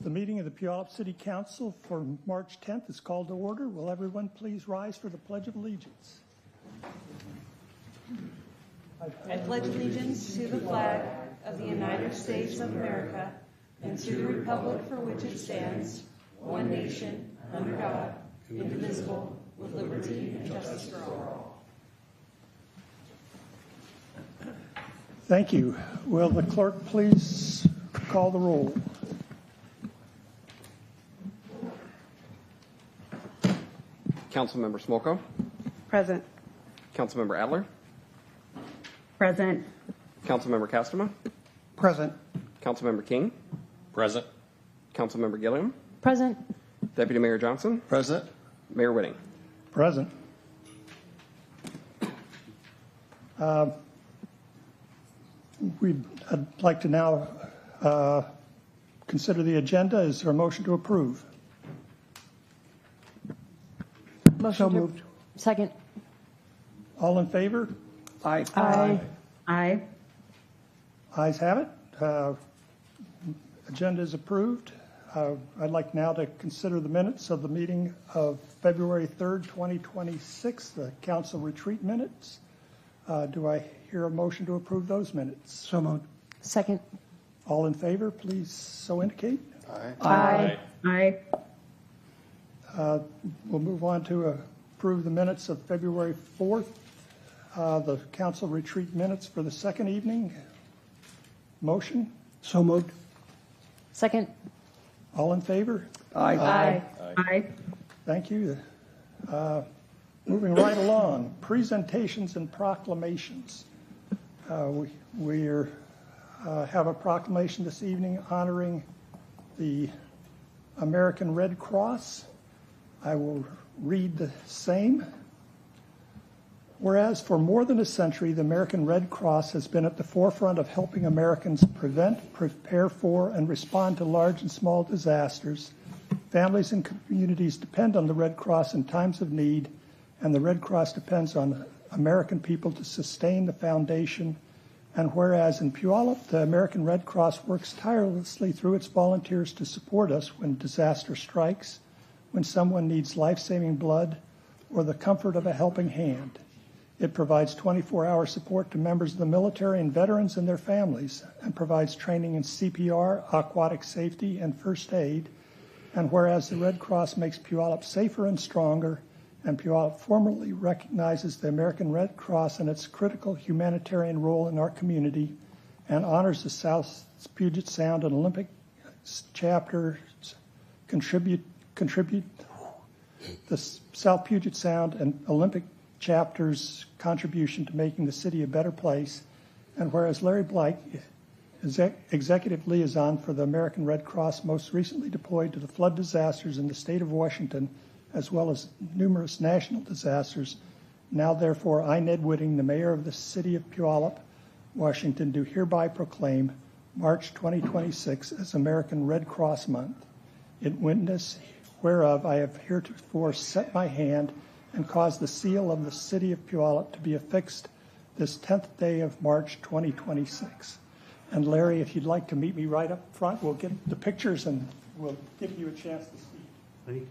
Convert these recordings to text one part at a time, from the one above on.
The meeting of the Puyallup City Council for March 10th is called to order. Will everyone please rise for the Pledge of Allegiance? I pledge allegiance to the flag of the United States of America and to the republic for which it stands, one nation, under God, indivisible, with liberty and justice for all. Thank you. Will the clerk please call the roll? Councilmember Smolko. Present. Councilmember Adler. Present. Councilmember Castema. Present. Councilmember King. Present. Councilmember Gilliam. Present. Deputy Mayor Johnson. Present. Mayor Whitting. Present. I'd like to now consider the agenda. Is there a motion to approve? Motion moved. Second. All in favor? Aye. Aye. Aye. Ayes have it. Agenda is approved. I'd like now to consider the minutes of the meeting of February 3rd, 2026, the council retreat minutes. Do I hear a motion to approve those minutes? So moved. Second. All in favor, please so indicate. Aye. Aye. We'll move on to approve the minutes of February 4th, the council retreat minutes for the second evening. Motion? So moved. Second. All in favor? Aye. Aye. Thank you. Moving right along, presentations and proclamations. We have a proclamation this evening honoring the American Red Cross. I will read the same. Whereas for more than a century, the American Red Cross has been at the forefront of helping Americans prevent, prepare for, and respond to large and small disasters, families and communities depend on the Red Cross in times of need, and the Red Cross depends on American people to sustain the foundation. And whereas in Puyallup, the American Red Cross works tirelessly through its volunteers to support us when disaster strikes, when someone needs life-saving blood, or the comfort of a helping hand. It provides 24-hour support to members of the military and veterans and their families, and provides training in CPR, aquatic safety, and first aid. And whereas the Red Cross makes Puyallup safer and stronger, and Puyallup formally recognizes the American Red Cross and its critical humanitarian role in our community, and honors the South Puget Sound and Olympic chapters contribute the South Puget Sound and Olympic chapter's contribution to making the city a better place. And whereas Larry Blake, executive liaison for the American Red Cross, most recently deployed to the flood disasters in the state of Washington, as well as numerous national disasters, now therefore I, Ned Whitting, the mayor of the city of Puyallup, Washington, do hereby proclaim March 2026 as American Red Cross Month, in witness whereof I have heretofore set my hand and caused the seal of the city of Puyallup to be affixed this 10th day of March 2026. And Larry, if you'd like to meet me right up front, we'll get the pictures and we'll give you a chance to speak. Thank you.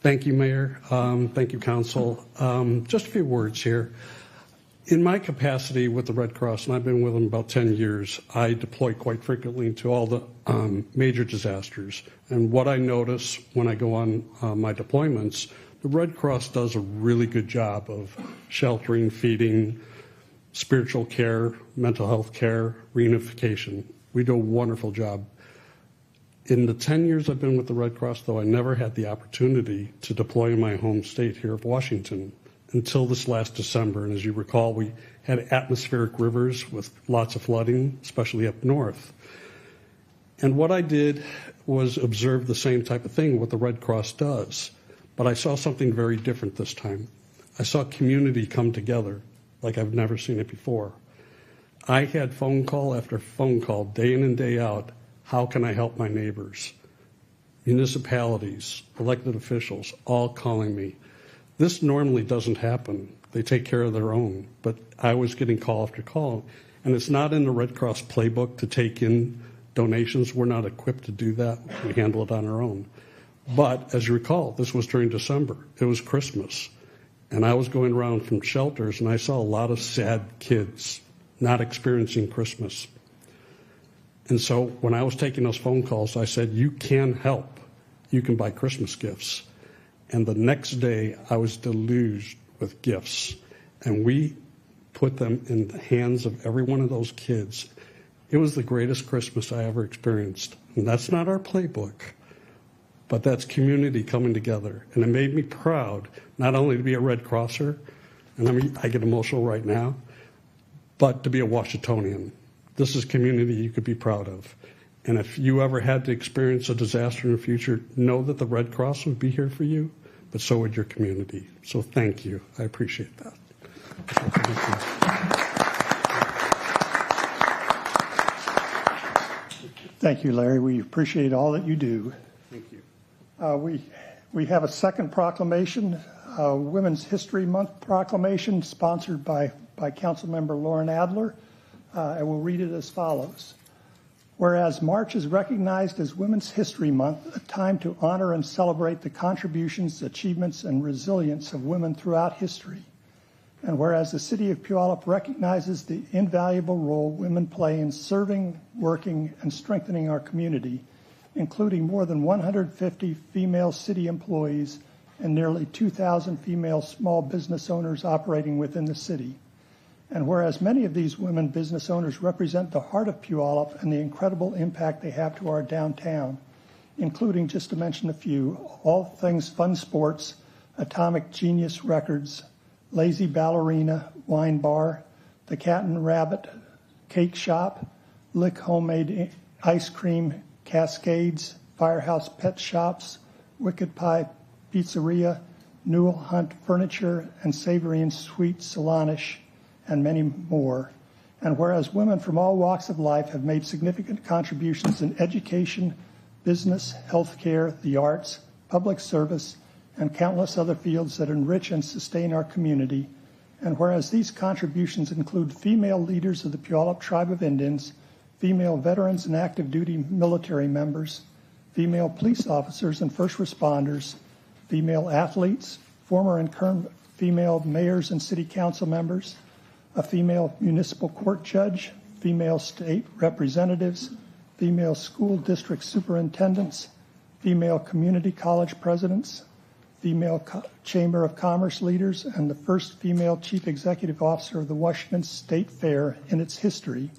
Thank you, Mayor. Thank you, Council. Just a few words here. In my capacity with the Red Cross, and I've been with them about 10 years, I deploy quite frequently to all the major disasters. And what I notice when I go on my deployments, the Red Cross does a really good job of sheltering, feeding, spiritual care, mental health care, reunification. We do a wonderful job. In the 10 years I've been with the Red Cross, though, I never had the opportunity to deploy in my home state here of Washington until this last December. And as you recall, we had atmospheric rivers with lots of flooding, especially up north. And what I did was observe the same type of thing what the Red Cross does. But I saw something very different this time. I saw community come together like I've never seen it before. I had phone call after phone call, day in and day out. How can I help my neighbors? Municipalities, elected officials, all calling me. This normally doesn't happen. They take care of their own. But I was getting call after call. And it's not in the Red Cross playbook to take in donations. We're not equipped to do that. We handle it on our own. But as you recall, this was during December. It was Christmas. And I was going around from shelters, and I saw a lot of sad kids not experiencing Christmas. And so when I was taking those phone calls, I said, you can help. You can buy Christmas gifts. And the next day, I was deluged with gifts. And we put them in the hands of every one of those kids. It was the greatest Christmas I ever experienced. And that's not our playbook, but that's community coming together. And it made me proud, not only to be a Red Crosser, and I get emotional right now, but to be a Washingtonian. This is community you could be proud of. And if you ever had to experience a disaster in the future, know that the Red Cross would be here for you, but so would your community. So thank you. I appreciate that. Thank you, Larry. We appreciate all that you do. Thank you. We have a second proclamation, Women's History Month proclamation, sponsored by Councilmember Lauren Adler. I will read it as follows. Whereas March is recognized as Women's History Month, a time to honor and celebrate the contributions, achievements, and resilience of women throughout history. And whereas the City of Puyallup recognizes the invaluable role women play in serving, working, and strengthening our community, including more than 150 female city employees and nearly 2,000 female small business owners operating within the city. And whereas many of these women business owners represent the heart of Puyallup and the incredible impact they have to our downtown, including, just to mention a few, All Things Fun Sports, Atomic Genius Records, Lazy Ballerina Wine Bar, The Cat and Rabbit Cake Shop, Lick Homemade Ice Cream Cascades, Firehouse Pet Shops, Wicked Pie Pizzeria, Newell Hunt Furniture, and Savory and Sweet Salonish, and many more. And whereas women from all walks of life have made significant contributions in education, business, healthcare, the arts, public service, and countless other fields that enrich and sustain our community, and whereas these contributions include female leaders of the Puyallup Tribe of Indians, female veterans and active duty military members, female police officers and first responders, female athletes, former and current female mayors and city council members, a female municipal court judge, female state representatives, female school district superintendents, female community college presidents, female Chamber of Commerce leaders, and the first female chief executive officer of the Washington State Fair in its history.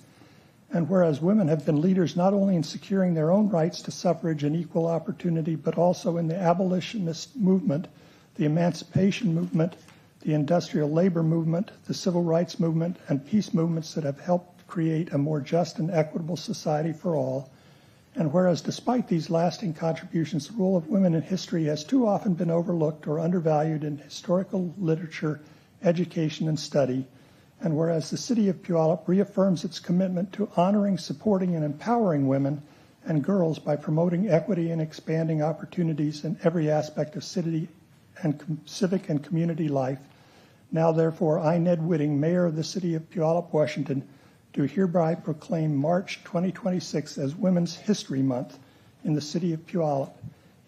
And whereas women have been leaders not only in securing their own rights to suffrage and equal opportunity, but also in the abolitionist movement, the emancipation movement, the industrial labor movement, the civil rights movement, and peace movements that have helped create a more just and equitable society for all. And whereas despite these lasting contributions, the role of women in history has too often been overlooked or undervalued in historical literature, education, and study. And whereas the City of Puyallup reaffirms its commitment to honoring, supporting, and empowering women and girls by promoting equity and expanding opportunities in every aspect of city and civic and community life. Now, therefore, I, Ned Whitting, Mayor of the City of Puyallup, Washington, do hereby proclaim March 2026 as Women's History Month in the City of Puyallup.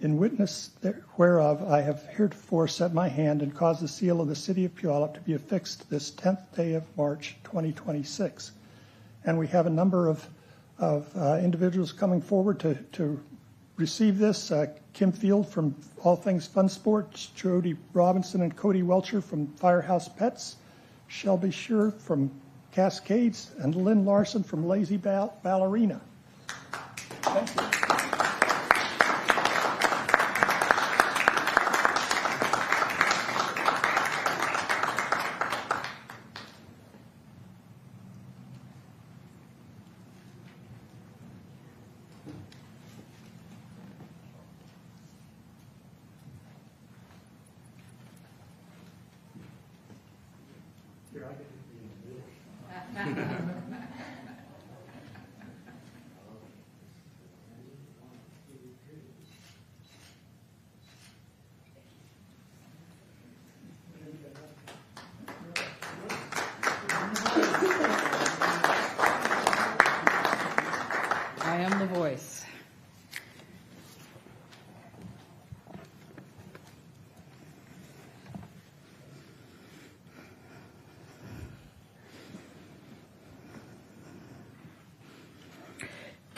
In witness whereof, I have heretofore set my hand and caused the seal of the City of Puyallup to be affixed this 10th day of March 2026. And we have a number of individuals coming forward to receive this. Kim Field from All Things Fun Sports, Jody Robinson and Cody Welcher from Firehouse Pets, Shelby Scher from Cascades, and Lynn Larson from Lazy Ballerina. Thank you.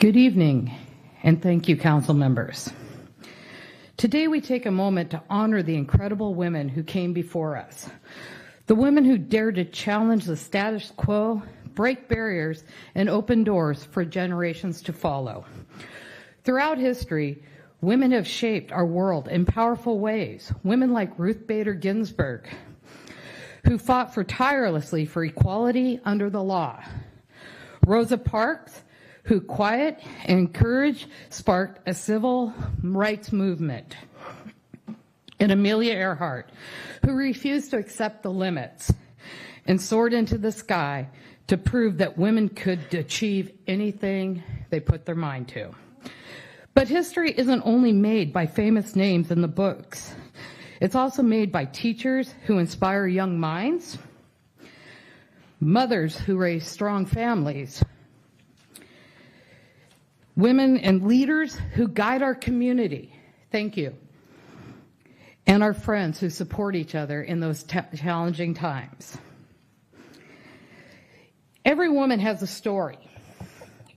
Good evening, and thank you, council members. Today we take a moment to honor the incredible women who came before us, the women who dared to challenge the status quo, break barriers, and open doors for generations to follow. Throughout history, women have shaped our world in powerful ways. Women like Ruth Bader Ginsburg, who fought tirelessly for equality under the law. Rosa Parks, who quiet and courage sparked a civil rights movement. And Amelia Earhart, who refused to accept the limits and soared into the sky to prove that women could achieve anything they put their mind to. But history isn't only made by famous names in the books. It's also made by teachers who inspire young minds, mothers who raise strong families, women and leaders who guide our community. Thank you. And our friends who support each other in those challenging times. Every woman has a story.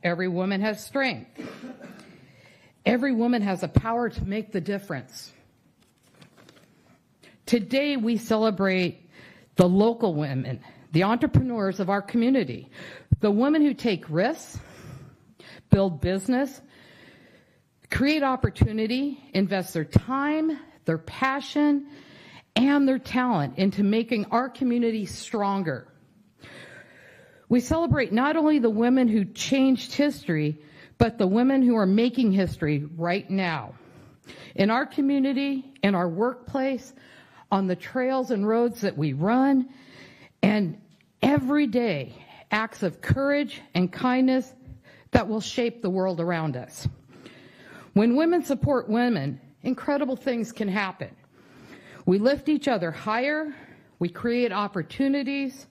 Every woman has strength. Every woman has a power to make the difference. Today we celebrate the local women, the entrepreneurs of our community, the women who take risks, build business, create opportunity, invest their time, their passion, and their talent into making our community stronger. We celebrate not only the women who changed history, but the women who are making history right now. In our community, in our workplace, on the trails and roads that we run, and every day, acts of courage and kindness that will shape the world around us. When women support women, incredible things can happen. We lift each other higher, we create opportunities,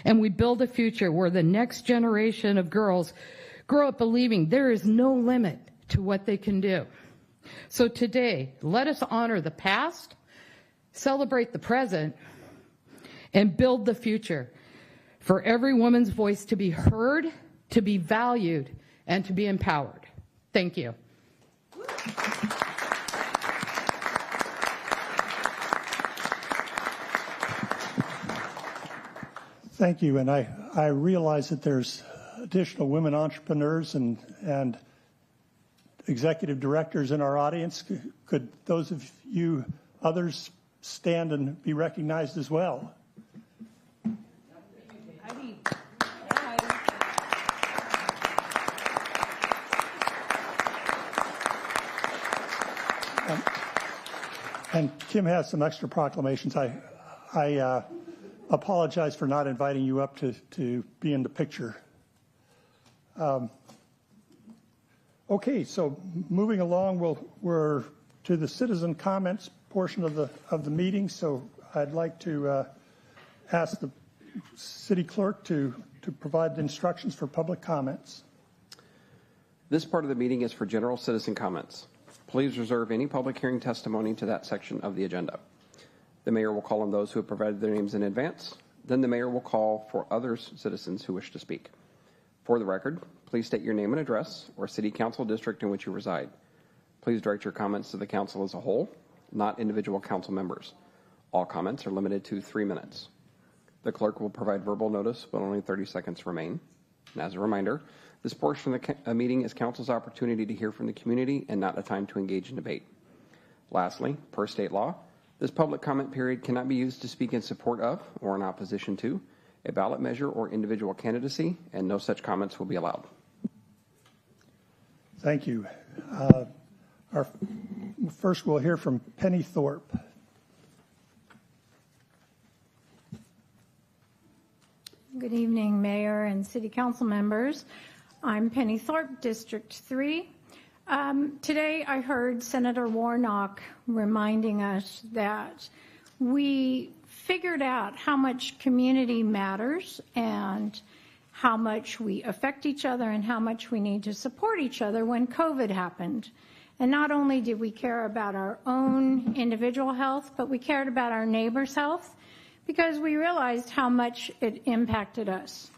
and we build a future where the next generation of girls grow up believing there is no limit to what they can do. So today, let us honor the past, celebrate the present, and build the future for every woman's voice to be heard, to be valued, and to be empowered. Thank you. Thank you. And I realize that there's additional women entrepreneurs and executive directors in our audience. Could those of you others stand and be recognized as well? And Kim has some extra proclamations. I apologize for not inviting you up to be in the picture. Okay, so moving along, we're to the citizen comments portion of the meeting. So I'd like to ask the city clerk to provide the instructions for public comments. This part of the meeting is for general citizen comments. Please reserve any public hearing testimony to that section of the agenda. The mayor will call on those who have provided their names in advance. Then the mayor will call for other citizens who wish to speak. For the record, please state your name and address or city council district in which you reside. Please direct your comments to the council as a whole, not individual council members. All comments are limited to 3 minutes. The clerk will provide verbal notice, but only 30 seconds remain. And as a reminder, this portion of the meeting is council's opportunity to hear from the community and not a time to engage in debate. Lastly, per state law, this public comment period cannot be used to speak in support of or in opposition to a ballot measure or individual candidacy, and no such comments will be allowed. Thank you. First, we'll hear from Penny Thorpe. Good evening, Mayor and City Council members. I'm Penny Thorpe, District 3. Today I heard Senator Warnock reminding us that we figured out how much community matters and how much we affect each other and how much we need to support each other when COVID happened. And not only did we care about our own individual health, but we cared about our neighbors' health because we realized how much it impacted us.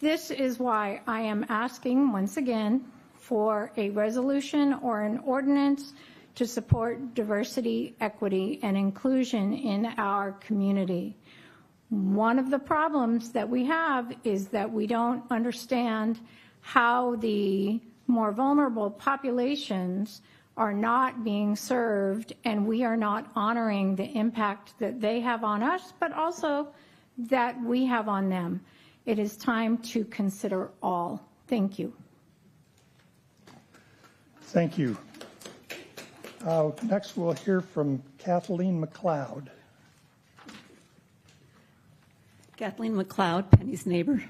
This is why I am asking once again for a resolution or an ordinance to support diversity, equity, and inclusion in our community. One of the problems that we have is that we don't understand how the more vulnerable populations are not being served, and we are not honoring the impact that they have on us, but also that we have on them. It is time to consider all. Thank you. Thank you. Next, we'll hear from Kathleen McLeod. Kathleen McLeod, Penny's neighbor.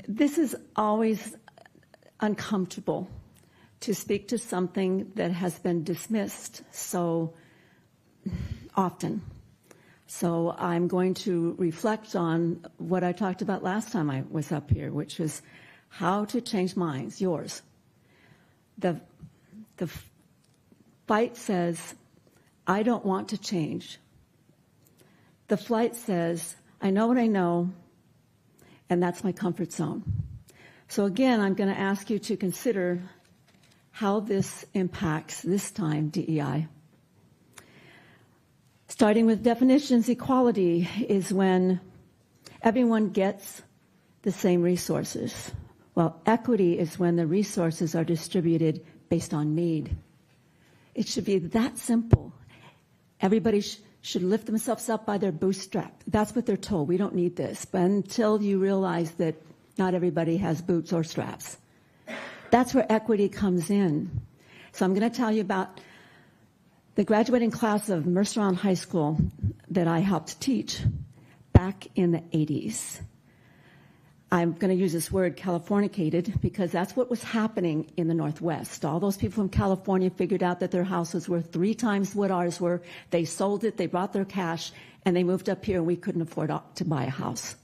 This is always uncomfortable to speak to something that has been dismissed so often. So I'm going to reflect on what I talked about last time I was up here, which was how to change minds, yours. The fight says, I don't want to change. The flight says, I know what I know, and that's my comfort zone. So again, I'm going to ask you to consider how this impacts, this time, DEI. Starting with definitions, equality is when everyone gets the same resources. Well, equity is when the resources are distributed based on need. It should be that simple. Everybody should lift themselves up by their bootstrap. That's what they're told. We don't need this. But until you realize that not everybody has boots or straps. That's where equity comes in. So I'm going to tell you about the graduating class of Mercer Island High School that I helped teach back in the 80s. I'm going to use this word Californicated because that's what was happening in the Northwest. All those people from California figured out that their houses were 3 times what ours were. They sold it, they brought their cash, and they moved up here, and we couldn't afford to buy a house.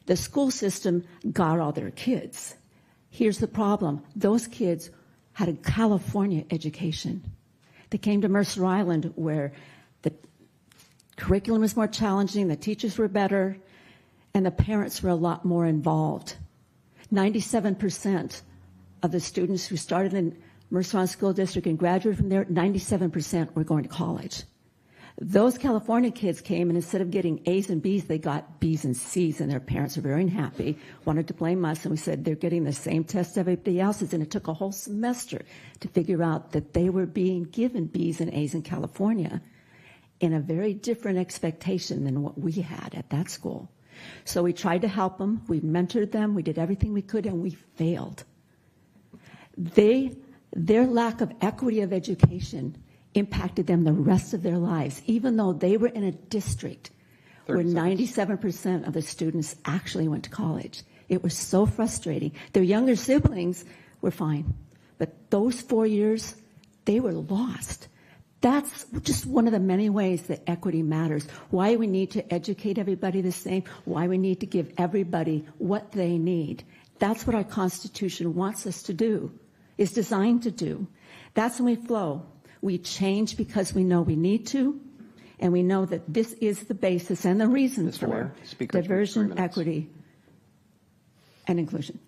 The school system got all their kids. Here's the problem. Those kids had a California education. They came to Mercer Island where the curriculum was more challenging, the teachers were better, and the parents were a lot more involved. 97% of the students who started in Mercer Island School District and graduated from there, 97% were going to college. Those California kids came, and instead of getting A's and B's, they got B's and C's, and their parents were very unhappy, wanted to blame us, and we said they're getting the same test everybody else is, and it took a whole semester to figure out that they were being given B's and A's in California in a very different expectation than what we had at that school. So we tried to help them, we mentored them, we did everything we could, and we failed. Their lack of equity of education impacted them the rest of their lives, even though they were in a district where 97% of the students actually went to college. It was so frustrating. Their younger siblings were fine, but those 4 years, they were lost. That's just one of the many ways that equity matters. Why we need to educate everybody the same, why we need to give everybody what they need. That's what our Constitution wants us to do, is designed to do. That's when we flow. We change because we know we need to, and we know that this is the basis and the reason Mr. for Mayor, diversion, equity, and inclusion.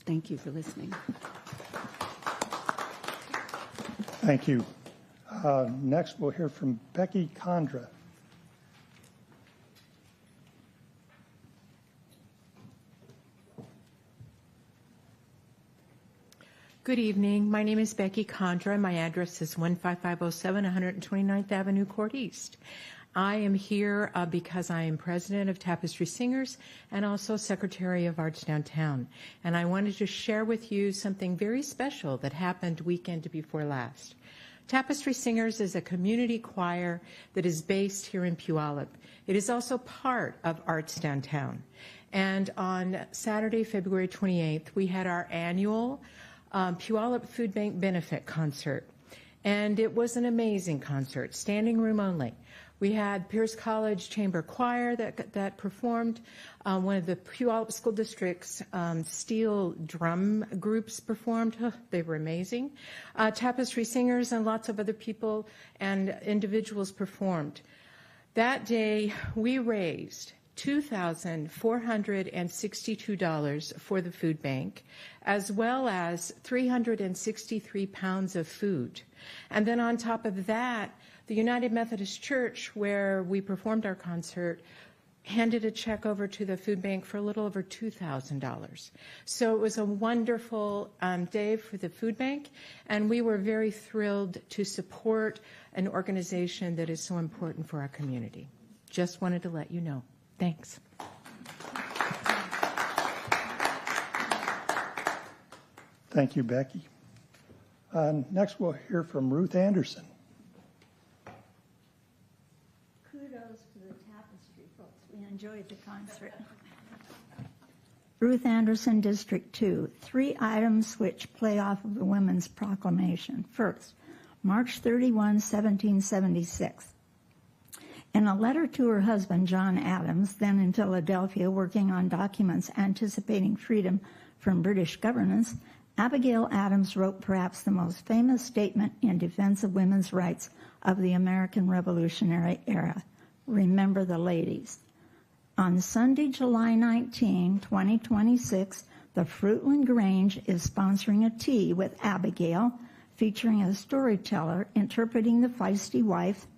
Thank you for listening. Thank you. Next, we'll hear from Becky Condra. Good evening. My name is Becky Condra. My address is 15507 129th Avenue, Court East. I am here because I am president of Tapestry Singers and also secretary of Arts Downtown. And I wanted to share with you something very special that happened weekend before last. Tapestry Singers is a community choir that is based here in Puyallup. It is also part of Arts Downtown. And on Saturday, February 28th, we had our annual Puyallup Food Bank benefit concert. And it was an amazing concert, standing room only. We had Pierce College Chamber Choir that performed. One of the Puyallup School District's steel drum groups performed. They were amazing. Tapestry Singers and lots of other people and individuals performed. That day, we raised $2,462 for the food bank, as well as 363 pounds of food. And then on top of that, the United Methodist Church, where we performed our concert, handed a check over to the food bank for a little over $2,000. So it was a wonderful day for the food bank, and we were very thrilled to support an organization that is so important for our community. Just wanted to let you know. Thanks. Thank you, Becky. Next, we'll hear from Ruth Anderson. Kudos to the Tapestry folks. We enjoyed the concert. Ruth Anderson, District 2. 3 items which play off of the Women's Proclamation. First, March 31, 1776. In a letter to her husband, John Adams, then in Philadelphia working on documents anticipating freedom from British governance, Abigail Adams wrote perhaps the most famous statement in defense of women's rights of the American Revolutionary era. Remember the ladies. On Sunday, July 19, 2026, the Fruitland Grange is sponsoring a tea with Abigail, featuring a storyteller interpreting the feisty wife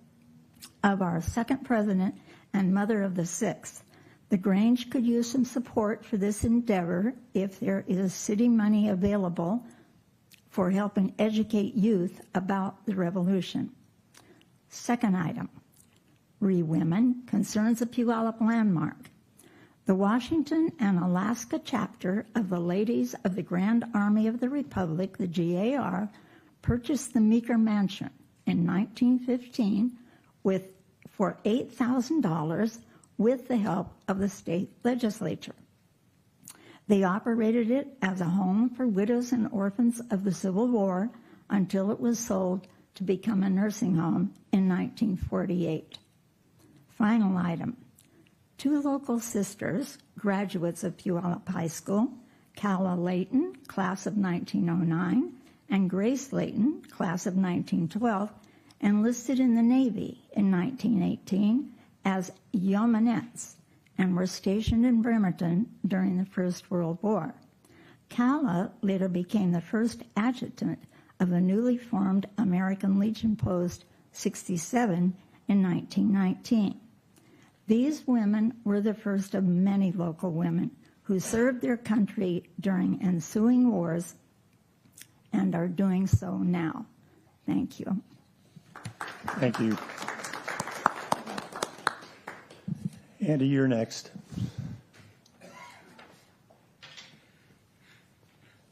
of our second president and mother of the 6th. The Grange could use some support for this endeavor if there is city money available for helping educate youth about the revolution. Second item, Women, concerns a Puyallup landmark. The Washington and Alaska chapter of the Ladies of the Grand Army of the Republic, the GAR, purchased the Meeker Mansion in 1915 for $8,000 with the help of the state legislature. They operated it as a home for widows and orphans of the Civil War until it was sold to become a nursing home in 1948. Final item. 2 local sisters, graduates of Puyallup High School, Calla Layton, class of 1909, and Grace Layton, class of 1912, enlisted in the Navy in 1918 as yeomanettes and were stationed in Bremerton during the First World War. Calla later became the first adjutant of the newly formed American Legion Post 67 in 1919. These women were the first of many local women who served their country during ensuing wars and are doing so now. Thank you. Thank you. Andy, you're next.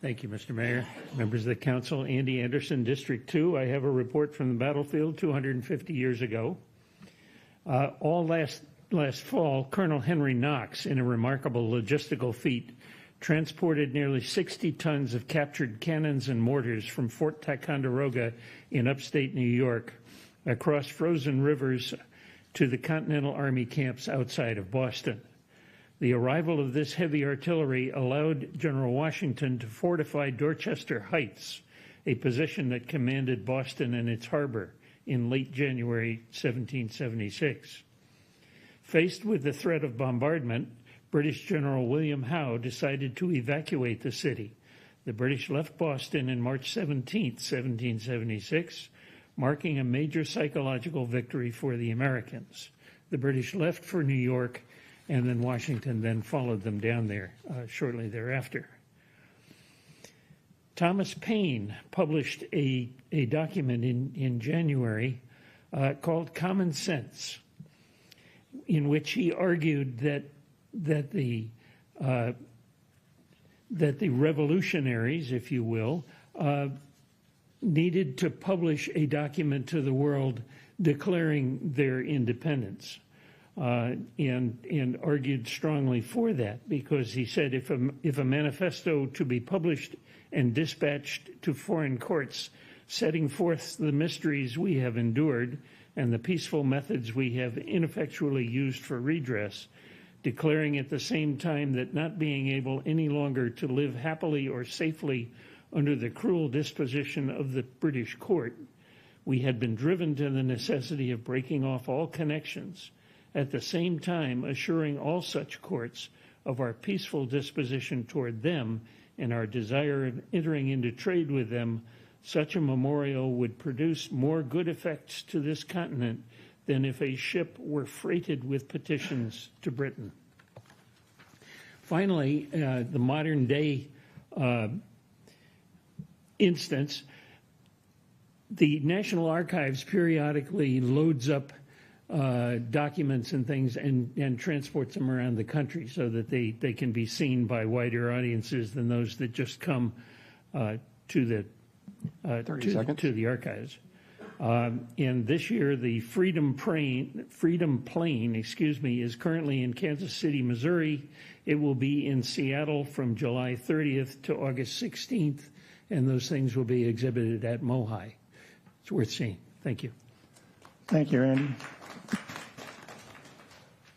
Thank you, Mr. Mayor. Members of the council, Andy Anderson, District 2. I have a report from the battlefield 250 years ago. All last fall, Colonel Henry Knox, in a remarkable logistical feat, transported nearly 60 tons of captured cannons and mortars from Fort Ticonderoga in upstate New York across frozen rivers to the Continental Army camps outside of Boston. The arrival of this heavy artillery allowed General Washington to fortify Dorchester Heights, a position that commanded Boston and its harbor, in late January 1776. Faced with the threat of bombardment, British General William Howe decided to evacuate the city. The British left Boston on March 17, 1776, marking a major psychological victory for the Americans. The British left for New York, and then Washington then followed them down there shortly thereafter. Thomas Paine published a document in January called Common Sense, in which he argued that the revolutionaries, if you will, needed to publish a document to the world declaring their independence, and argued strongly for that, because he said if a manifesto to be published and dispatched to foreign courts setting forth the mysteries we have endured and the peaceful methods we have ineffectually used for redress, declaring at the same time that not being able any longer to live happily or safely under the cruel disposition of the British court, we had been driven to the necessity of breaking off all connections at the same time assuring all such courts of our peaceful disposition toward them and our desire of entering into trade with them, such a memorial would produce more good effects to this continent than if a ship were freighted with petitions to Britain. Finally, the modern day instance, the National Archives periodically loads up documents and things and transports them around the country so that they can be seen by wider audiences than those that just come to the archives. And this year, the Freedom Plane, is currently in Kansas City, Missouri. It will be in Seattle from July 30th to August 16th, and those things will be exhibited at MOHI. It's worth seeing. Thank you. Thank you, Andy.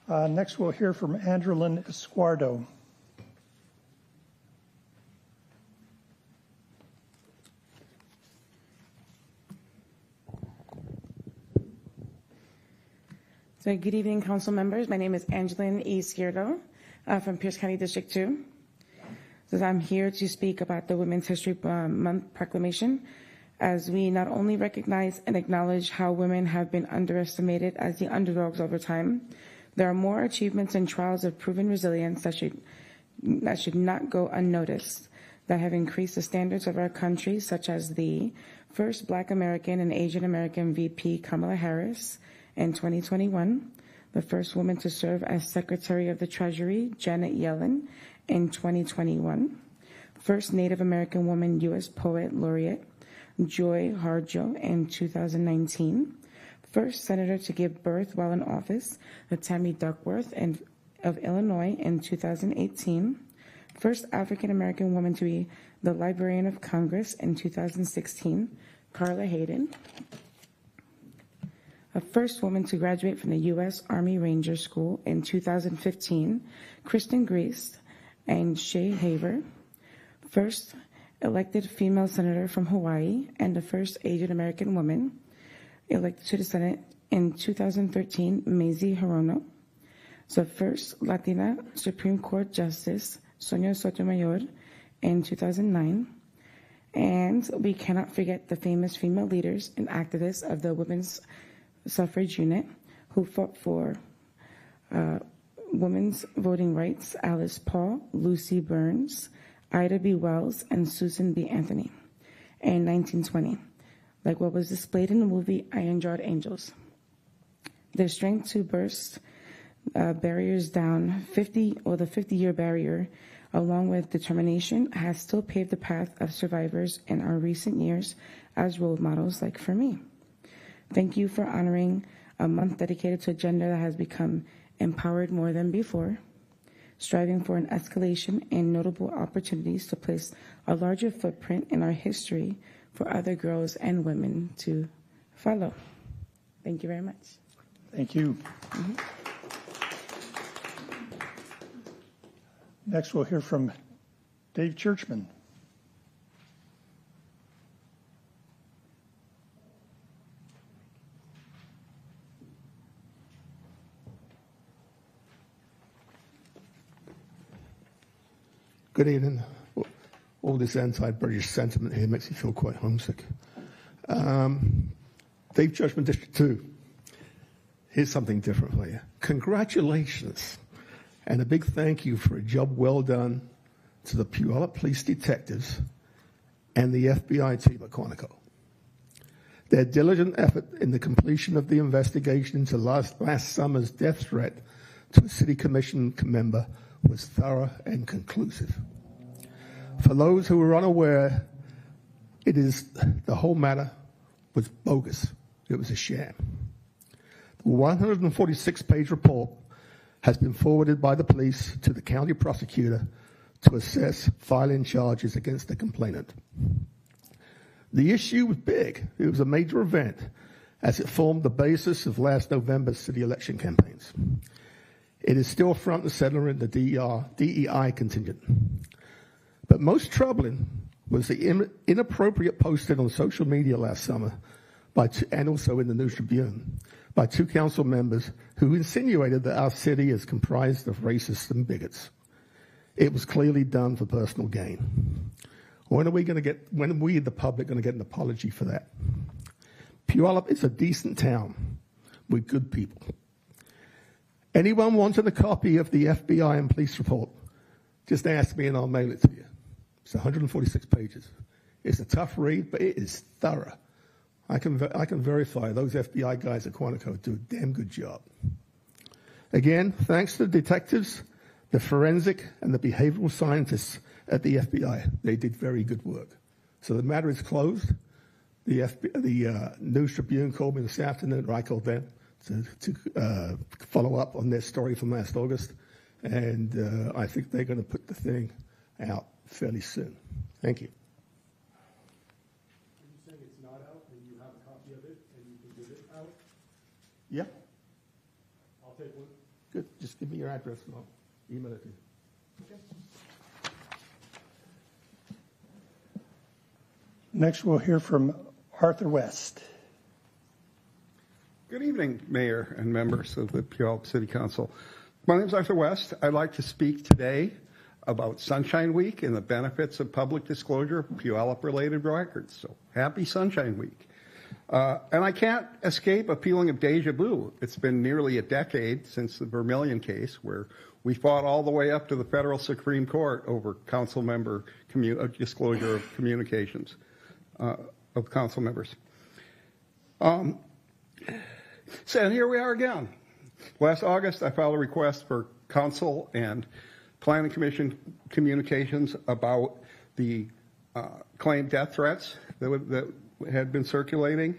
Next, we'll hear from Andrelyn Esquardo. So good evening, council members. My name is Angeline E. Izquierdo from Pierce County District 2. So I'm here to speak about the Women's History Month proclamation, as we not only recognize and acknowledge how women have been underestimated as the underdogs over time, there are more achievements and trials of proven resilience that should not go unnoticed, that have increased the standards of our country, such as the first Black American and Asian American VP, Kamala Harris, in 2021, the first woman to serve as Secretary of the Treasury, Janet Yellen, in 2021, first Native American woman U.S. Poet Laureate, Joy Harjo, in 2019, first senator to give birth while in office, the Tammy Duckworth of Illinois, in 2018, first African American woman to be the Librarian of Congress in 2016, Carla Hayden, a first woman to graduate from the U.S. Army Ranger School in 2015, Kristen Griest and Shay Haver, first elected female senator from Hawaii, and the first Asian American woman elected to the Senate in 2013, Mazie Hirono. So first Latina Supreme Court Justice, Sonia Sotomayor, in 2009. And we cannot forget the famous female leaders and activists of the women's suffrage unit who fought for women's voting rights: Alice Paul, Lucy Burns, Ida B. Wells, and Susan B. Anthony in 1920, like what was displayed in the movie Iron Jawed Angels. Their strength to burst barriers down, the 50-year barrier, along with determination, has still paved the path of survivors in our recent years as role models, like for me. Thank you for honoring a month dedicated to a gender that has become empowered more than before, striving for an escalation and notable opportunities to place a larger footprint in our history for other girls and women to follow. Thank you very much. Thank you. Next, we'll hear from Dave Churchman. Good evening. All this anti-British sentiment here makes me feel quite homesick. Dave Churchman, District 2. Here's something different for you. Congratulations, and a big thank you for a job well done to the Puyallup police detectives and the FBI team at Quantico. Their diligent effort in the completion of the investigation into last summer's death threat to a city commission member was thorough and conclusive. For those who were unaware, the whole matter was bogus. It was a sham. The 146-page report has been forwarded by the police to the county prosecutor to assess filing charges against the complainant. The issue was big. It was a major event, as it formed the basis of last November's city election campaigns. It is still front and center in the DEI contingent. But most troubling was the inappropriate posting on social media last summer and also in the News Tribune, by 2 council members who insinuated that our city is comprised of racists and bigots. It was clearly done for personal gain. When are we, the public, going to get an apology for that? Puyallup is a decent town with good people. Anyone wanted a copy of the FBI and police report, just ask me and I'll mail it to you. It's 146 pages. It's a tough read, but it is thorough. I can verify those FBI guys at Quantico do a damn good job. Again, thanks to the detectives, the forensic, and the behavioral scientists at the FBI. They did very good work. So the matter is closed. The News Tribune called me this afternoon, or I called them, to follow up on their story from last August. And I think they're going to put the thing out fairly soon. Thank you. Are you saying it's not out and you have a copy of it and you can give it out? Yeah. I'll take one. Good. Just give me your address and I'll email it to you. Okay. Next, we'll hear from Arthur West. Good evening, Mayor and members of the Puyallup City Council. My name is Arthur West. I'd like to speak today about Sunshine Week and the benefits of public disclosure of Puyallup-related records. So happy Sunshine Week. And I can't escape a feeling of deja vu. It's been nearly a decade since the Vermillion case, where we fought all the way up to the federal Supreme Court over council member disclosure of communications of council members. So and here we are again. Last August, I filed a request for council and planning commission communications about the claimed death threats that had been circulating,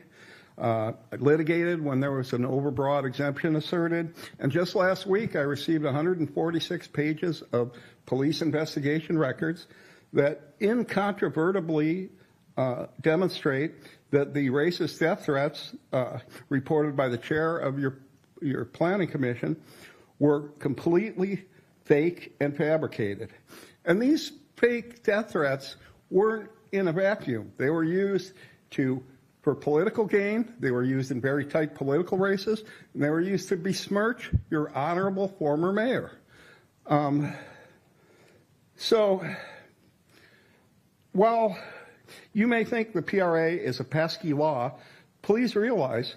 litigated when there was an overbroad exemption asserted. And just last week, I received 146 pages of police investigation records that incontrovertibly demonstrate that the racist death threats reported by the chair of your planning commission were completely fake and fabricated. And these fake death threats weren't in a vacuum. They were used for political gain. They were used in very tight political races, and they were used to besmirch your honorable former mayor. So while you may think the PRA is a pesky law, please realize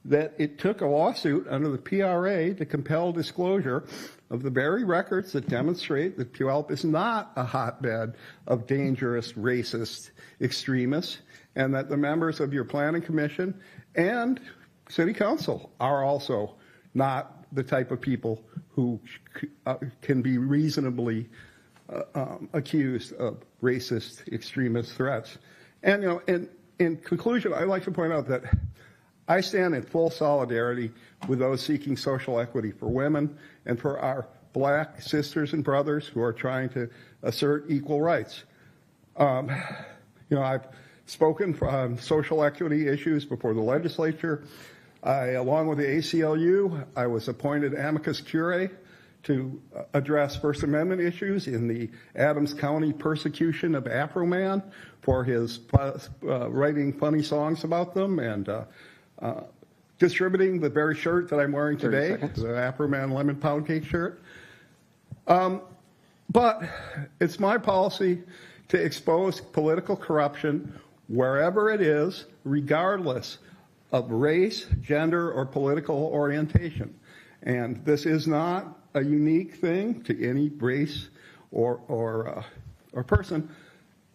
that it took a lawsuit under the PRA to compel disclosure of the very records that demonstrate that Puyallup is not a hotbed of dangerous, racist extremists, and that the members of your planning commission and city council are also not the type of people who can be reasonably accused of racist, extremist threats. And, in conclusion, I'd like to point out that I stand in full solidarity with those seeking social equity for women and for our black sisters and brothers who are trying to assert equal rights. I've spoken on social equity issues before the legislature. Along with the ACLU, I was appointed amicus curiae to address First Amendment issues in the Adams County persecution of Afro-Man for his writing funny songs about them and distributing the very shirt that I'm wearing today, the Afro-Man lemon pound cake shirt. But it's my policy to expose political corruption wherever it is, regardless of race, gender, or political orientation. And this is not a unique thing to any race or person.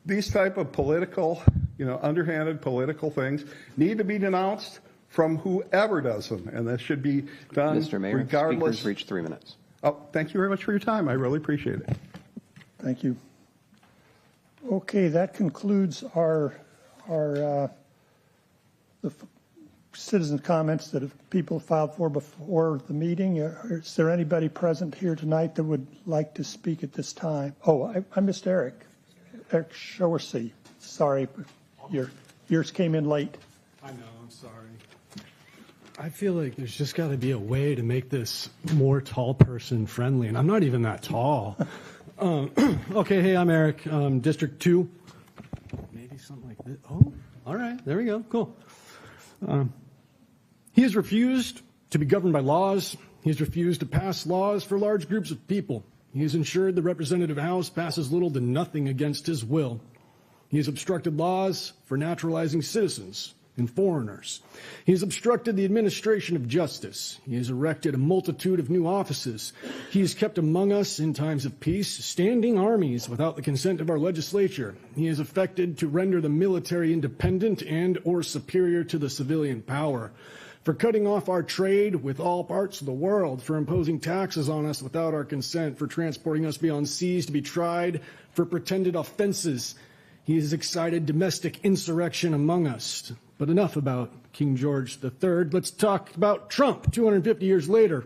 These type of political, underhanded political things need to be denounced from whoever does them, and this should be done Mr. Mayor, regardless. speakers reach 3 minutes. Oh, thank you very much for your time. I really appreciate it. Thank you. Okay, that concludes the citizen comments that people filed for before the meeting. Is there anybody present here tonight that would like to speak at this time? Oh, I missed Eric Showersey. Sorry, yours came in late. I know, I'm sorry. I feel like there's just got to be a way to make this more tall person friendly, and I'm not even that tall. Okay, hey, I'm Eric, District 2. Maybe something like this. Oh, all right, there we go, cool. He has refused to be governed by laws. He has refused to pass laws for large groups of people. He has ensured the Representative House passes little to nothing against his will. He has obstructed laws for naturalizing citizens and foreigners. He has obstructed the administration of justice. He has erected a multitude of new offices. He has kept among us in times of peace standing armies without the consent of our legislature. He has affected to render the military independent and or superior to the civilian power, for cutting off our trade with all parts of the world, for imposing taxes on us without our consent, for transporting us beyond seas to be tried for pretended offenses. He has excited domestic insurrection among us. But enough about King George III. Let's talk about Trump 250 years later.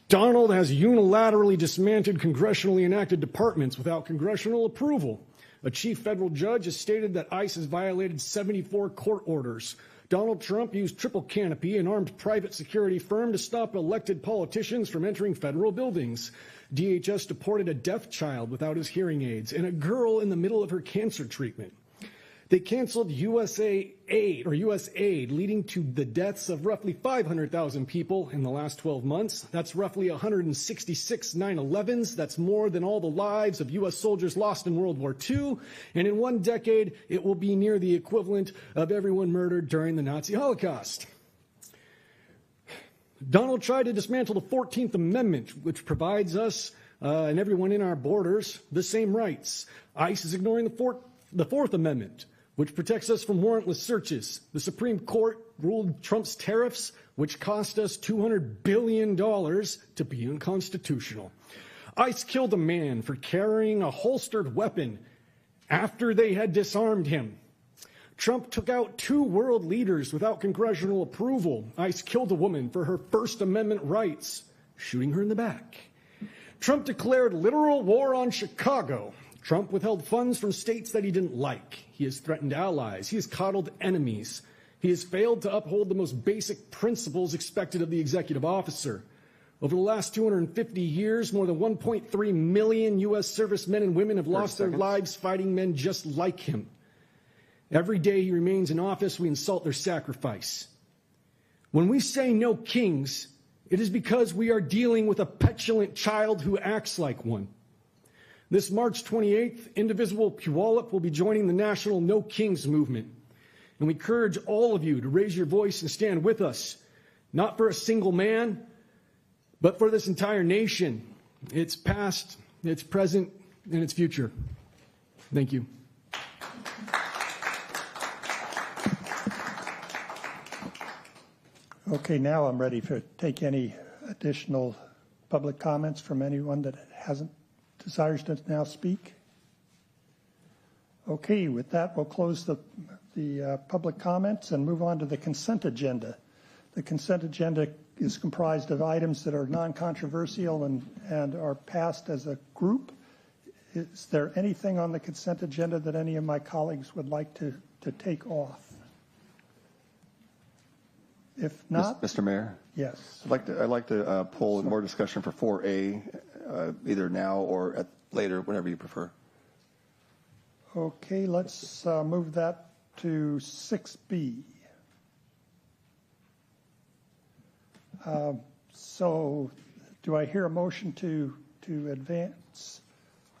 Donald has unilaterally dismantled congressionally enacted departments without congressional approval. A chief federal judge has stated that ICE has violated 74 court orders. Donald Trump used triple canopy, an armed private security firm, to stop elected politicians from entering federal buildings. DHS deported a deaf child without his hearing aids and a girl in the middle of her cancer treatment. They canceled U.S. aid, leading to the deaths of roughly 500,000 people in the last 12 months. That's roughly 166 9/11s. That's more than all the lives of U.S. soldiers lost in World War II. And in one decade, it will be near the equivalent of everyone murdered during the Nazi Holocaust. Donald tried to dismantle the 14th Amendment, which provides us and everyone in our borders the same rights. ICE is ignoring the Fourth Amendment, which protects us from warrantless searches. The Supreme Court ruled Trump's tariffs, which cost us $200 billion, to be unconstitutional. ICE killed a man for carrying a holstered weapon after they had disarmed him. Trump took out 2 world leaders without congressional approval. ICE killed a woman for her First Amendment rights, shooting her in the back. Trump declared literal war on Chicago. Trump withheld funds from states that he didn't like. He has threatened allies. He has coddled enemies. He has failed to uphold the most basic principles expected of the executive officer. Over the last 250 years, more than 1.3 million U.S. servicemen and women have lost their lives fighting men just like him. Every day he remains in office, we insult their sacrifice. When we say no kings, it is because we are dealing with a petulant child who acts like one. This March 28th, indivisible Puyallup will be joining the national No Kings movement. And we encourage all of you to raise your voice and stand with us, not for a single man, but for this entire nation, its past, its present, and its future. Thank you. Okay, now I'm ready to take any additional public comments from anyone that desires to now speak. Okay, with that, we'll close the public comments and move on to the consent agenda. The consent agenda is comprised of items that are non-controversial and are passed as a group. Is there anything on the consent agenda that any of my colleagues would like to take off? If not, Mr. Mayor? Yes. I'd like to pull more discussion for 4A, either now or later, whenever you prefer. Okay, let's move that to 6B. So do I hear a motion to advance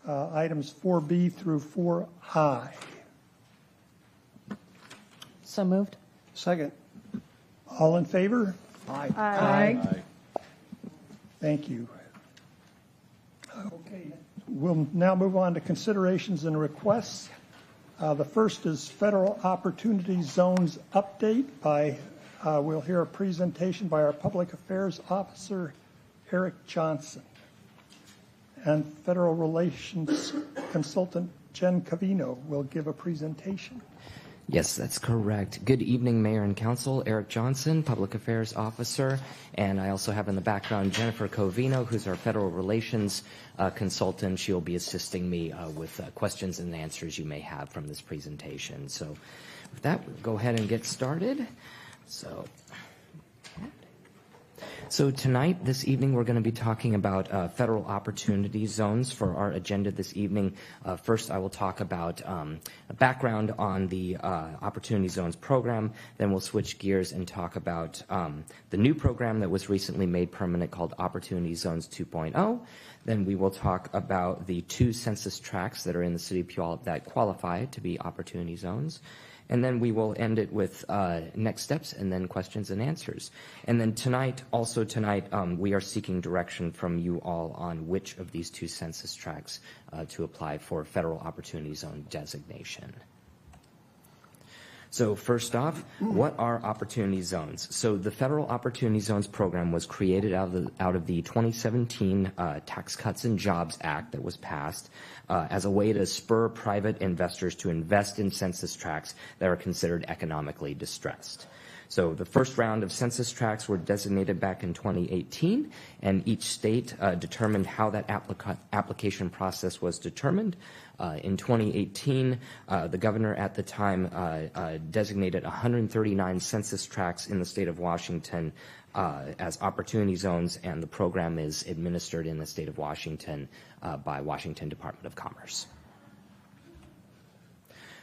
items 4B through 4I? So moved. Second. All in favor? Aye. Aye. Thank you. Okay, we'll now move on to considerations and requests. The first is Federal Opportunity Zones update by, we'll hear a presentation by our Public Affairs Officer, Eric Johnson, and Federal Relations Consultant Jen Cavino will give a presentation. Yes, that's correct. Good evening, Mayor and Council. Eric Johnson, Public Affairs Officer, and I also have in the background Jennifer Covino, who's our Federal Relations Consultant. She'll be assisting me with questions and answers you may have from this presentation. So with that, we'll go ahead and get started. So tonight, this evening, we're going to be talking about federal opportunity zones for our agenda this evening. First, I will talk about a background on the Opportunity Zones program. Then we'll switch gears and talk about the new program that was recently made permanent called Opportunity Zones 2.0. Then we will talk about the 2 census tracts that are in the city of Puyallup that qualify to be opportunity zones. And then we will end it with next steps and then questions and answers. And then tonight, we are seeking direction from you all on which of these 2 census tracts to apply for federal opportunity zone designation. So first off, what are opportunity zones? So the Federal Opportunity Zones program was created out of the 2017 Tax Cuts and Jobs Act that was passed as a way to spur private investors to invest in census tracts that are considered economically distressed. So the first round of census tracts were designated back in 2018, and each state determined how that application process was determined. In 2018, the governor at the time designated 139 census tracts in the state of Washington as opportunity zones, and the program is administered in the state of Washington by Washington Department of Commerce.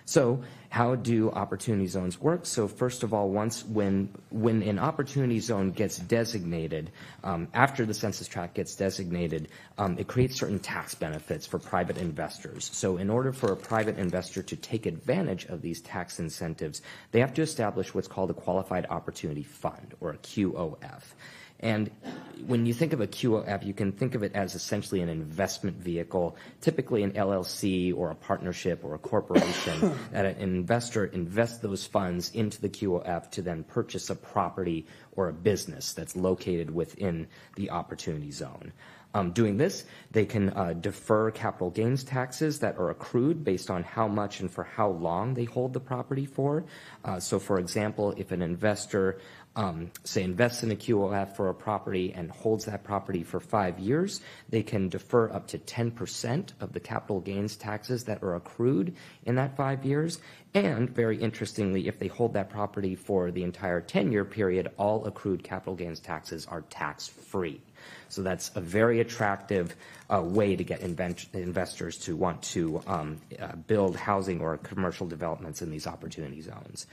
So how do opportunity zones work? So first of all, when an opportunity zone gets designated, after the census tract gets designated, it creates certain tax benefits for private investors. So in order for a private investor to take advantage of these tax incentives, they have to establish what's called a Qualified Opportunity Fund, or a QOF. And when you think of a QOF, you can think of it as essentially an investment vehicle, typically an LLC or a partnership or a corporation, that an investor invests those funds into the QOF to then purchase a property or a business that's located within the opportunity zone. Doing this, they can defer capital gains taxes that are accrued based on how much and for how long they hold the property for. So for example, if an investor say invests in a QOF for a property and holds that property for 5 years, they can defer up to 10% of the capital gains taxes that are accrued in that 5 years. And very interestingly, if they hold that property for the entire 10-year period, all accrued capital gains taxes are tax-free. So that's a very attractive way to get investors to want to build housing or commercial developments in these opportunity zones.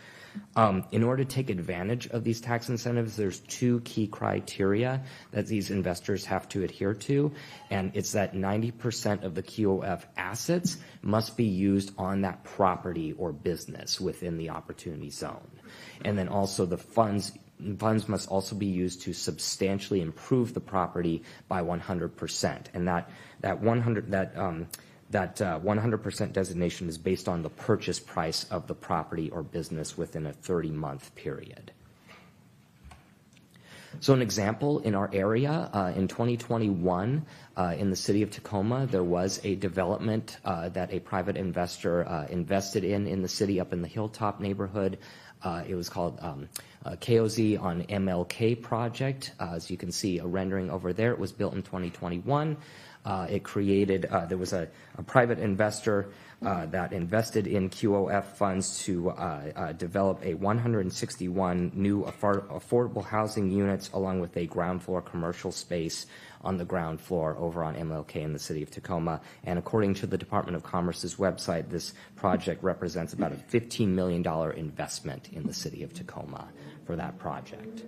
In order to take advantage of these tax incentives, there's 2 key criteria that these investors have to adhere to, and it's that 90% of the QOF assets must be used on that property or business within the opportunity zone. And then also the funds must also be used to substantially improve the property by 100%. And that 100% designation is based on the purchase price of the property or business within a 30-month period. So an example in our area, in 2021, in the city of Tacoma, there was a development that a private investor invested in the city up in the Hilltop neighborhood. It was called KOZ on MLK project. As you can see, a rendering over there. It was built in 2021. It created, there was a private investor that invested in QOF funds to develop a 161 new affordable housing units along with a ground floor commercial space on the ground floor over on MLK in the city of Tacoma. And according to the Department of Commerce's website, this project represents about a $15 million investment in the city of Tacoma for that project.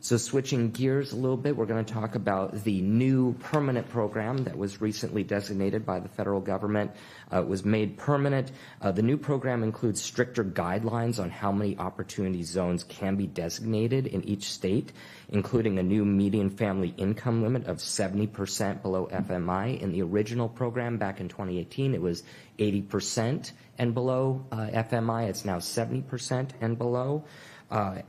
So switching gears a little bit, we're going to talk about the new permanent program that was recently designated by the federal government. It was made permanent. The new program includes stricter guidelines on how many opportunity zones can be designated in each state, including a new median family income limit of 70% below FMI. In the original program back in 2018, it was 80% and below FMI. It's now 70% and below.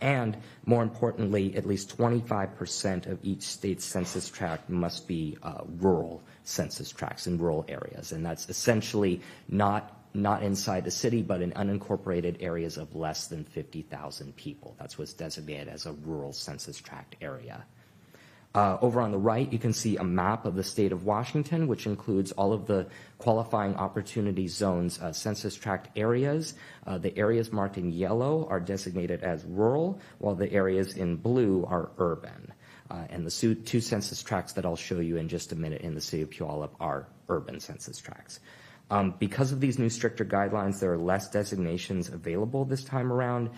And more importantly, at least 25% of each state's census tract must be rural census tracts in rural areas. And that's essentially not inside the city, but in unincorporated areas of less than 50,000 people. That's what's designated as a rural census tract area. Over on the right, you can see a map of the state of Washington, which includes all of the qualifying opportunity zones, census tract areas. The areas marked in yellow are designated as rural, while the areas in blue are urban. And the two census tracts that I'll show you in just a minute in the city of Puyallup are urban census tracts. Because of these new stricter guidelines, there are less designations available this time around.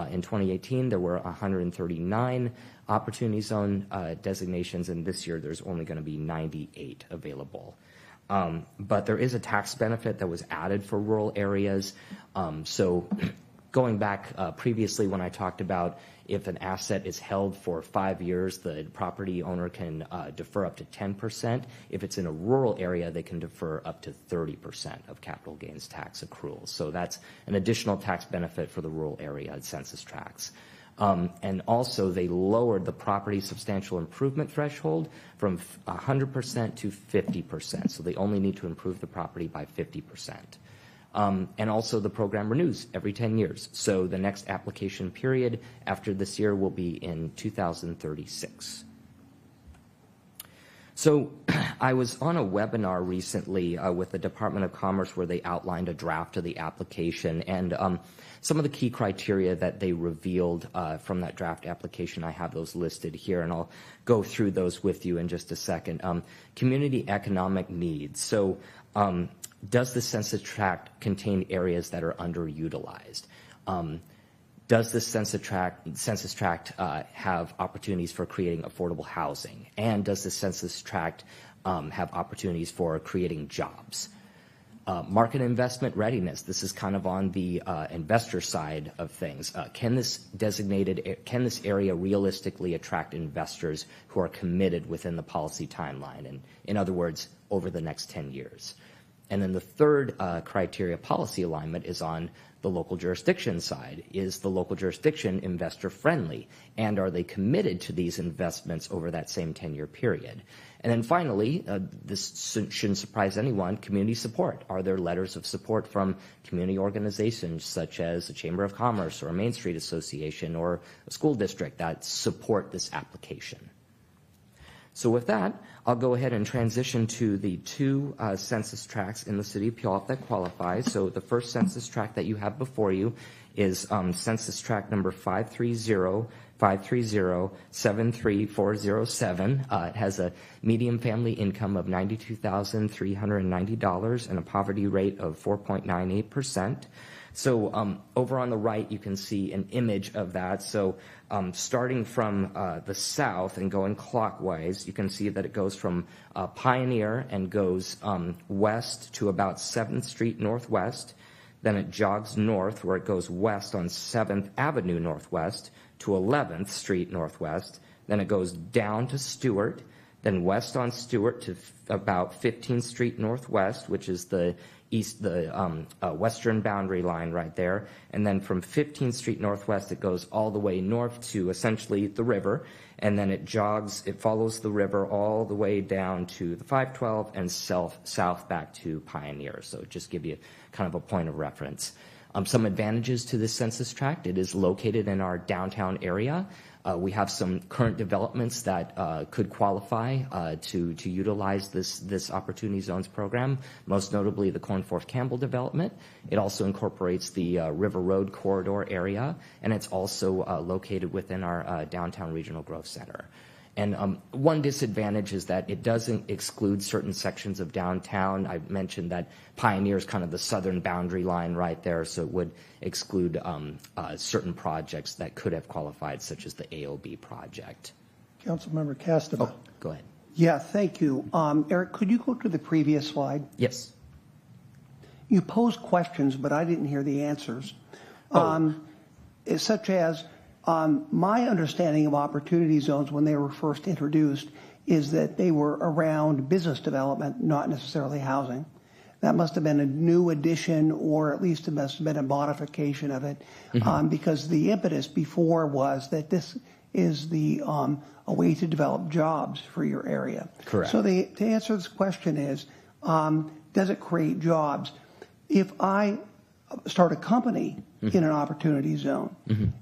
In 2018, there were 139 opportunity zone designations, and this year there's only going to be 98 available. But there is a tax benefit that was added for rural areas. So going back previously when I talked about if an asset is held for 5 years, the property owner can defer up to 10%. If it's in a rural area, they can defer up to 30% of capital gains tax accruals. So that's an additional tax benefit for the rural area census tracts. And also they lowered the property substantial improvement threshold from 100% to 50%. So they only need to improve the property by 50%. And also the program renews every 10 years. So the next application period after this year will be in 2036. So I was on a webinar recently with the Department of Commerce where they outlined a draft of the application, and some of the key criteria that they revealed from that draft application, I have those listed here, and I'll go through those with you in just a second. Community economic needs. So does the census tract contain areas that are underutilized? Does this census tract have opportunities for creating affordable housing? And does the census tract have opportunities for creating jobs? Market investment readiness. This is kind of on the investor side of things. Can this area realistically attract investors who are committed within the policy timeline? And in other words, over the next 10 years. And then the third criteria, policy alignment, is on the local jurisdiction side. Is the local jurisdiction investor friendly? And are they committed to these investments over that same 10-year period? And then finally, this shouldn't surprise anyone, community support. Are there letters of support from community organizations such as the Chamber of Commerce or a Main Street Association or a school district that support this application? So with that, I'll go ahead and transition to the two census tracts in the city of Puyallup that qualify. So the first census tract that you have before you is census tract number 530-530-73407. It has a median family income of $92,390 and a poverty rate of 4.98%. So over on the right, you can see an image of that. So starting from the south and going clockwise, you can see that it goes from Pioneer and goes west to about 7th Street Northwest. Then it jogs north where it goes west on 7th Avenue Northwest to 11th Street Northwest. Then it goes down to Stewart, then west on Stewart to about 15th Street Northwest, which is the western boundary line right there. And then from 15th Street Northwest, it goes all the way north to essentially the river. And then it follows the river all the way down to the 512 and south back to Pioneer. So just give you kind of a point of reference. Some advantages to this census tract. It is located in our downtown area. We have some current developments that could qualify to utilize this Opportunity Zones program, most notably the Cornforth-Campbell development. It also incorporates the River Road corridor area, and it's also located within our downtown regional growth center. And one disadvantage is that it doesn't exclude certain sections of downtown. I mentioned that Pioneer is kind of the southern boundary line right there, so it would exclude certain projects that could have qualified, such as the AOB project. Councilmember Castaba. Oh, go ahead. Yeah, thank you. Eric, could you go to the previous slide? Yes. You posed questions, but I didn't hear the answers. Such as, my understanding of opportunity zones when they were first introduced is that they were around business development, not necessarily housing. That must have been a new addition, or at least it must have been a modification of it, because the impetus before was that this is a way to develop jobs for your area. Correct. So to answer this question is, does it create jobs? If I start a company in an opportunity zone,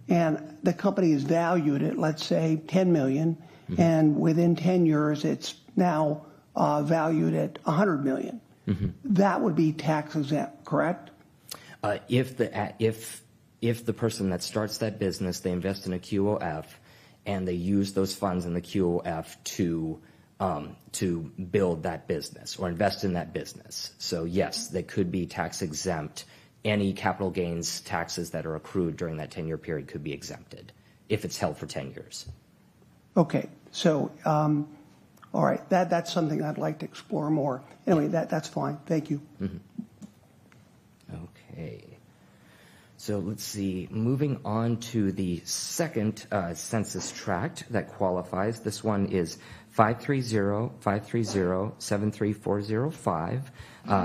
and the company is valued at, let's say, $10 million, and within 10 years, it's now valued at $100 million. That would be tax exempt, correct? If the person that starts that business, they invest in a QOF, and they use those funds in the QOF to build that business or invest in that business. So yes, they could be tax exempt. Any capital gains taxes that are accrued during that 10-year period could be exempted if it's held for 10 years. Okay, so all right, that's something I'd like to explore more. Anyway, that's fine. Thank you. Okay. So let's see, moving on to the second census tract that qualifies. This one is 530-73405.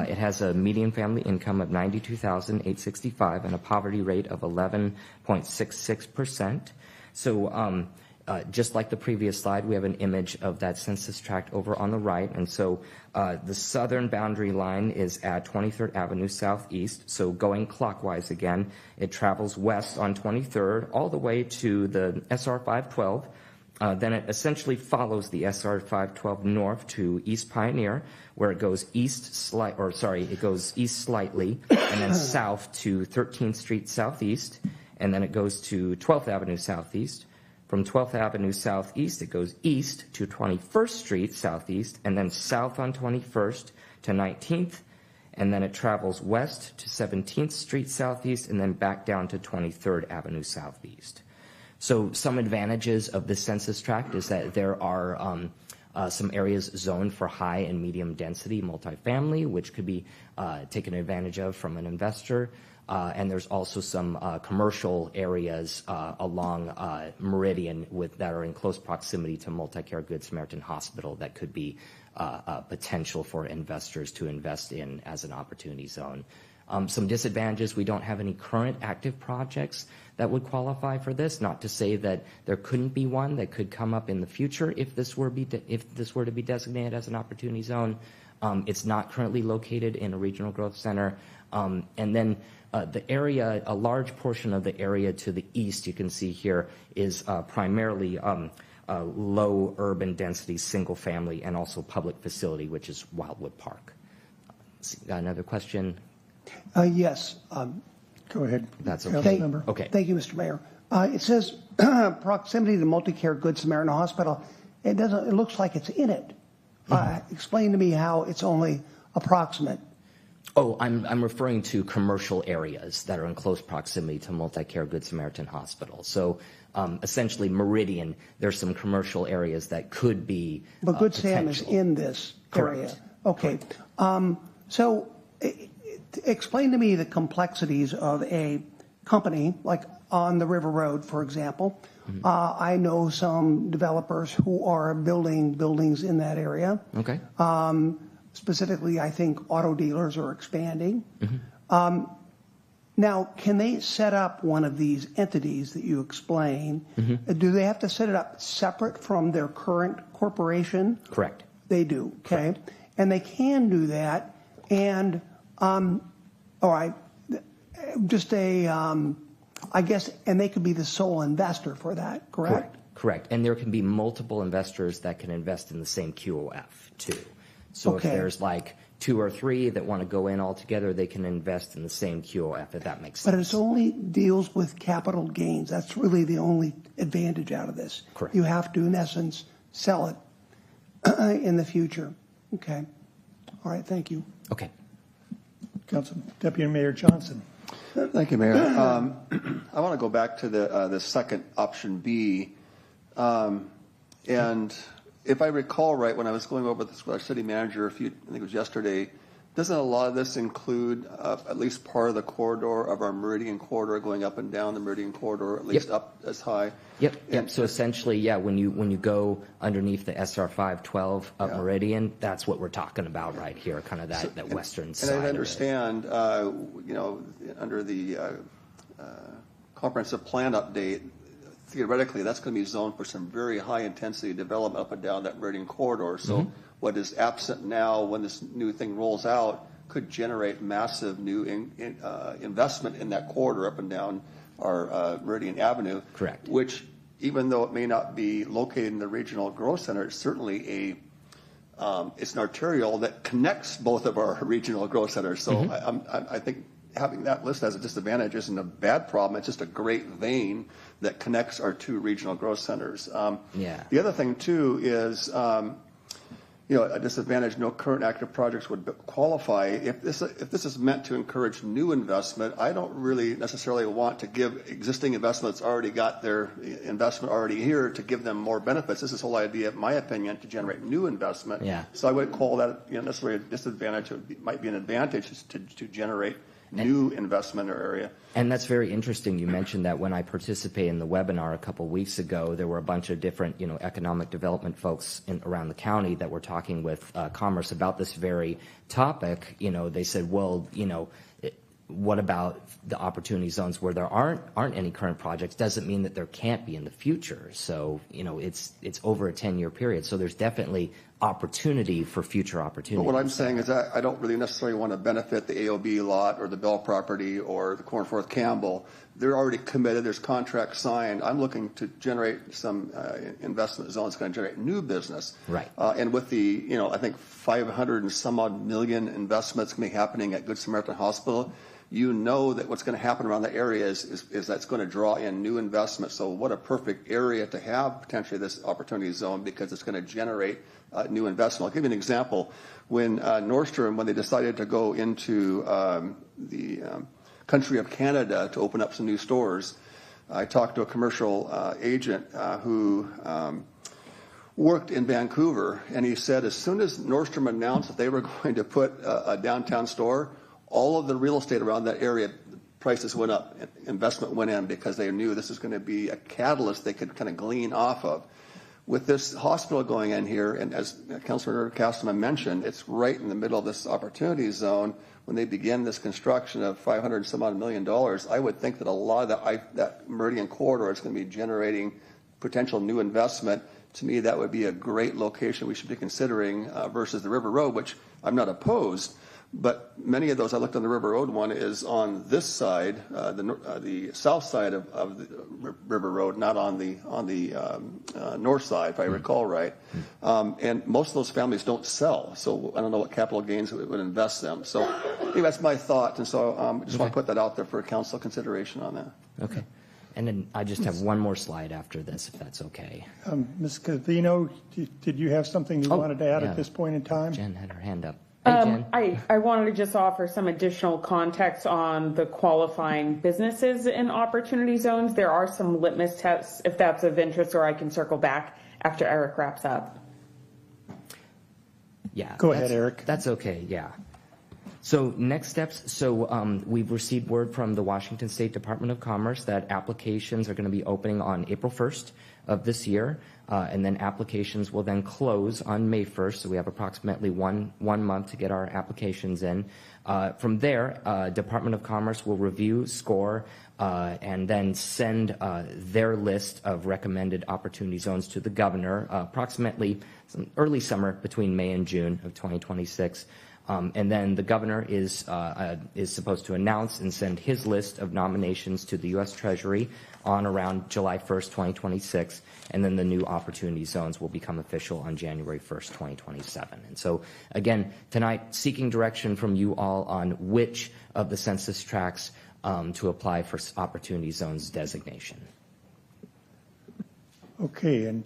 It has a median family income of $92,865 and a poverty rate of 11.66%. So just like the previous slide, we have an image of that census tract over on the right. And so the southern boundary line is at 23rd Avenue Southeast. So going clockwise again, it travels west on 23rd all the way to the SR 512. Then it essentially follows the SR 512 north to East Pioneer, where it goes east slightly, and then south to 13th Street Southeast, and then it goes to 12th Avenue Southeast. From 12th Avenue Southeast, it goes east to 21st Street Southeast, and then south on 21st to 19th, and then it travels west to 17th Street Southeast, and then back down to 23rd Avenue Southeast. So some advantages of this census tract is that there are some areas zoned for high and medium density multifamily, which could be taken advantage of from an investor. And there's also some commercial areas along Meridian that are in close proximity to Multi-Care Good Samaritan Hospital that could be potential for investors to invest in as an opportunity zone. Some disadvantages: we don't have any current active projects that would qualify for this. Not to say that there couldn't be one that could come up in the future if this were to be designated as an opportunity zone. It's not currently located in a regional growth center, and then the area, a large portion of the area to the east, you can see here, is primarily low urban density, single family, and also public facility, which is Wildwood Park. Got another question? Yes. Go ahead. That's okay. Thank you, Mr. Mayor. It says proximity to Multi-Care Good Samaritan Hospital. It looks like it's in it. Explain to me how it's only approximate. Oh, I'm referring to commercial areas that are in close proximity to Multi-Care Good Samaritan Hospital. So essentially, Meridian, there's some commercial areas that could be But Good Sam is in this area. Correct. Okay. So explain to me the complexities of a company like on the River Road, for example. I know some developers who are building buildings in that area. Okay. Specifically, I think auto dealers are expanding. Now, can they set up one of these entities that you explain? Do they have to set it up separate from their current corporation? Correct. They do, okay. Correct. And they can do that. And, all right, just I guess, and they could be the sole investor for that, correct? Correct. And there can be multiple investors that can invest in the same QOF, too. So Okay. if there's like 2 or 3 that want to go in all together, they can invest in the same QOF, if that makes sense. But it only deals with capital gains. That's really the only advantage out of this. Correct. You have to, in essence, sell it in the future. Okay. All right, thank you. Okay. Council Deputy Mayor Johnson. Thank you, Mayor. I want to go back to the second option B. And if I recall right, when I was going over this with our city manager I think it was yesterday, doesn't a lot of this include at least part of the corridor of our Meridian corridor going up and down the Meridian corridor, at least up as high? Yep. So essentially, yeah, when you go underneath the SR 512 up Meridian, that's what we're talking about right here, kind of that western side. And I understand, under the comprehensive plan update, theoretically, that's going to be zoned for some very high intensity development up and down that Meridian corridor. So what is absent now when this new thing rolls out could generate massive new investment in that corridor up and down our Meridian Avenue. Correct. Which even though it may not be located in the regional growth center, it's certainly it's an arterial that connects both of our regional growth centers. So I think having that list as a disadvantage isn't a bad problem. It's just a great vein that connects our two regional growth centers. The other thing too is, a disadvantage, no current active projects would qualify. If this is meant to encourage new investment, I don't really necessarily want to give existing investments already got their investment already here to give them more benefits. This is the whole idea, in my opinion, to generate new investment. So I would call that necessarily a disadvantage. It might be an advantage to generate new investment area. And that's very interesting. You mentioned that when I participated in the webinar a couple weeks ago, there were a bunch of different, economic development folks around the county that were talking with Commerce about this very topic. They said, well, what about the opportunity zones where there aren't any current projects? Doesn't mean that there can't be in the future. So, it's over a 10-year period. So there's definitely opportunity for future opportunities. But what I'm saying is that I don't really necessarily want to benefit the AOB lot or the Bell property or the Cornforth Campbell. They're already committed. There's contracts signed. I'm looking to generate some investment zones that's going to generate new business. Right. And with the, I think 500 and some odd million investments going to be happening at Good Samaritan Hospital, that what's going to happen around the area is that's going to draw in new investment. So what a perfect area to have potentially this opportunity zone, because it's going to generate new investment. I'll give you an example. When Nordstrom, when they decided to go into the country of Canada to open up some new stores, I talked to a commercial agent who worked in Vancouver, and he said as soon as Nordstrom announced that they were going to put a downtown store, all of the real estate around that area, prices went up, investment went in, because they knew this is going to be a catalyst they could kind of glean off of. With this hospital going in here, and as Councilor Castleman mentioned, it's right in the middle of this opportunity zone. When they begin this construction of $500 some odd million, I would think that a lot of that Meridian corridor is going to be generating potential new investment. To me, that would be a great location we should be considering versus the River Road, which I'm not opposed. But many of those, I looked on the River Road one, is on this side, the south side of the River Road, not on the north side, if I recall right. And most of those families don't sell, so I don't know what capital gains it would invest them. So anyway, that's my thought, and so I just want to put that out there for council consideration on that. Okay. And then I just have one more slide after this, if that's okay. Ms. Covino, did you have something you wanted to add at this point in time? Jen had her hand up. I wanted to just offer some additional context on the qualifying businesses in opportunity zones. There are some litmus tests, if that's of interest, or I can circle back after Eric wraps up. Yeah. Go ahead, Eric. That's okay, yeah. So next steps, we've received word from the Washington State Department of Commerce that applications are going to be opening on April 1st of this year, and then applications will then close on May 1st, so we have approximately one month to get our applications in. From there, Department of Commerce will review, score, and then send their list of recommended opportunity zones to the governor, approximately early summer between May and June of 2026. And then the governor is supposed to announce and send his list of nominations to the U.S. Treasury on around July 1st, 2026, and then the new opportunity zones will become official on January 1st, 2027. And so, again, tonight, seeking direction from you all on which of the census tracts to apply for opportunity zones designation. Okay, and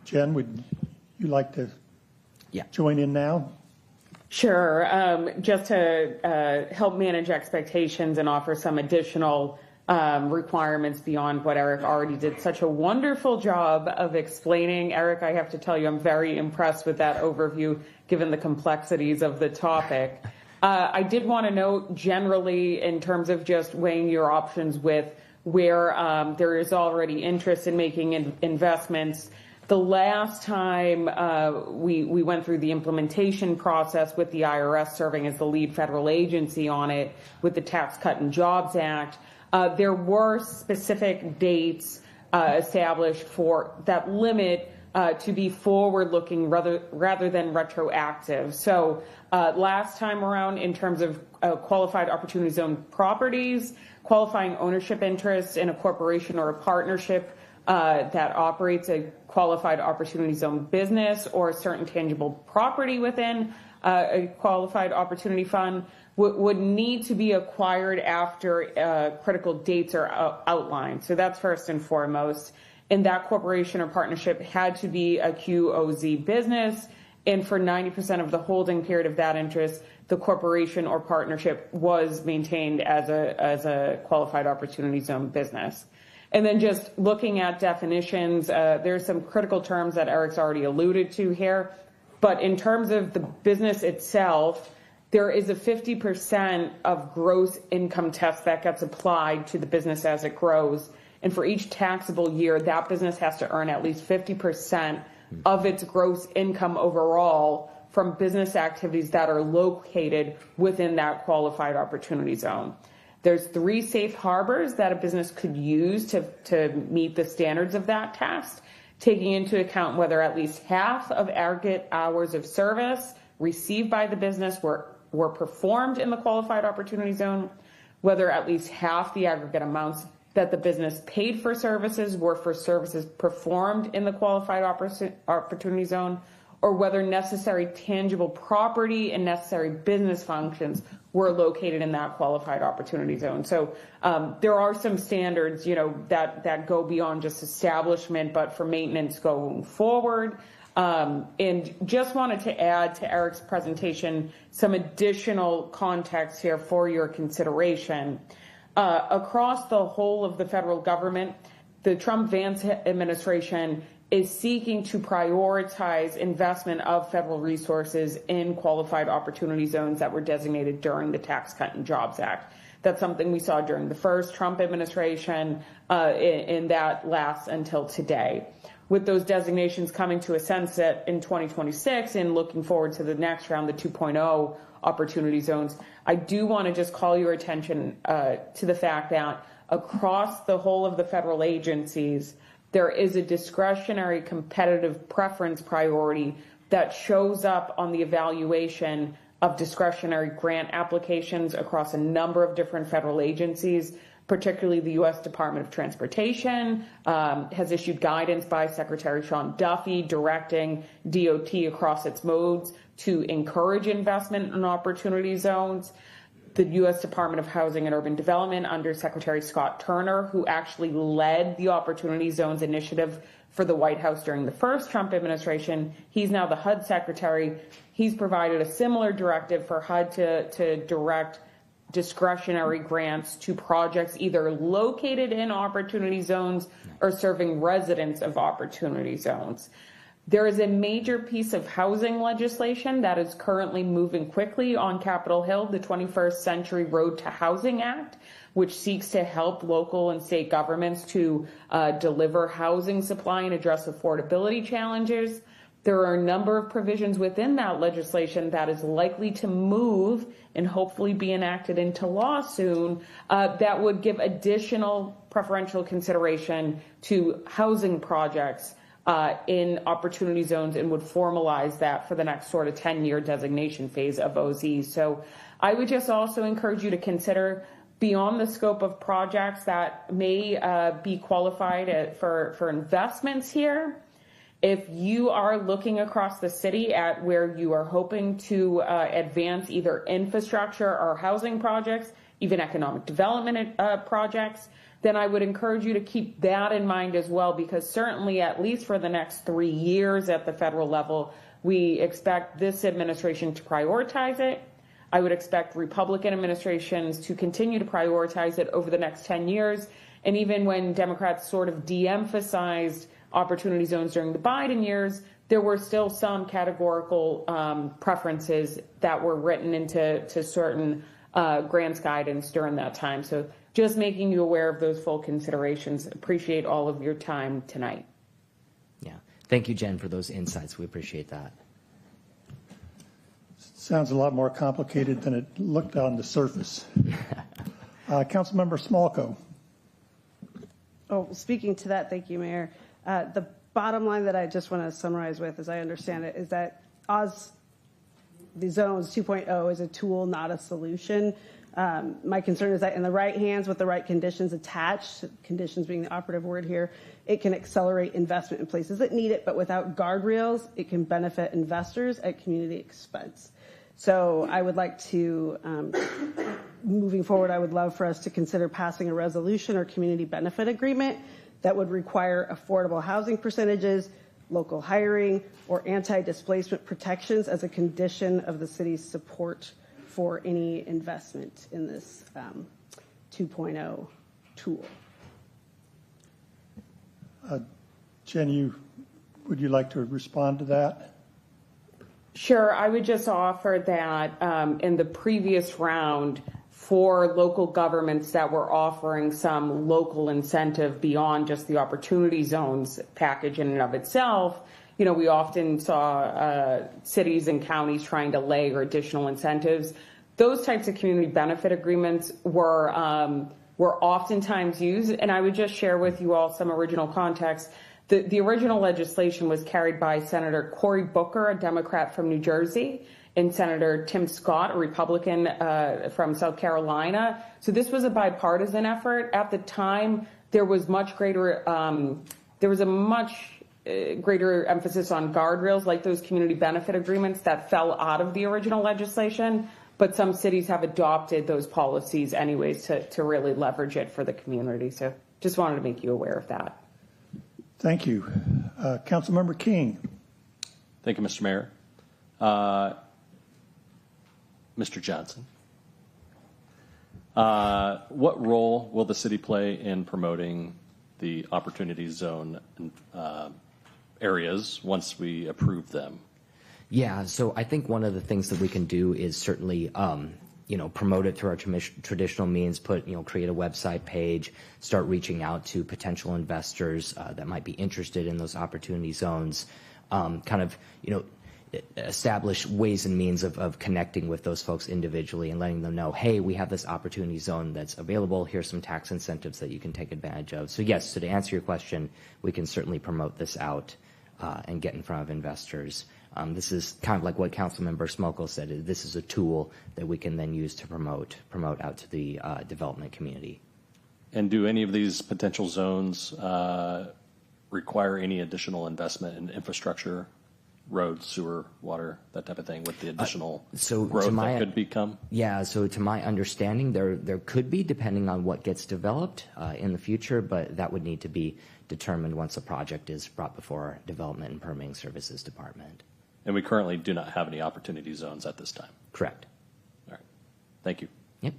Jen, would you like to join in now? Sure. Just to help manage expectations and offer some additional requirements beyond what Eric already did such a wonderful job of explaining. Eric, I have to tell you, I'm very impressed with that overview, given the complexities of the topic. I did want to note generally in terms of just weighing your options with where there is already interest in making investments. The last time we went through the implementation process with the IRS serving as the lead federal agency on it with the Tax Cut and Jobs Act, there were specific dates established for that limit to be forward-looking rather than retroactive. So last time around, in terms of qualified opportunity zone properties, qualifying ownership interests in a corporation or a partnership that operates a qualified opportunity zone business or a certain tangible property within a qualified opportunity fund would need to be acquired after critical dates are outlined. So that's first and foremost. And that corporation or partnership had to be a QOZ business. And for 90% of the holding period of that interest, the corporation or partnership was maintained as a qualified opportunity zone business. And then just looking at definitions, there's some critical terms that Eric's already alluded to here. But in terms of the business itself, there is a 50% of gross income test that gets applied to the business as it grows. And for each taxable year, that business has to earn at least 50% of its gross income overall from business activities that are located within that qualified opportunity zone. There's 3 safe harbors that a business could use to meet the standards of that test, taking into account whether at least half of aggregate hours of service received by the business were performed in the qualified opportunity zone, whether at least half the aggregate amounts that the business paid for services were for services performed in the qualified opportunity zone, or whether necessary tangible property and necessary business functions were located in that qualified opportunity zone. So there are some standards, that go beyond just establishment, but for maintenance going forward. And just wanted to add to Eric's presentation some additional context here for your consideration. Across the whole of the federal government, the Trump-Vance administration is seeking to prioritize investment of federal resources in qualified opportunity zones that were designated during the Tax Cut and Jobs Act. That's something we saw during the first Trump administration, and that lasts until today. With those designations coming to a sunset in 2026 and looking forward to the next round, the 2.0 opportunity zones, I do want to just call your attention to the fact that across the whole of the federal agencies, there is a discretionary competitive preference priority that shows up on the evaluation of discretionary grant applications across a number of different federal agencies, particularly the U.S. Department of Transportation has issued guidance by Secretary Sean Duffy directing DOT across its modes to encourage investment in opportunity zones. The U.S. Department of Housing and Urban Development under Secretary Scott Turner, who actually led the Opportunity Zones initiative for the White House during the first Trump administration. He's now the HUD Secretary. He's provided a similar directive for HUD to direct discretionary grants to projects either located in opportunity zones or serving residents of opportunity zones. There is a major piece of housing legislation that is currently moving quickly on Capitol Hill, the 21st Century Road to Housing Act, which seeks to help local and state governments to deliver housing supply and address affordability challenges. There are a number of provisions within that legislation that is likely to move and hopefully be enacted into law soon that would give additional preferential consideration to housing projects in opportunity zones and would formalize that for the next sort of 10-year designation phase of OZ. So I would just also encourage you to consider beyond the scope of projects that may be qualified for investments here. If you are looking across the city at where you are hoping to advance either infrastructure or housing projects, even economic development projects, then I would encourage you to keep that in mind as well, because certainly at least for the next 3 years at the federal level, we expect this administration to prioritize it. I would expect Republican administrations to continue to prioritize it over the next 10 years. And even when Democrats sort of de-emphasized opportunity zones during the Biden years, there were still some categorical preferences that were written into certain grants guidance during that time. So just making you aware of those full considerations. Appreciate all of your time tonight. Yeah. Thank you, Jen, for those insights. We appreciate that. Sounds a lot more complicated than it looked on the surface. Councilmember Smolko. Oh, speaking to that, thank you, Mayor. The bottom line that I just want to summarize with, as I understand it, is that the zones 2.0 is a tool, not a solution. My concern is that in the right hands with the right conditions attached, conditions being the operative word here, it can accelerate investment in places that need it, but without guardrails, it can benefit investors at community expense. So I would like to, moving forward, I would love for us to consider passing a resolution or community benefit agreement that would require affordable housing percentages, local hiring, or anti-displacement protections as a condition of the city's support for any investment in this 2.0 tool. Jen, would you like to respond to that? Sure. I would just offer that in the previous round, for local governments that were offering some local incentive beyond just the opportunity zones package in and of itself, you know, we often saw cities and counties trying to layer additional incentives. Those types of community benefit agreements were oftentimes used, and I would just share with you all some original context. The original legislation was carried by Senator Cory Booker, a Democrat from New Jersey, and Senator Tim Scott, a Republican from South Carolina. So this was a bipartisan effort. At the time, there was much greater greater emphasis on guardrails, like those community benefit agreements that fell out of the original legislation. But some cities have adopted those policies anyways to really leverage it for the community. So just wanted to make you aware of that. Thank you. Councilmember King. Thank you, Mr. Mayor. Mr. Johnson, what role will the city play in promoting the opportunity zone areas once we approve them? Yeah, so I think one of the things that we can do is certainly, promote it through our traditional means, create a website page, start reaching out to potential investors that might be interested in those opportunity zones, establish ways and means of connecting with those folks individually and letting them know, hey, we have this opportunity zone that's available. Here's some tax incentives that you can take advantage of. So yes, so to answer your question, we can certainly promote this out and get in front of investors. This is kind of like what Councilmember Smolko said. This is a tool that we can then use to promote out to the development community. And do any of these potential zones require any additional investment in infrastructure, roads, sewer, water, that type of thing, with the additional growth that could become? Yeah, so to my understanding, there could be, depending on what gets developed in the future, but that would need to be determined once a project is brought before our Development and Permitting Services Department. And we currently do not have any opportunity zones at this time? Correct. All right. Thank you. Yep.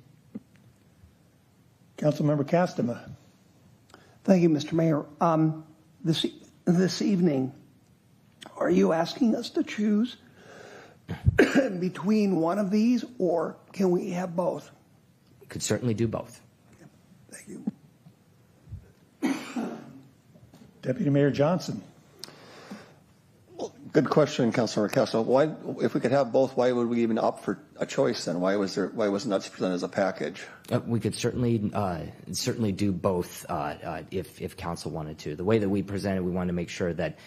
Councilmember Castema. Thank you, Mr. Mayor. This evening, are you asking us to choose between one of these, or can we have both? We could certainly do both. Thank you. Deputy Mayor Johnson. Good question, Councilor Castro. Why, if we could have both, why would we even opt for a choice then? Why wasn't that presented as a package? We could certainly do both if council wanted to. The way that we presented, we wanted to make sure that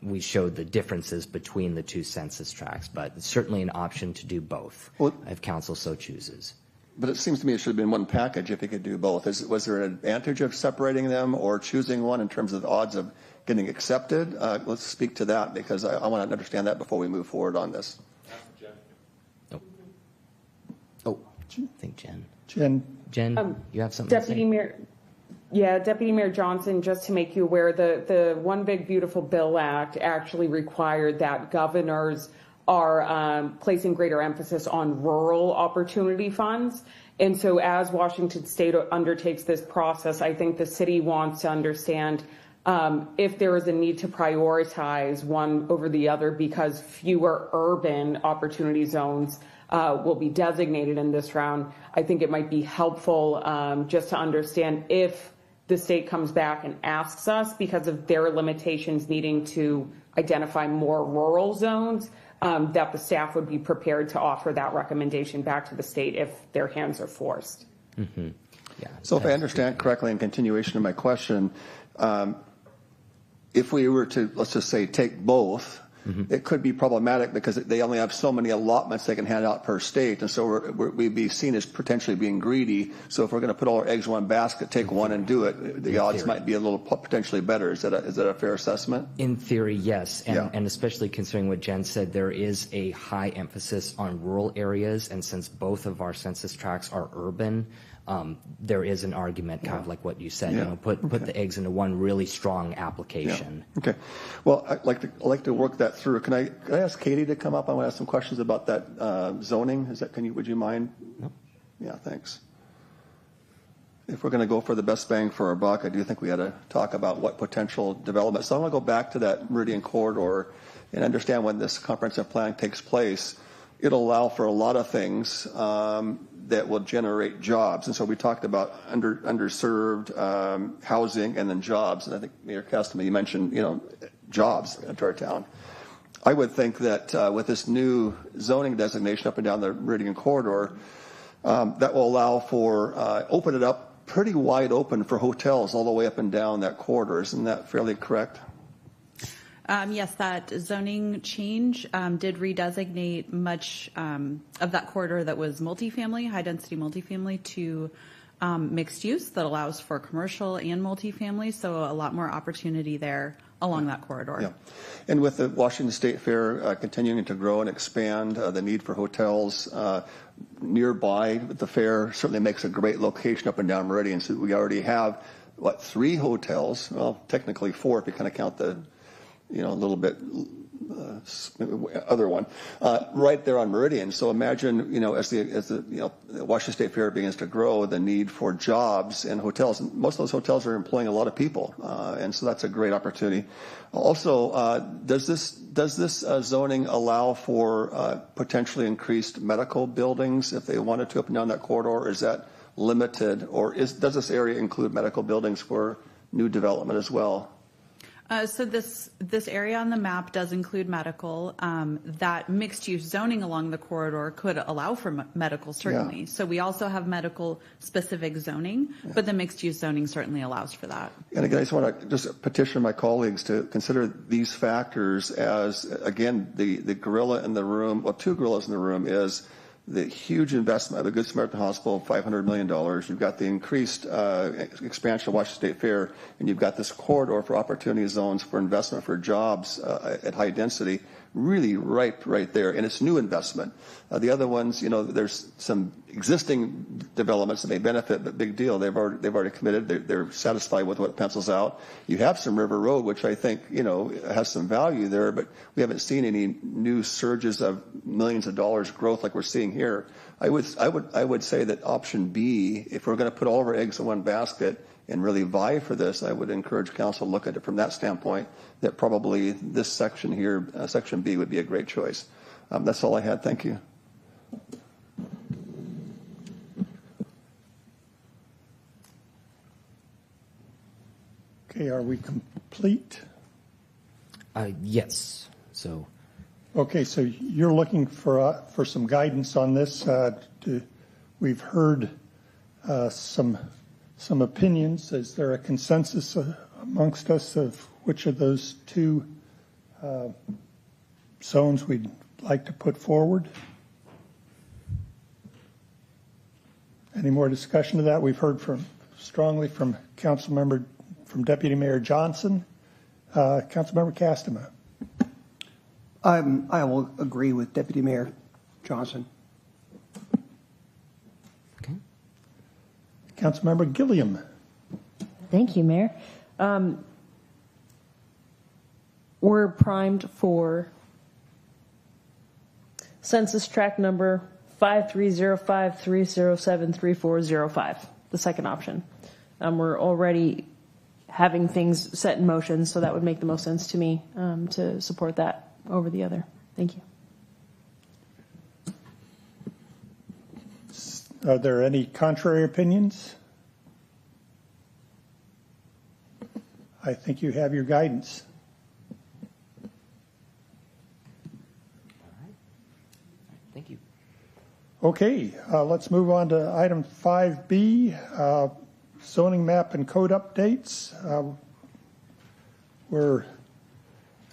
we showed the differences between the two census tracts, but it's certainly an option to do both if council so chooses. But it seems to me it should have been one package if you could do both. Was there an advantage of separating them or choosing one in terms of the odds of getting accepted? Let's speak to that, because I want to understand that before we move forward on this. Oh, I think Jen. Jen, you have something Deputy to say? Mayor. Yeah, Deputy Mayor Johnson, just to make you aware, the One Big Beautiful Bill Act actually required that governors are placing greater emphasis on rural opportunity funds. And so as Washington State undertakes this process, I think the city wants to understand if there is a need to prioritize one over the other because fewer urban opportunity zones will be designated in this round. I think it might be helpful just to understand if the state comes back and asks us, because of their limitations needing to identify more rural zones, that the staff would be prepared to offer that recommendation back to the state if their hands are forced. Mm-hmm. Yeah. So if I understand correctly, in continuation of my question, if we were to, let's just say, take both, it could be problematic because they only have so many allotments they can hand out per state, and so we'd be seen as potentially being greedy. So if we're going to put all our eggs in one basket, take one and do it, the odds might be a little potentially better. Is that a fair assessment? In theory, yes, and especially considering what Jen said, there is a high emphasis on rural areas, and since both of our census tracts are urban, there is an argument, kind of like what you said. You know, put the eggs into one really strong application. Okay. Well, I'd like to work that through. Can I ask Katie to come up? I want to ask some questions about that zoning. Would you mind? No. Yeah, thanks. If we're going to go for the best bang for our buck, I do think we ought to talk about what potential development. So I want to go back to that Meridian corridor and understand when this comprehensive plan takes place. It'll allow for a lot of things that will generate jobs. And so we talked about underserved housing and then jobs. And I think Mayor Castleman, you mentioned, jobs into our town. I would think that with this new zoning designation up and down the Meridian corridor, that will allow for, open it up pretty wide open for hotels all the way up and down that corridor. Isn't that fairly correct? Yes, that zoning change did redesignate much of that corridor that was multifamily, high-density multifamily, to mixed use that allows for commercial and multifamily, so a lot more opportunity there along that corridor. Yeah. And with the Washington State Fair continuing to grow and expand, the need for hotels nearby the fair certainly makes a great location up and down Meridian. So we already have, 3 hotels, well, technically 4 if you kind of count the a little bit other one, right there on Meridian. So imagine, as the Washington State Fair begins to grow, the need for jobs and hotels. And most of those hotels are employing a lot of people, and so that's a great opportunity. Also, does this zoning allow for potentially increased medical buildings if they wanted to up and down that corridor? Or is that limited, or does this area include medical buildings for new development as well? So this area on the map does include medical. That mixed-use zoning along the corridor could allow for medical, certainly. Yeah. So we also have medical-specific zoning, but the mixed-use zoning certainly allows for that. And again, I just want to just petition my colleagues to consider these factors as, again, the gorilla in the room, 2 gorillas in the room is the huge investment of the Good Samaritan Hospital, $500 million. You've got the increased expansion of Washington State Fair, and you've got this corridor for opportunity zones for investment for jobs at high density, really ripe right there. And it's new investment. The other ones, there's some existing developments that may benefit, but big deal. They've already committed. They're satisfied with what pencils out. You have some River Road, which I think, has some value there, but we haven't seen any new surges of millions of dollars growth like we're seeing here. I would say that option B, if we're going to put all of our eggs in one basket and really vie for this, I would encourage council to look at it from that standpoint, that probably this section here, section B, would be a great choice. That's all I had. Thank you. Okay, are we complete? Yes. So. Okay, so you're looking for some guidance on this. We've heard some opinions. Is there a consensus amongst us of which of those 2 zones we'd like to put forward? Any more discussion of that? We've heard strongly from Deputy Mayor Johnson. Councilmember Castema. I will agree with Deputy Mayor Johnson. Okay. Councilmember Gilliam. Thank you, Mayor. We're primed for census tract number 5305-307-3405, the second option. We're already having things set in motion, so that would make the most sense to me to support that over the other. Thank you. Are there any contrary opinions? I think you have your guidance. Thank you. Okay, let's move on to item 5B, zoning map and code updates. We're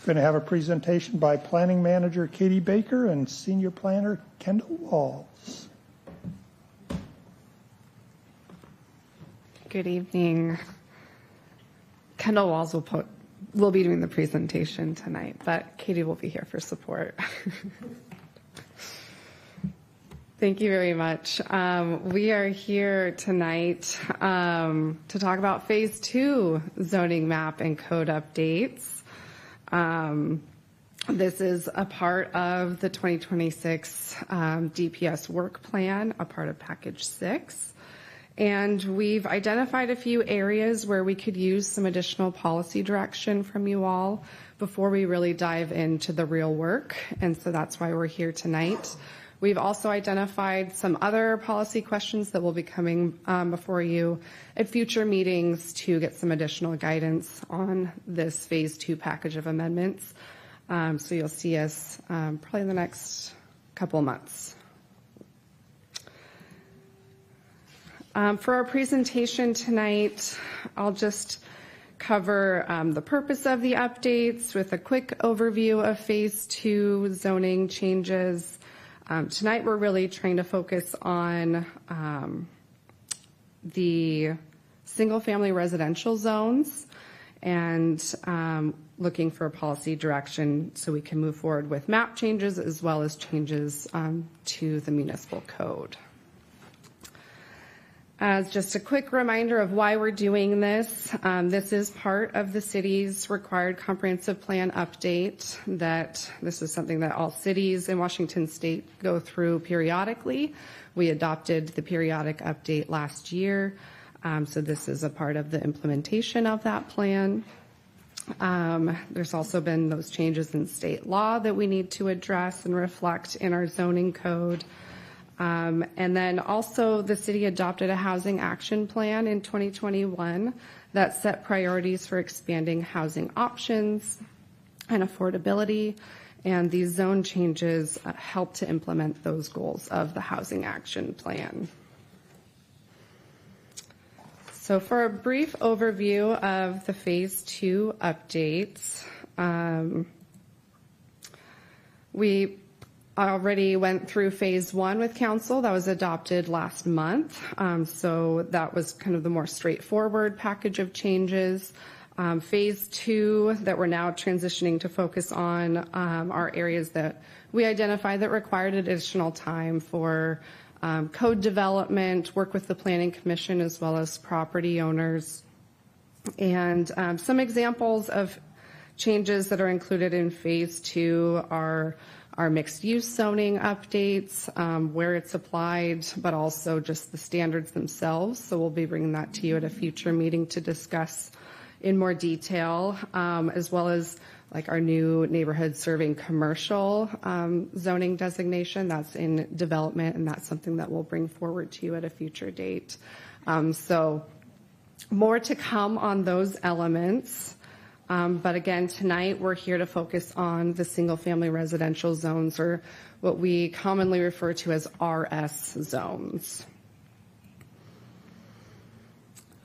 going to have a presentation by Planning Manager Katie Baker and Senior Planner Kendall Walls. Good evening. Kendall Walls will be doing the presentation tonight, but Katie will be here for support. Thank you very much. We are here tonight to talk about Phase 2 zoning map and code updates. This is a part of the 2026 DPS work plan, a part of Package 6. And we've identified a few areas where we could use some additional policy direction from you all before we really dive into the real work. And so that's why we're here tonight. We've also identified some other policy questions that will be coming before you at future meetings to get some additional guidance on this Phase 2 package of amendments. So you'll see us probably in the next couple of months. For our presentation tonight, I'll just cover the purpose of the updates with a quick overview of Phase 2 zoning changes. Tonight, we're really trying to focus on the single-family residential zones and looking for policy direction so we can move forward with map changes as well as changes to the municipal code. As just a quick reminder of why we're doing this, this is part of the city's required comprehensive plan update. That this is something that all cities in Washington state go through periodically. We adopted the periodic update last year, so this is a part of the implementation of that plan. There's also been those changes in state law that we need to address and reflect in our zoning code. And then also the city adopted a housing action plan in 2021 that set priorities for expanding housing options and affordability. And these zone changes help to implement those goals of the housing action plan. So for a brief overview of the Phase 2 updates, we already went through Phase 1 with council. That was adopted last month. So that was kind of the more straightforward package of changes. Phase 2 that we're now transitioning to focus on are areas that we identified that required additional time for code development, work with the Planning Commission as well as property owners. And some examples of changes that are included in Phase 2 are our mixed-use zoning updates, where it's applied, but also just the standards themselves. So we'll be bringing that to you at a future meeting to discuss in more detail, as well as like our new neighborhood serving commercial zoning designation. That's in development, and that's something that we'll bring forward to you at a future date. So more to come on those elements. But again, tonight we're here to focus on the single-family residential zones, or what we commonly refer to as RS zones.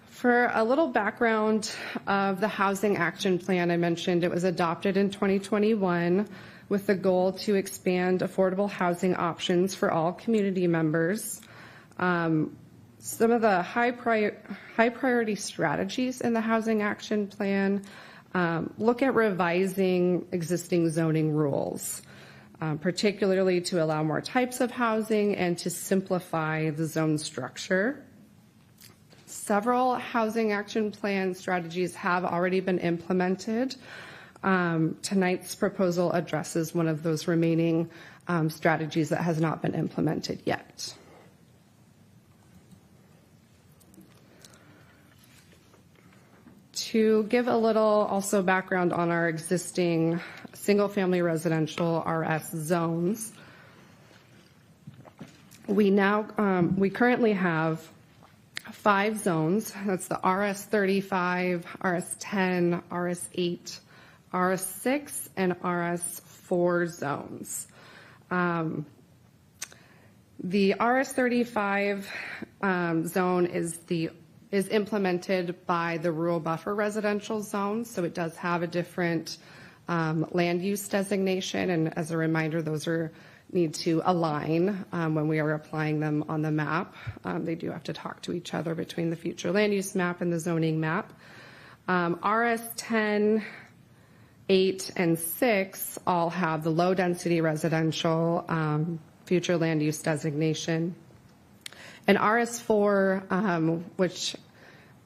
For a little background of the Housing Action Plan, I mentioned it was adopted in 2021 with the goal to expand affordable housing options for all community members. Some of the high priority strategies in the Housing Action Plan look at revising existing zoning rules, particularly to allow more types of housing and to simplify the zone structure. Several housing action plan strategies have already been implemented. Tonight's proposal addresses one of those remaining strategies that has not been implemented yet. To give a little also background on our existing single-family residential RS zones, we currently have 5 zones. That's the RS35, RS10, RS8, RS6, and RS4 zones. The RS35 zone is the is implemented by the rural buffer residential zone, so it does have a different land use designation. And as a reminder, those need to align when we are applying them on the map. They do have to talk to each other between the future land use map and the zoning map. RS 10, 8, and 6 all have the low density residential future land use designation. And RS4, which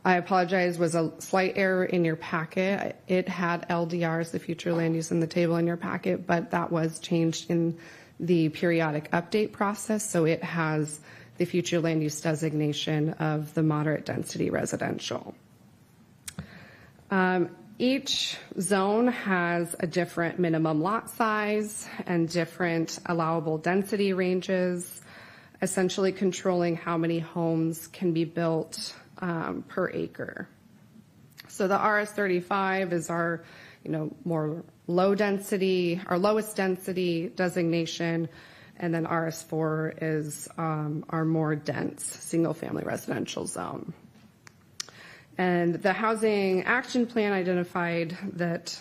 I apologize, was a slight error in your packet. It had LDRs, the future land use, in the table in your packet, but that was changed in the periodic update process, so it has the future land use designation of the moderate density residential. Each zone has a different minimum lot size and different allowable density ranges, essentially controlling how many homes can be built per acre. So the RS35 is our, more low density, our lowest density designation, and then RS4 is our more dense single family residential zone. And the Housing Action Plan identified that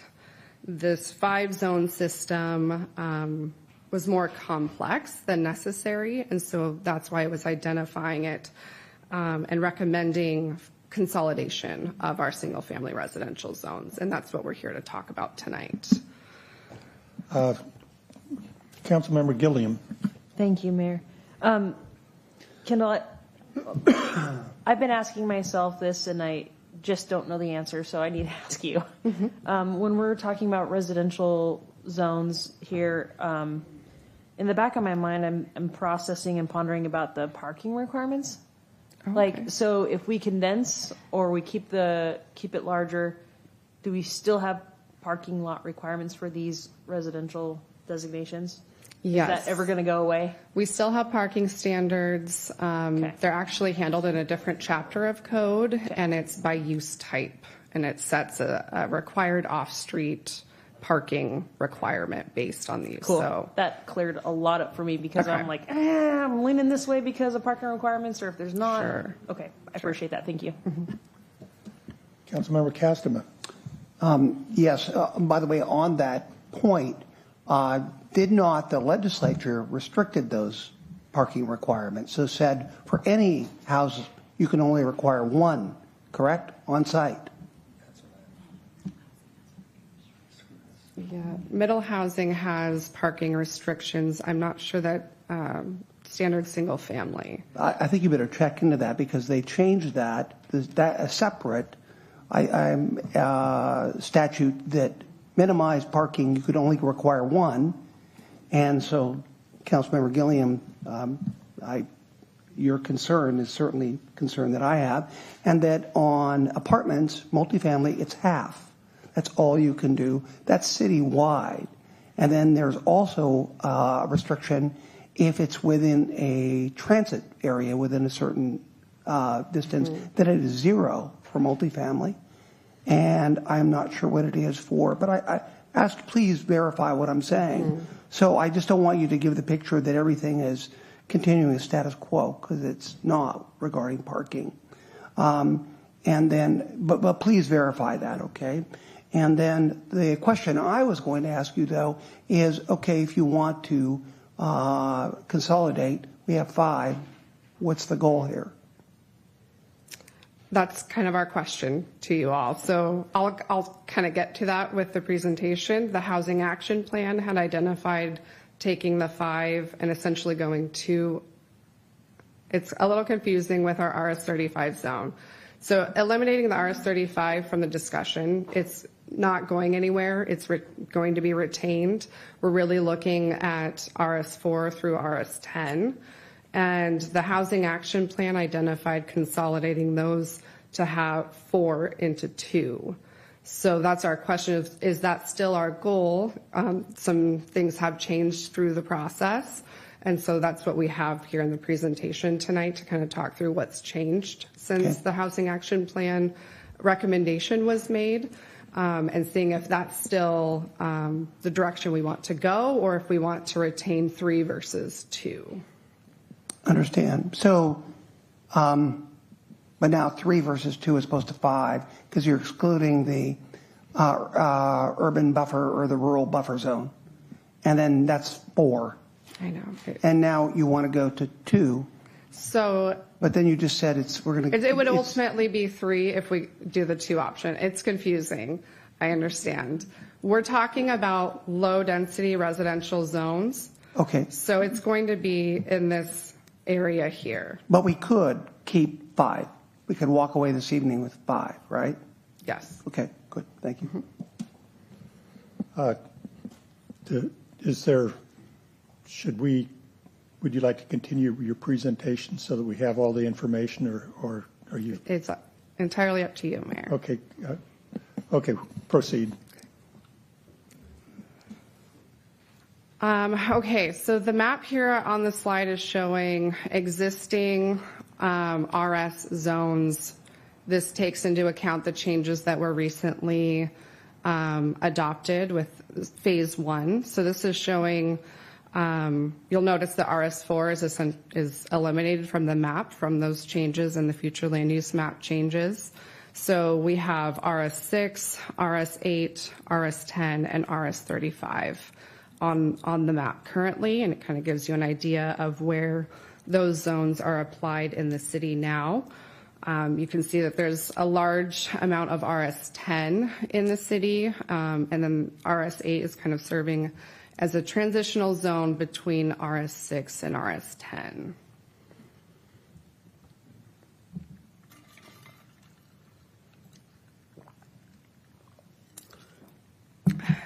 this 5-zone system was more complex than necessary, and so that's why it was identifying it and recommending consolidation of our single-family residential zones, and that's what we're here to talk about tonight. Councilmember Gilliam. Thank you, Mayor. Kendall, I've been asking myself this, and I just don't know the answer, so I need to ask you. When we're talking about residential zones here, in the back of my mind, I'm processing and pondering about the parking requirements. Okay. So if we condense or we keep it larger, do we still have parking lot requirements for these residential designations? Yes. Is that ever going to go away? We still have parking standards. Okay. They're actually handled in a different chapter of code, and it's by use type, and it sets a required off-street parking requirement based on these. Cool. So that cleared a lot up for me because I'm like, I'm leaning this way because of parking requirements, or if there's not. Sure. Okay, I appreciate that. Thank you. Councilmember Castema. Yes. By the way, on that point, did not the legislature restricted those parking requirements? So said for any house you can only require one, correct, on site? yeah, middle housing has parking restrictions. I'm not sure that standard single family. I think you better check into that because they changed that a separate statute that minimized parking. You could only require one. And so, Councilmember Gilliam, your concern is certainly a concern that I have, and that on apartments, multifamily, it's half. That's all you can do. That's citywide. And then there's also a restriction if it's within a transit area within a certain distance, that it is 0 for multifamily. And I'm not sure what it is for, but I ask, please verify what I'm saying. So I just don't want you to give the picture that everything is continuing status quo, because it's not regarding parking. And then, but please verify that, okay? And then the question I was going to ask you, though, is, okay, if you want to consolidate, we have 5, what's the goal here? That's kind of our question to you all. So I'll kind of get to that with the presentation. The Housing Action Plan had identified taking the 5 and essentially going to, it's a little confusing with our RS35 zone. So eliminating the RS35 from the discussion, it's not going anywhere. It's going to be retained. We're really looking at RS4 through RS10. And the Housing Action Plan identified consolidating those to have 4 into 2. So that's our question, is that still our goal? Some things have changed through the process. And so that's what we have here in the presentation tonight to kind of talk through what's changed since the Housing Action Plan recommendation was made, and seeing if that's still the direction we want to go, or if we want to retain 3 versus 2. Understand. So, but now 3 versus 2 as opposed to 5 because you're excluding the urban buffer or the rural buffer zone. And then that's 4. I know. And now you want to go to 2. So, but then you just said we're going to. It would ultimately be 3 if we do the 2 option. It's confusing. I understand. We're talking about low density residential zones. Okay. So it's going to be in this area here. But we could keep 5. We could walk away this evening with 5, right? Yes. Okay, good. Thank you. Would you like to continue your presentation so that we have all the information, or are you? It's entirely up to you, Mayor. Okay. Okay, proceed. Okay, so the map here on the slide is showing existing RS zones. This takes into account the changes that were recently adopted with phase 1. So this is showing, you'll notice the RS4 is eliminated from the map from those changes and the future land use map changes. So we have RS6, RS8, RS10, and RS35 on the map currently, and it kind of gives you an idea of where those zones are applied in the city now. You can see that there's a large amount of RS10 in the city, and then RS8 is kind of serving as a transitional zone between RS6 and RS10.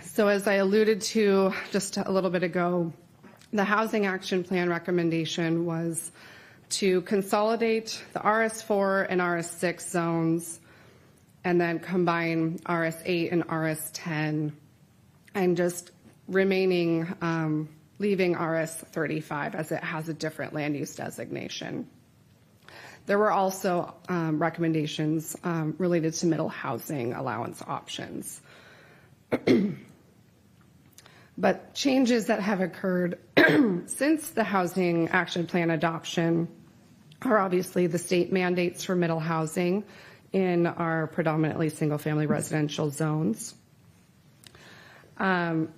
So as I alluded to just a little bit ago, the Housing Action Plan recommendation was to consolidate the RS4 and RS6 zones and then combine RS8 and RS10 and just remaining, leaving RS35 as it has a different land use designation. There were also recommendations related to middle housing allowance options. But changes that have occurred since the Housing Action Plan adoption are obviously the state mandates for middle housing in our predominantly single-family residential zones. And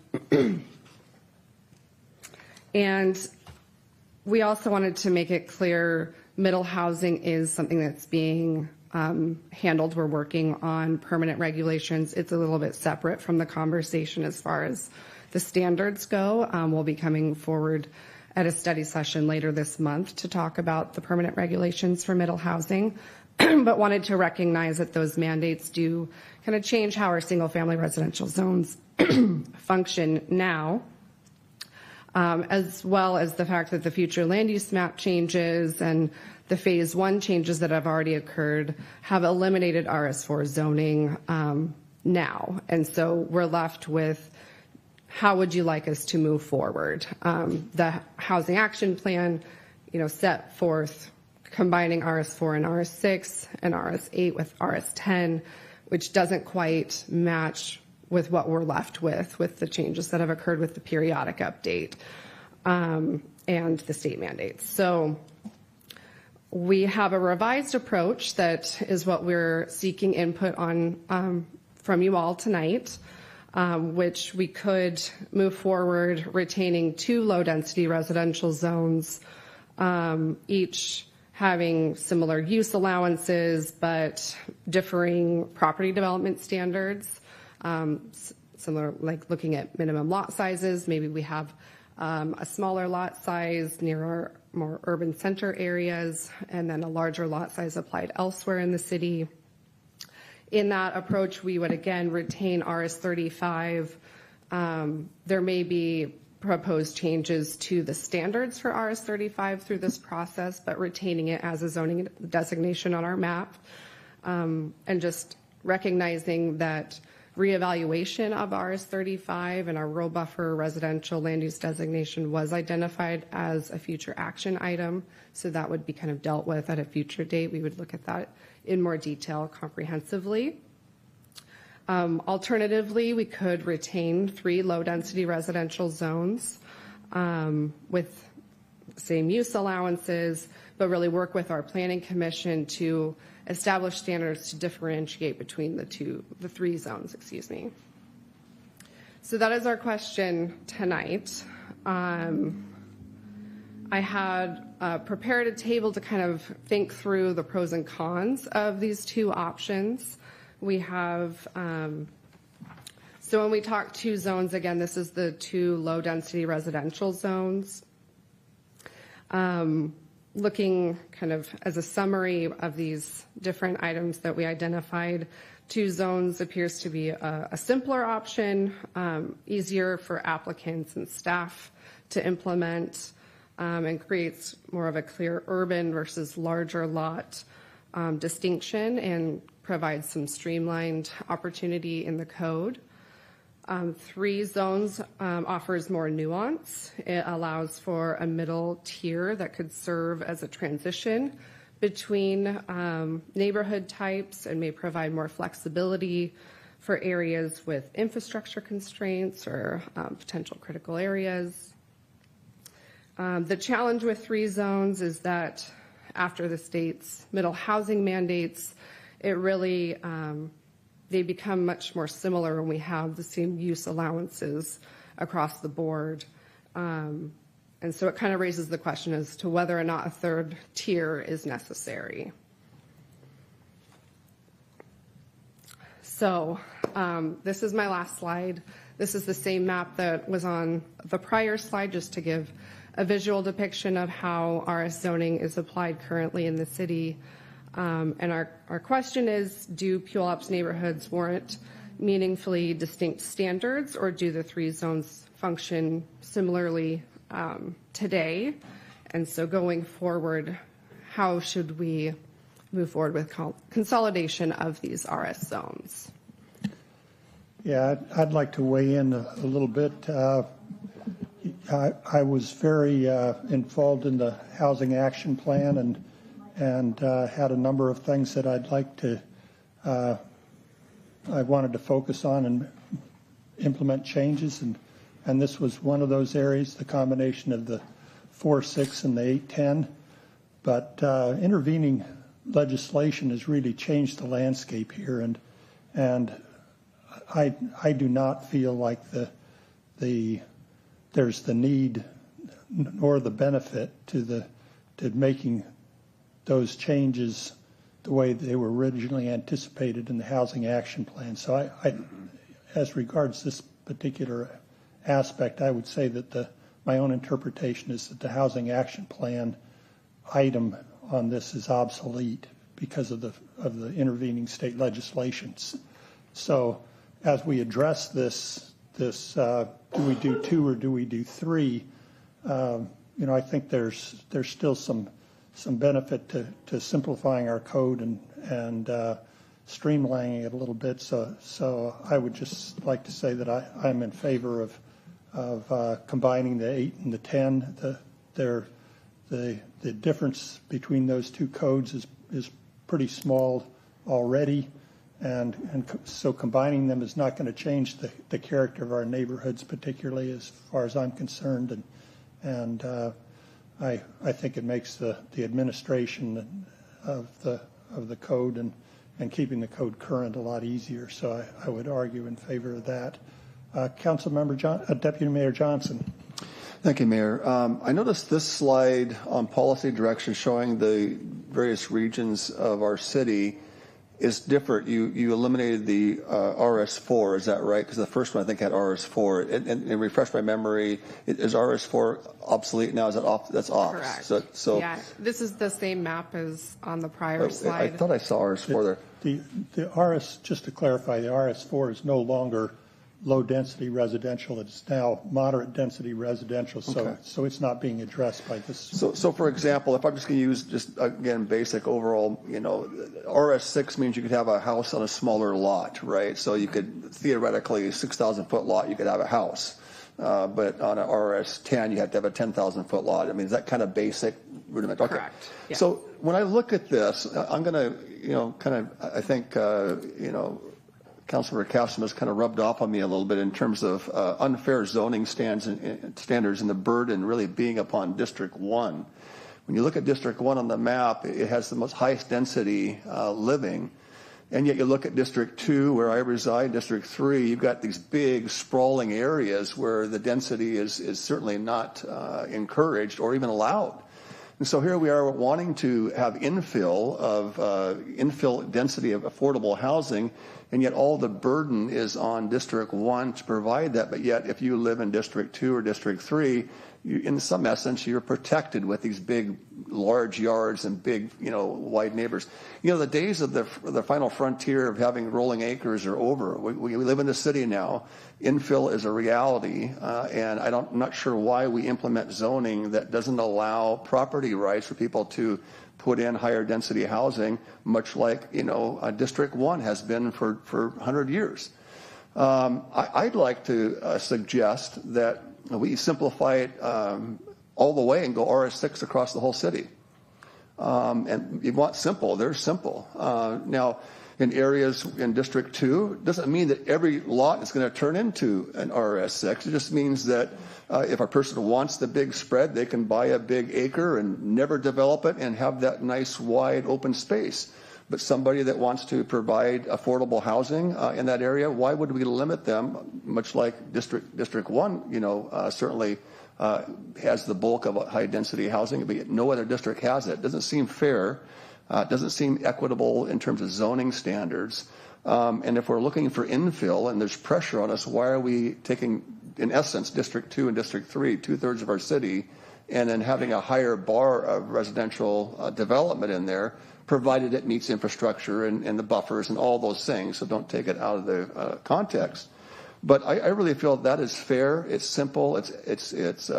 we also wanted to make it clear middle housing is something that's being handled. We're working on permanent regulations. It's a little bit separate from the conversation as far as the standards go. We'll be coming forward at a study session later this month to talk about the permanent regulations for middle housing, but wanted to recognize that those mandates do kind of change how our single-family residential zones function now, as well as the fact that the future land use map changes and the phase 1 changes that have already occurred have eliminated RS4 zoning now. And so we're left with, how would you like us to move forward? The Housing Action Plan, set forth combining RS4 and RS6 and RS8 with RS10, which doesn't quite match with what we're left with the changes that have occurred with the periodic update and the state mandates. So we have a revised approach that is what we're seeking input on from you all tonight. Which we could move forward retaining 2 low-density residential zones, each having similar use allowances but differing property development standards, similar, like looking at minimum lot sizes. Maybe we have a smaller lot size near our more urban center areas and then a larger lot size applied elsewhere in the city. In that approach, we would again retain RS35. There may be proposed changes to the standards for RS35 through this process, but retaining it as a zoning designation on our map. And just recognizing that reevaluation of RS35 and our rural buffer residential land use designation was identified as a future action item. So that would be kind of dealt with at a future date. We would look at that in more detail comprehensively. Alternatively, we could retain 3 low-density residential zones with same use allowances, but really work with our planning commission to establish standards to differentiate between the three zones, excuse me. So that is our question tonight. I had prepared a table to kind of think through the pros and cons of these two options. We have, so when we talk two zones, again, this is the two low-density residential zones. Looking kind of as a summary of these different items that we identified, two zones appears to be a simpler option, easier for applicants and staff to implement, and creates more of a clear urban versus larger lot distinction and provides some streamlined opportunity in the code. Three zones offers more nuance. It allows for a middle tier that could serve as a transition between neighborhood types and may provide more flexibility for areas with infrastructure constraints or potential critical areas. The challenge with three zones is that after the state's middle housing mandates, it really they become much more similar when we have the same use allowances across the board. And so it kind of raises the question as to whether or not a third tier is necessary. So this is my last slide. This is the same map that was on the prior slide, just to give a visual depiction of how RS zoning is applied currently in the city. And our question is, do Puyallup's neighborhoods warrant meaningfully distinct standards, or do the three zones function similarly today? And so going forward, how should we move forward with consolidation of these RS zones? Yeah, I'd like to weigh in a little bit. I was very involved in the Housing Action Plan and had a number of things that I'd like to, I wanted to focus on and implement changes, and this was one of those areas, the combination of the 4.6 and the 8.10. But intervening legislation has really changed the landscape here, and I do not feel like there's the need nor the benefit to making those changes the way they were originally anticipated in the Housing Action Plan. So as regards this particular aspect, I would say that my own interpretation is that the Housing Action Plan item on this is obsolete because of the intervening state legislations. So as we address this, do we do two or do we do three? I think there's still some benefit to simplifying our code and streamlining it a little bit. So I would just like to say that I'm in favor of combining the 8 and the 10. The difference between those two codes is pretty small already, and so combining them is not going to change the character of our neighborhoods, particularly as far as I'm concerned, and I think it makes the administration of the code and keeping the code current a lot easier. So I would argue in favor of that. Deputy Mayor Johnson. Thank you, Mayor. I noticed this slide on policy direction showing the various regions of our city is different. You eliminated the RS4, is that right? Because the first one I think had RS4. And refresh my memory, is RS4 obsolete now? Is that off? That's off. Correct. So yeah, this is the same map as on the prior slide. I thought I saw RS4 there. The RS, just to clarify, the RS4 is no longer low density residential. It's now moderate density residential. So it's not being addressed by this. So for example, if I'm just going to use just again basic overall, RS6 means you could have a house on a smaller lot, right? So you could theoretically a 6,000 foot lot, you could have a house. But on a RS10, you have to have a 10,000 foot lot. I mean, is that kind of basic rudiment? Okay. Correct. Yeah. So when I look at this, I'm going to, I think, Councilmember Castleman has kind of rubbed off on me a little bit in terms of unfair zoning standards and the burden really being upon District 1, When you look at District 1 on the map, it has the most highest density living. And yet you look at District 2, where I reside, District 3, you've got these big sprawling areas where the density is certainly not encouraged or even allowed. And so here we are wanting to have infill density of affordable housing, and yet all the burden is on District 1 to provide that. But yet if you live in District 2 or District 3, in some essence, you're protected with these big, large yards and big, wide neighbors. The days of the final frontier of having rolling acres are over. We live in the city now. Infill is a reality, and I'm not sure why we implement zoning that doesn't allow property rights for people to put in higher density housing, much like, District 1 has been for 100 years. I'd like to suggest that we simplify it all the way and go RS6 across the whole city. And you want simple, they're simple. Now, in areas in District 2, doesn't mean that every lot is going to turn into an RS6. It just means that if a person wants the big spread, they can buy a big acre and never develop it and have that nice, wide, open space. But somebody that wants to provide affordable housing in that area, why would we limit them? Much like District 1, certainly has the bulk of high density housing, but no other district has it. It doesn't seem fair. It doesn't seem equitable in terms of zoning standards. And if we're looking for infill and there's pressure on us, why are we taking, in essence, District 2 and District 3, 2/3 of our city, and then having a higher bar of residential development in there, provided it meets infrastructure and the buffers and all those things, so don't take it out of the context. But I really feel that is fair, it's simple, it's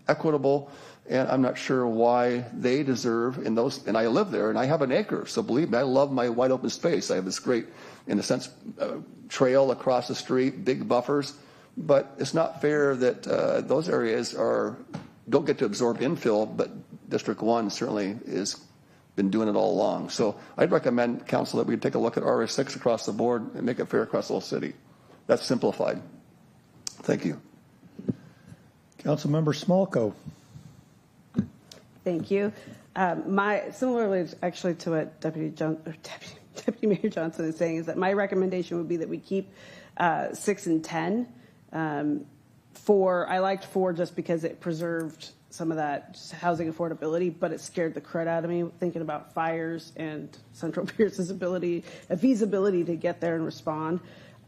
equitable, and I'm not sure why they deserve in those, and I live there, and I have an acre, so believe me, I love my wide open space. I have this great, in a sense, trail across the street, big buffers, but it's not fair that those areas don't get to absorb infill, but District 1 certainly is been doing it all along. So I'd recommend, council, that we take a look at RS6 across the board and make it fair across the whole city. That's simplified. Thank you. Councilmember Smolko. Thank you. Similarly, actually, to what Deputy Mayor Johnson is saying, is that my recommendation would be that we keep 6 and 10. I liked 4 just because it preserved some of that housing affordability, but it scared the crud out of me thinking about fires and Central Pierce's feasibility to get there and respond.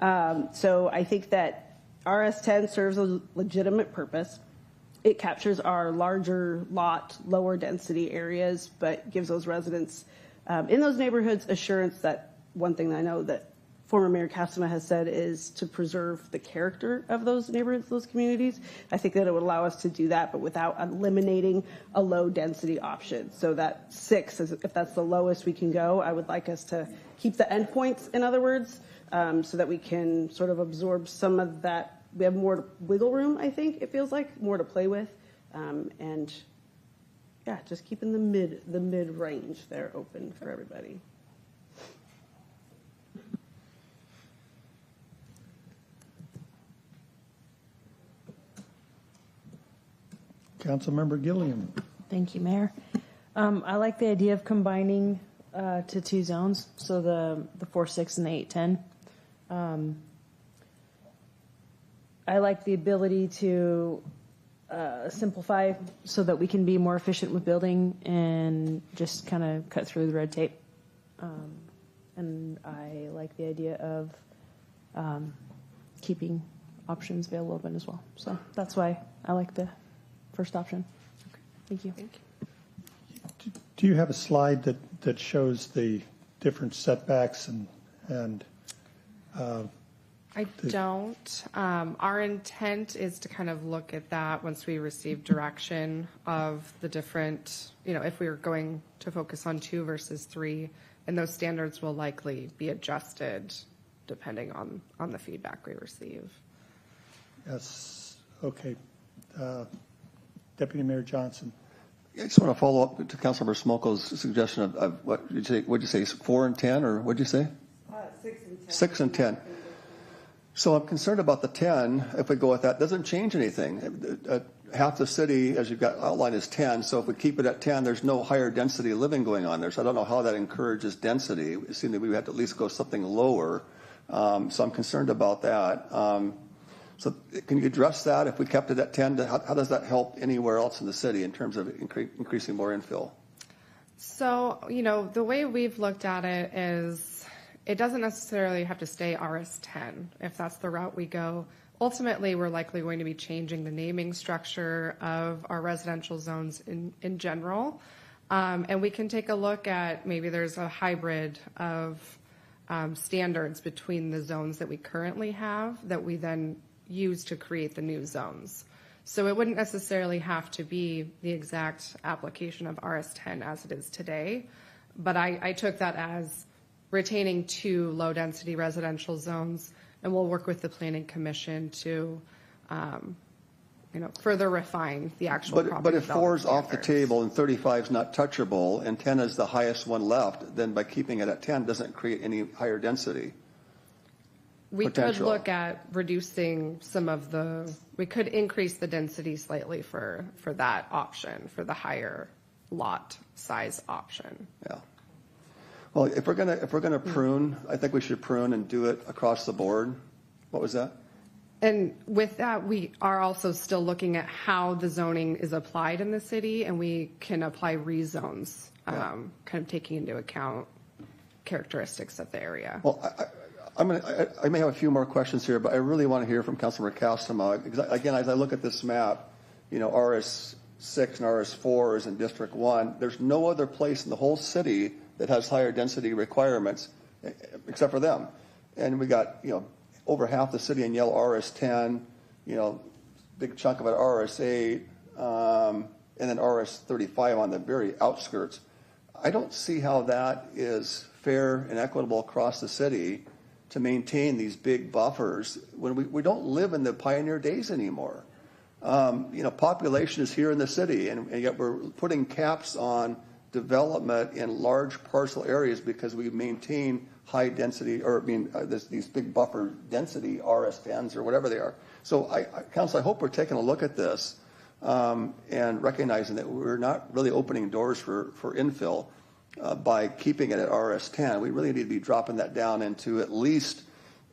So I think that RS10 serves a legitimate purpose. It captures our larger lot, lower density areas, but gives those residents in those neighborhoods assurance that one thing that I know that former Mayor Castema has said is to preserve the character of those neighborhoods, those communities. I think that it would allow us to do that, but without eliminating a low density option. So that 6, if that's the lowest we can go, I would like us to keep the endpoints, in other words, so that we can sort of absorb some of that. We have more wiggle room, I think it feels like, more to play with. And yeah, just keeping the mid range there open for everybody. Councilmember Gilliam. Thank you, Mayor. I like the idea of combining to 2 zones, so the 4-6 and the 8-10. I like the ability to simplify so that we can be more efficient with building and just kind of cut through the red tape. And I like the idea of keeping options available open as well. So that's why I like the first option. Okay. Thank you. Do you have a slide that shows the different setbacks and I don't. Our intent is to kind of look at that once we receive direction of the different, if we are going to focus on 2 versus 3, and those standards will likely be adjusted depending on the feedback we receive. Yes. Okay. Deputy Mayor Johnson. I just want to follow up to Councilmember Smolko's suggestion of what did you say, 4 and 10, or what did you say? 6 and 10. 6 and 10. So I'm concerned about the 10. If we go with that, it doesn't change anything. half the city, as you've got outlined, is 10. So if we keep it at 10, there's no higher density living going on there. So I don't know how that encourages density. It seemed that we would have to at least go something lower. So I'm concerned about that. So can you address that? If we kept it at 10, how does that help anywhere else in the city in terms of increasing more infill? So, the way we've looked at it is it doesn't necessarily have to stay RS10 if that's the route we go. Ultimately, we're likely going to be changing the naming structure of our residential zones in general. And we can take a look at maybe there's a hybrid of standards between the zones that we currently have that we then use to create the new zones. So it wouldn't necessarily have to be the exact application of RS10 as it is today, but I took that as retaining 2 low-density residential zones, and we'll work with the Planning Commission to, further refine the actual property. But if 4 is off the table and 35 is not touchable, and 10 is the highest one left, then by keeping it at 10 doesn't create any higher density. We potential. could look at reducing we could increase the density slightly for that option, for the higher lot size option. Yeah. Well, if we're gonna prune, I think we should prune and do it across the board. What was that? And with that, we are also still looking at how the zoning is applied in the city, and we can apply rezones, kind of taking into account characteristics of the area. Well, I may have a few more questions here, but I really want to hear from Councilmember Castema. Again, as I look at this map, RS6 and RS4 is in District 1. There's no other place in the whole city that has higher density requirements except for them. And we got, over half the city in yellow RS10, big chunk of it RS8, and then RS35 on the very outskirts. I don't see how that is fair and equitable across the city to maintain these big buffers when we don't live in the pioneer days anymore. Population is here in the city, and yet we're putting caps on development in large parcel areas because we maintain high density, these big buffer density RS10s or whatever they are. So, Council, I hope we're taking a look at this and recognizing that we're not really opening doors for infill by keeping it at RS10. We really need to be dropping that down into at least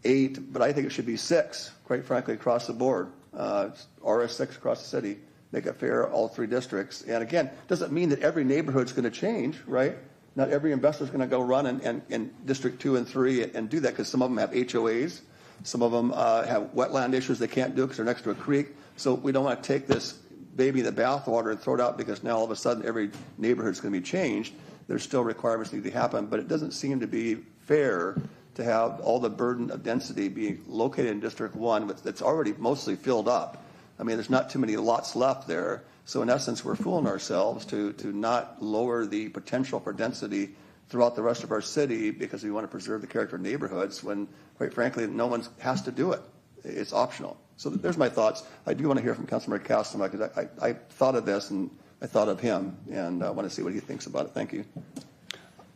8, but I think it should be 6, quite frankly, across the board. RS6 across the city, make it fair, all 3 districts. And again, doesn't mean that every neighborhood's going to change, right? Not every investor's going to go run in District 2 and 3 and do that, because some of them have HOAs. Some of them have wetland issues they can't do because they're next to a creek. So we don't want to take this baby in the bathwater and throw it out because now all of a sudden every neighborhood's going to be changed. There's still requirements that need to happen, but it doesn't seem to be fair to have all the burden of density being located in District 1 that's already mostly filled up. I mean, there's not too many lots left there. So in essence, we're fooling ourselves to not lower the potential for density throughout the rest of our city because we want to preserve the character of neighborhoods when, quite frankly, no one has to do it. It's optional. So there's my thoughts. I do want to hear from Councilmember Castema because I thought of this and I thought of him, and I want to see what he thinks about it. Thank you.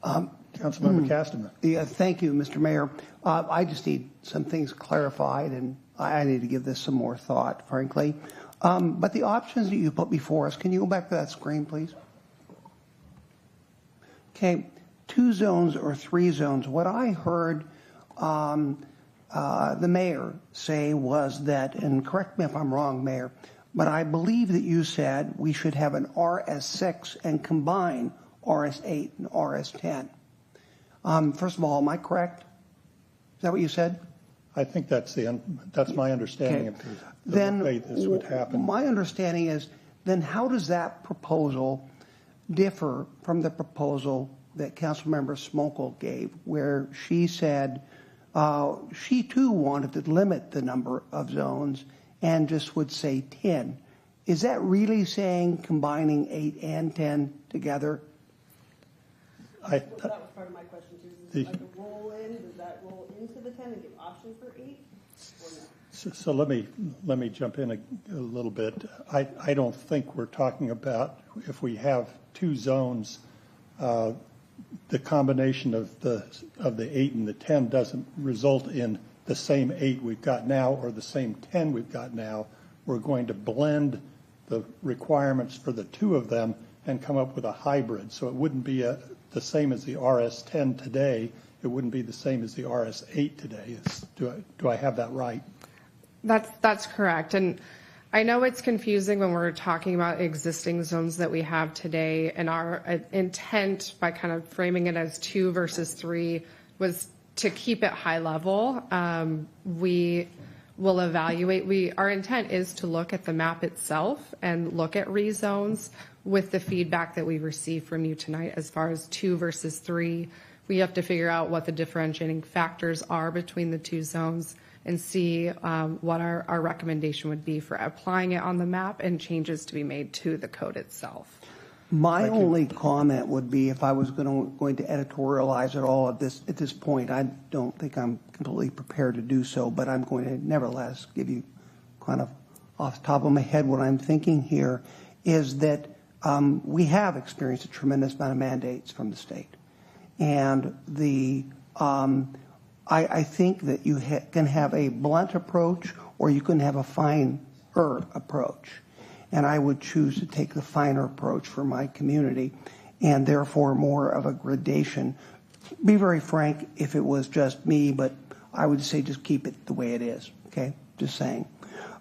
Councilmember Castema. Yeah, thank you, Mr. Mayor. I just need some things clarified, and I need to give this some more thought, frankly. But the options that you put before us, can you go back to that screen, please? Okay, 2 zones or 3 zones. What I heard the mayor say was that, and correct me if I'm wrong, Mayor, but I believe that you said we should have an RS6 and combine RS8 and RS10. First of all, am I correct? Is that what you said? I think that's my understanding of the way this would happen. My understanding is, then how does that proposal differ from the proposal that Councilmember Smokel gave, where she said she too wanted to limit the number of zones and just would say 10. Is that really saying combining 8 and 10 together? That was part of my question too. Does it like a roll in? Does that roll into the 10 and give options for 8? So let me jump in a little bit. I don't think we're talking about if we have 2 zones, the combination of the 8 and the 10 doesn't result in the same 8 we've got now or the same 10 we've got now. We're going to blend the requirements for the two of them and come up with a hybrid. So it wouldn't be the same as the RS10 today. It wouldn't be the same as the RS8 today. Do I have that right? That's correct. And I know it's confusing when we're talking about existing zones that we have today, and our intent by kind of framing it as 2 versus 3 was to keep it high level. We will evaluate. Our intent is to look at the map itself and look at rezones with the feedback that we received from you tonight as far as 2 versus 3. We have to figure out what the differentiating factors are between the two zones and see what our recommendation would be for applying it on the map and changes to be made to the code itself. My only comment would be, if I was going to editorialize at all at this point, I don't think I'm completely prepared to do so, but I'm going to nevertheless give you kind of off the top of my head what I'm thinking here is that we have experienced a tremendous amount of mandates from the state. And I think that you can have a blunt approach or you can have a finer approach. And I would choose to take the finer approach for my community and therefore more of a gradation. Be very frank if it was just me, but I would say just keep it the way it is, okay? Just saying.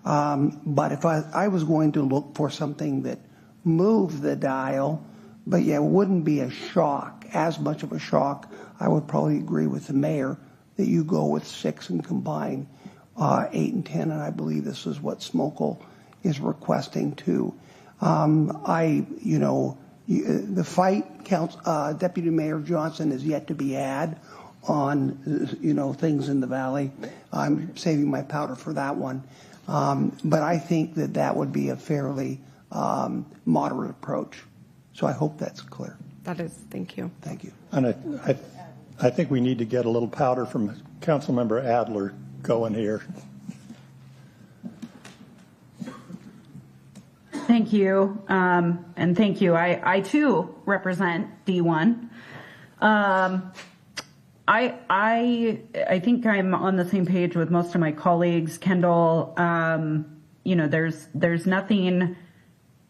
But if I was going to look for something that moved the dial, but yeah, it wouldn't be a shock, as much of a shock, I would probably agree with the mayor that you go with 6 and combine 8 and 10, and I believe this is what Smokel is requesting too. The fight, Deputy Mayor Johnson is yet to be had on, things in the valley. I'm saving my powder for that one. But I think that would be a fairly moderate approach. So I hope that's clear. That is, thank you. Thank you. And I think we need to get a little powder from Councilmember Adler going here. Thank you. And thank you. I too represent D1. I think I'm on the same page with most of my colleagues. Kendall, there's nothing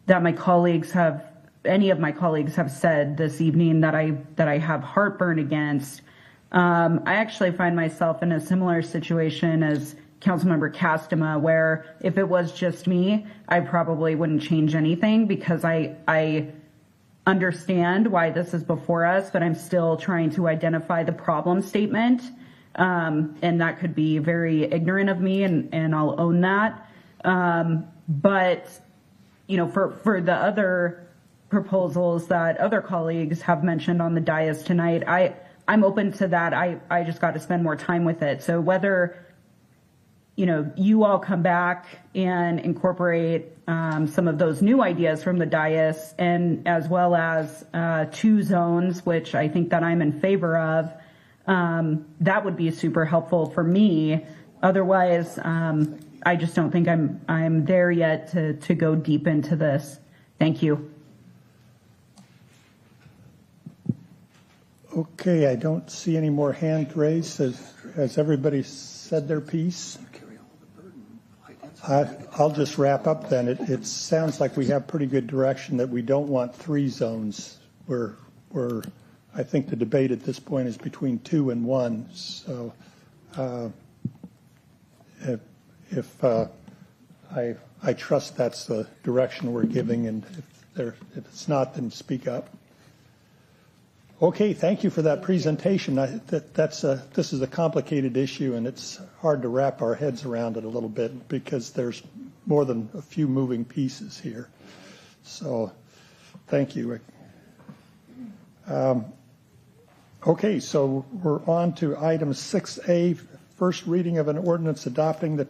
that any of my colleagues have said this evening that I have heartburn against. I actually find myself in a similar situation as Councilmember Castema, where if it was just me, I probably wouldn't change anything because I understand why this is before us, but I'm still trying to identify the problem statement. And that could be very ignorant of me, and I'll own that. But, for the other proposals that other colleagues have mentioned on the dais tonight, I'm open to that. I just got to spend more time with it. So whether, you all come back and incorporate some of those new ideas from the dais, and as well as 2 zones, which I think that I'm in favor of, that would be super helpful for me. Otherwise, I just don't think I'm there yet to go deep into this. Thank you. Okay, I don't see any more hand raised. Has everybody said their piece? I'll just wrap up then. It sounds like we have pretty good direction that we don't want 3 zones. I think the debate at this point is between 2 and 1. So I trust that's the direction we're giving, and if it's not, then speak up. Okay, thank you for that presentation. This is a complicated issue, and it's hard to wrap our heads around it a little bit because there's more than a few moving pieces here. So, thank you. Okay, so we're on to item 6A, first reading of an ordinance adopting the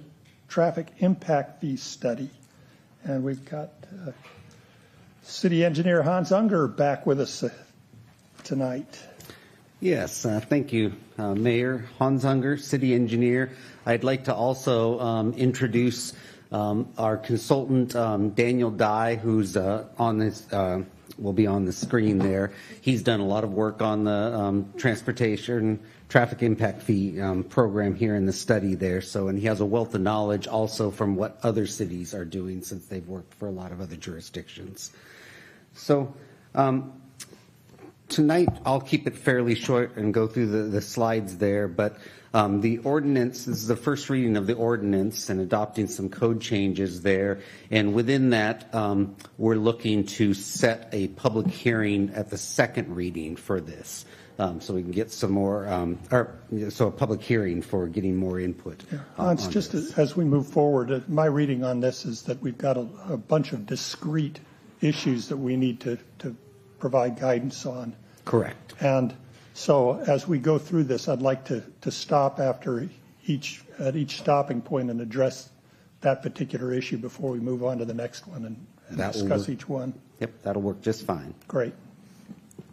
traffic impact fee study, and we've got City Engineer Hans Unger back with us tonight. Yes, thank you, Mayor. Hans Unger, City Engineer. I'd like to also introduce our consultant, Daniel Dye, who's on this will be on the screen there. He's done a lot of work on the transportation traffic impact fee program here in the study there. So, and he has a wealth of knowledge also from what other cities are doing since they've worked for a lot of other jurisdictions. So tonight I'll keep it fairly short and go through the slides there, but the ordinance, this is the first reading of the ordinance and adopting some code changes there. And within that, we're looking to set a public hearing at the second reading for this. So we can get some more, so a public hearing for getting more input. Yeah. It's just as we move forward, my reading on this is that we've got a bunch of discrete issues that we need to provide guidance on. Correct. And so as we go through this, I'd like to stop after each stopping point and address that particular issue before we move on to the next one and discuss each one. Yep, that'll work just fine. Great.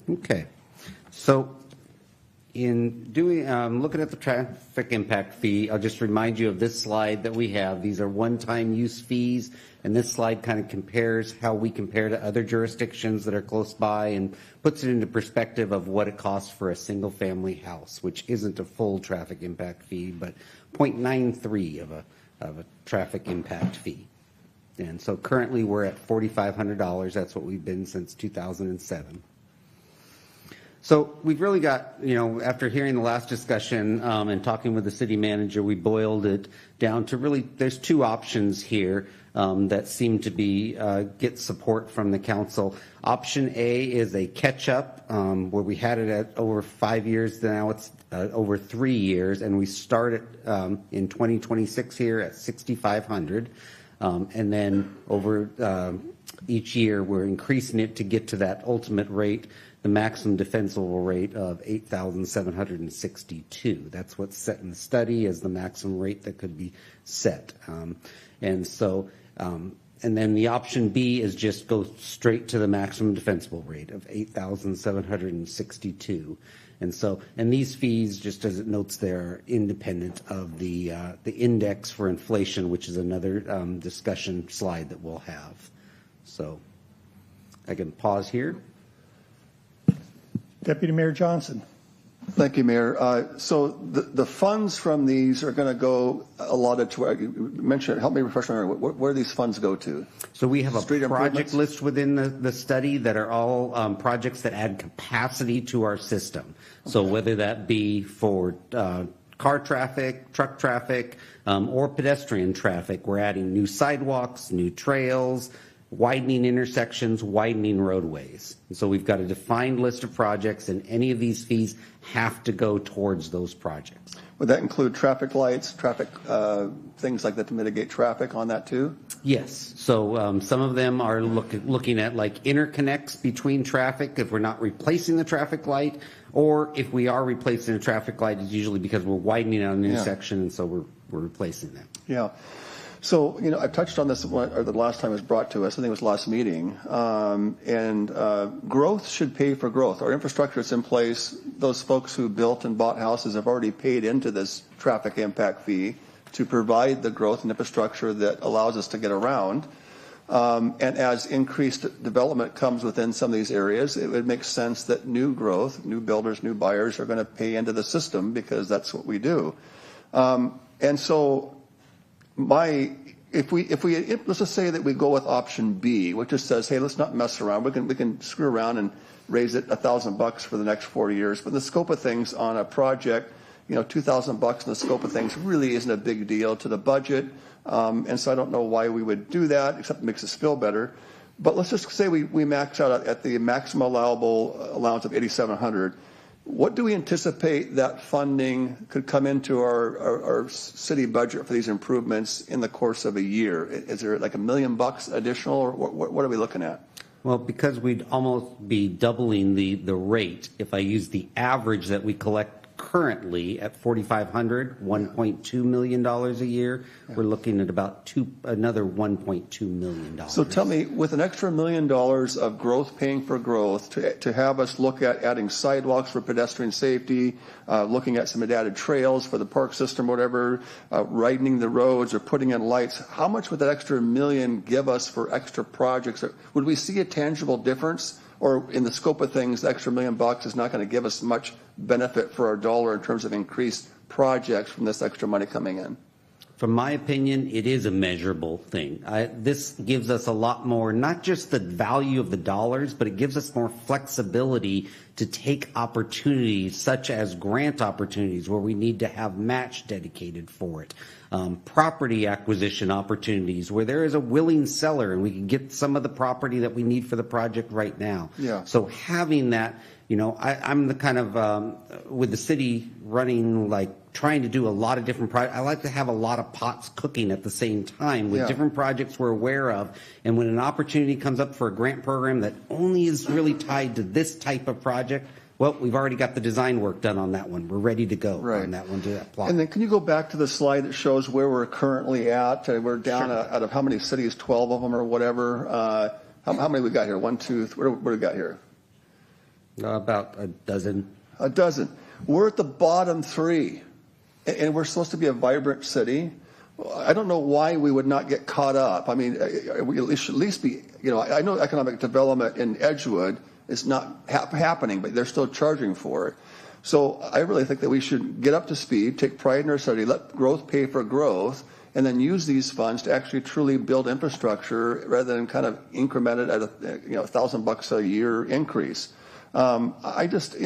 Okay. So in doing, looking at the traffic impact fee, I'll just remind you of this slide that we have. These are one-time use fees, and this slide kind of compares how we compare to other jurisdictions that are close by and puts it into perspective of what it costs for a single-family house, which isn't a full traffic impact fee, but 0.93 of a traffic impact fee. And so currently we're at $4,500. That's what we've been since 2007. So we've really got, after hearing the last discussion and talking with the city manager, we boiled it down to really, there's two options here that seem to be get support from the council. Option A is a catch-up where we had it at over 5 years. Now it's over 3 years, and we start it in 2026 here at $6,500, and then over each year we're increasing it to get to that ultimate rate, the maximum defensible rate of $8,762. That's what's set in the study as the maximum rate that could be set. And then the option B is just go straight to the maximum defensible rate of $8,762. And these fees, just as it notes there, are independent of the index for inflation, which is another discussion slide that we'll have. So I can pause here. Deputy Mayor Johnson. Thank you, Mayor. So the funds from these are going to go allotted to, you mentioned, help me refresh my memory, where do these funds go to? So we have a project list within the study that are all projects that add capacity to our system. So whether that be for car traffic, truck traffic, or pedestrian traffic, we're adding new sidewalks, new trails, widening intersections, widening roadways. And so we've got a defined list of projects, and any of these fees have to go towards those projects. Would that include traffic lights, traffic things like that to mitigate traffic on that too? Yes. So some of them are looking at like interconnects between traffic if we're not replacing the traffic light, or if we are replacing a traffic light, it's usually because we're widening out an intersection, and so we're replacing that. Yeah. So, I touched on this the last time it was brought to us. I think it was last meeting. Growth should pay for growth. Our infrastructure is in place. Those folks who built and bought houses have already paid into this traffic impact fee to provide the growth and infrastructure that allows us to get around. And as increased development comes within some of these areas, it would make sense that new growth, new builders, new buyers are going to pay into the system because that's what we do. And so if we let's just say that we go with option B, which just says, hey, let's not mess around. We can screw around and raise it $1,000 for the next 4 years. But in the scope of things on a project, $2,000 in the scope of things really isn't a big deal to the budget. And so I don't know why we would do that, except it makes us feel better. But let's just say we max out at the maximum allowable allowance of $8,700. What do we anticipate that funding could come into our city budget for these improvements in the course of a year? Is there like $1 million additional, or what are we looking at? Well, because we'd almost be doubling the rate if I use the average that we collect currently at 4,500, $1.2 million a year. Yeah. We're looking at about another $1.2 million. So tell me, with an extra $1 million of growth paying for growth, to have us look at adding sidewalks for pedestrian safety, looking at some added trails for the park system, whatever, widening the roads or putting in lights, how much would that extra $1 million give us for extra projects? Would we see a tangible difference? Or in the scope of things, the extra $1 million is not going to give us much benefit for our dollar in terms of increased projects from this extra money coming in? From my opinion, it is a measurable thing. This gives us a lot more, not just the value of the dollars, but it gives us more flexibility to take opportunities such as grant opportunities where we need to have match dedicated for it. Property acquisition opportunities where there is a willing seller and we can get some of the property that we need for the project right now. Yeah. So having that, I'm the kind of, with the city running, like trying to do a lot of different projects, I like to have a lot of pots cooking at the same time with different projects we're aware of. And when an opportunity comes up for a grant program that only is really tied to this type of project, well, we've already got the design work done on that one. We're ready to go on that one, to that plot. And then can you go back to the slide that shows where we're currently at? We're down out of how many cities, 12 of them or whatever. How many we got here? 1, 2, 3, what do we got here? About a dozen. A dozen. We're at the bottom 3, and we're supposed to be a vibrant city. I don't know why we would not get caught up. I mean, we should at least be, I know economic development in Edgewood is not happening, but they're still charging for it. So I really think that we should get up to speed, take pride in our city, let growth pay for growth, and then use these funds to actually truly build infrastructure rather than kind of increment it at $1,000 a year increase. And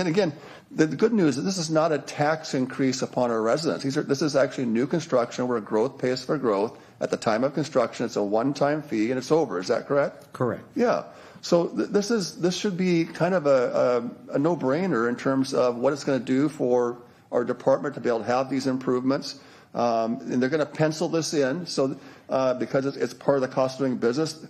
again, the good news is this is not a tax increase upon our residents. This is actually new construction where growth pays for growth. At the time of construction, it's a one-time fee and it's over. Is that correct? Correct. Yeah. So this should be kind of a no-brainer in terms of what it's going to do for our department to be able to have these improvements. And they're going to pencil this in. So because it's part of the cost of doing business,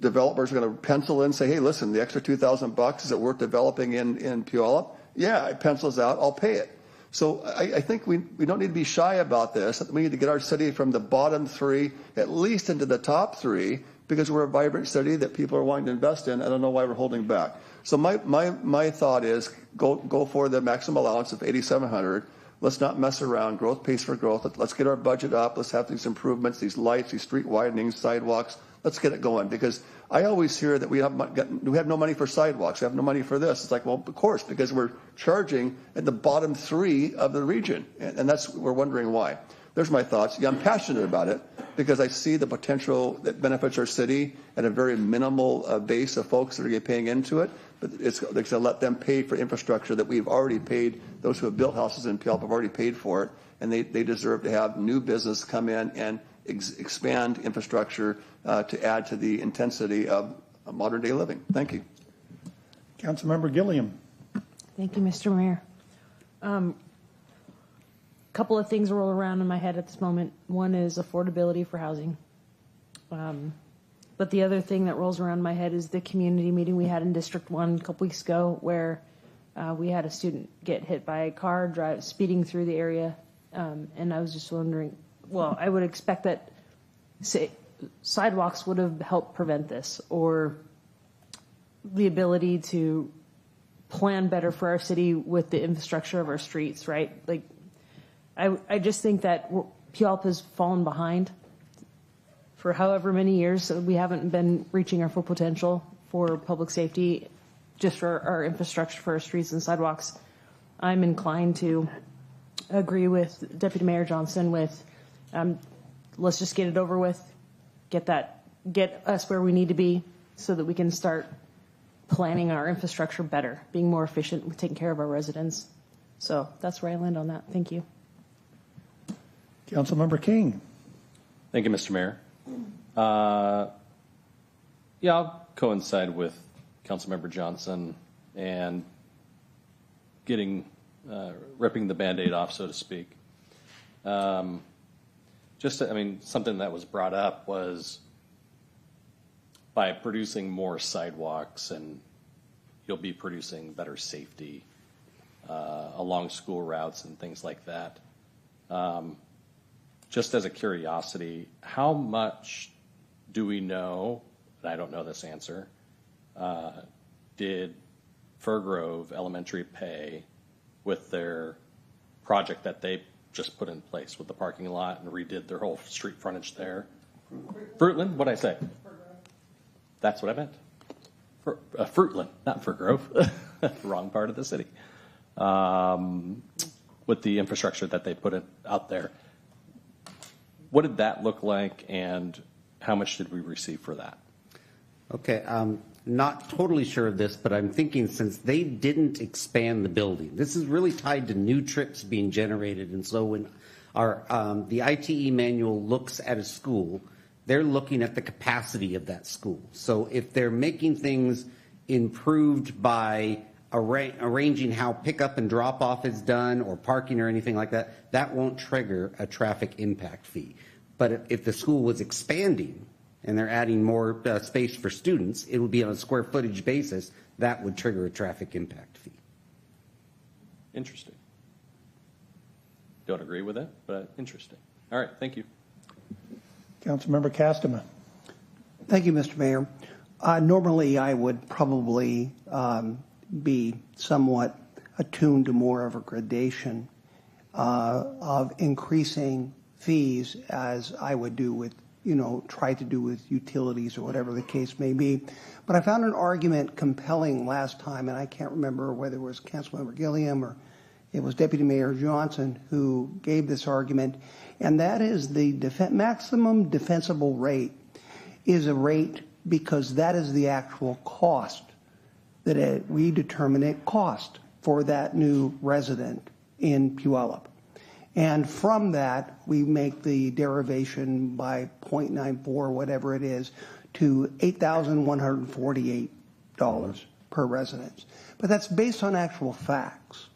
developers are going to pencil in and say, hey, listen, the extra $2,000, is it worth developing in Puyallup? Yeah, it pencils out. I'll pay it. So I think we don't need to be shy about this. We need to get our city from the bottom 3 at least into the top 3 because we're a vibrant city that people are wanting to invest in. I don't know why we're holding back. So my thought is go for the maximum allowance of $8,700. Let's not mess around. Growth pays for growth. Let's get our budget up. Let's have these improvements, these lights, these street widenings, sidewalks. Let's get it going because I always hear that we have no money for sidewalks. We have no money for this. It's like, well, of course, because we're charging at the bottom 3 of the region, and we're wondering why. There's my thoughts. Yeah, I'm passionate about it because I see the potential that benefits our city at a very minimal base of folks that are paying into it. But it's going to let them pay for infrastructure that we've already paid. Those who have built houses in Puyallup have already paid for it, and they deserve to have new business come in and expand infrastructure to add to the intensity of modern day living. Thank you. Councilmember Gilliam. Thank you, Mr. Mayor. Couple of things roll around in my head at this moment. One is affordability for housing. But the other thing that rolls around in my head is the community meeting we had in District 1 a couple weeks ago where we had a student get hit by a car speeding through the area. And I was just wondering, well, I would expect that sidewalks would have helped prevent this, or the ability to plan better for our city with the infrastructure of our streets, right? Like, I just think that Puyallup has fallen behind for however many years. We haven't been reaching our full potential for public safety, just for our infrastructure for our streets and sidewalks. I'm inclined to agree with Deputy Mayor Johnson with let's just get it over with, get us where we need to be so that we can start planning our infrastructure better, being more efficient with taking care of our residents. So that's where I land on that. Thank you. Councilmember King. Thank you, Mr. Mayor. I'll coincide with Councilmember Johnson and ripping the Band-Aid off, so to speak. Something that was brought up was by producing more sidewalks and you'll be producing better safety along school routes and things like that. Just as a curiosity, how much do we know, and I don't know this answer, did Fir Grove Elementary pay with their project that they just put in place with the parking lot and redid their whole street frontage there? Fruitland? What'd I say? That's what I meant. Fruitland, not Fir Grove. Wrong part of the city. With the infrastructure that they put out there. What did that look like, and how much did we receive for that? Okay, not totally sure of this, but I'm thinking since they didn't expand the building, this is really tied to new trips being generated. And so when the ITE manual looks at a school, they're looking at the capacity of that school. So if they're making things improved by arranging how pickup and drop off is done or parking or anything like that, that won't trigger a traffic impact fee. But if the school was expanding and they're adding more space for students, it would be on a square footage basis. That would trigger a traffic impact fee. Interesting. Don't agree with it, but interesting. All right, thank you. Councilmember Castema. Thank you, Mr. Mayor. Normally, I would probably be somewhat attuned to more of a gradation of increasing fees, as I would do with, try to do with utilities or whatever the case may be. But I found an argument compelling last time, and I can't remember whether it was Councilmember Gilliam or it was Deputy Mayor Johnson who gave this argument, and that is the maximum defensible rate is a rate because that is the actual cost that we determine it cost for that new resident in Puyallup. And from that, we make the derivation by 0.94, whatever it is, to $8,148 per residence. But that's based on actual facts.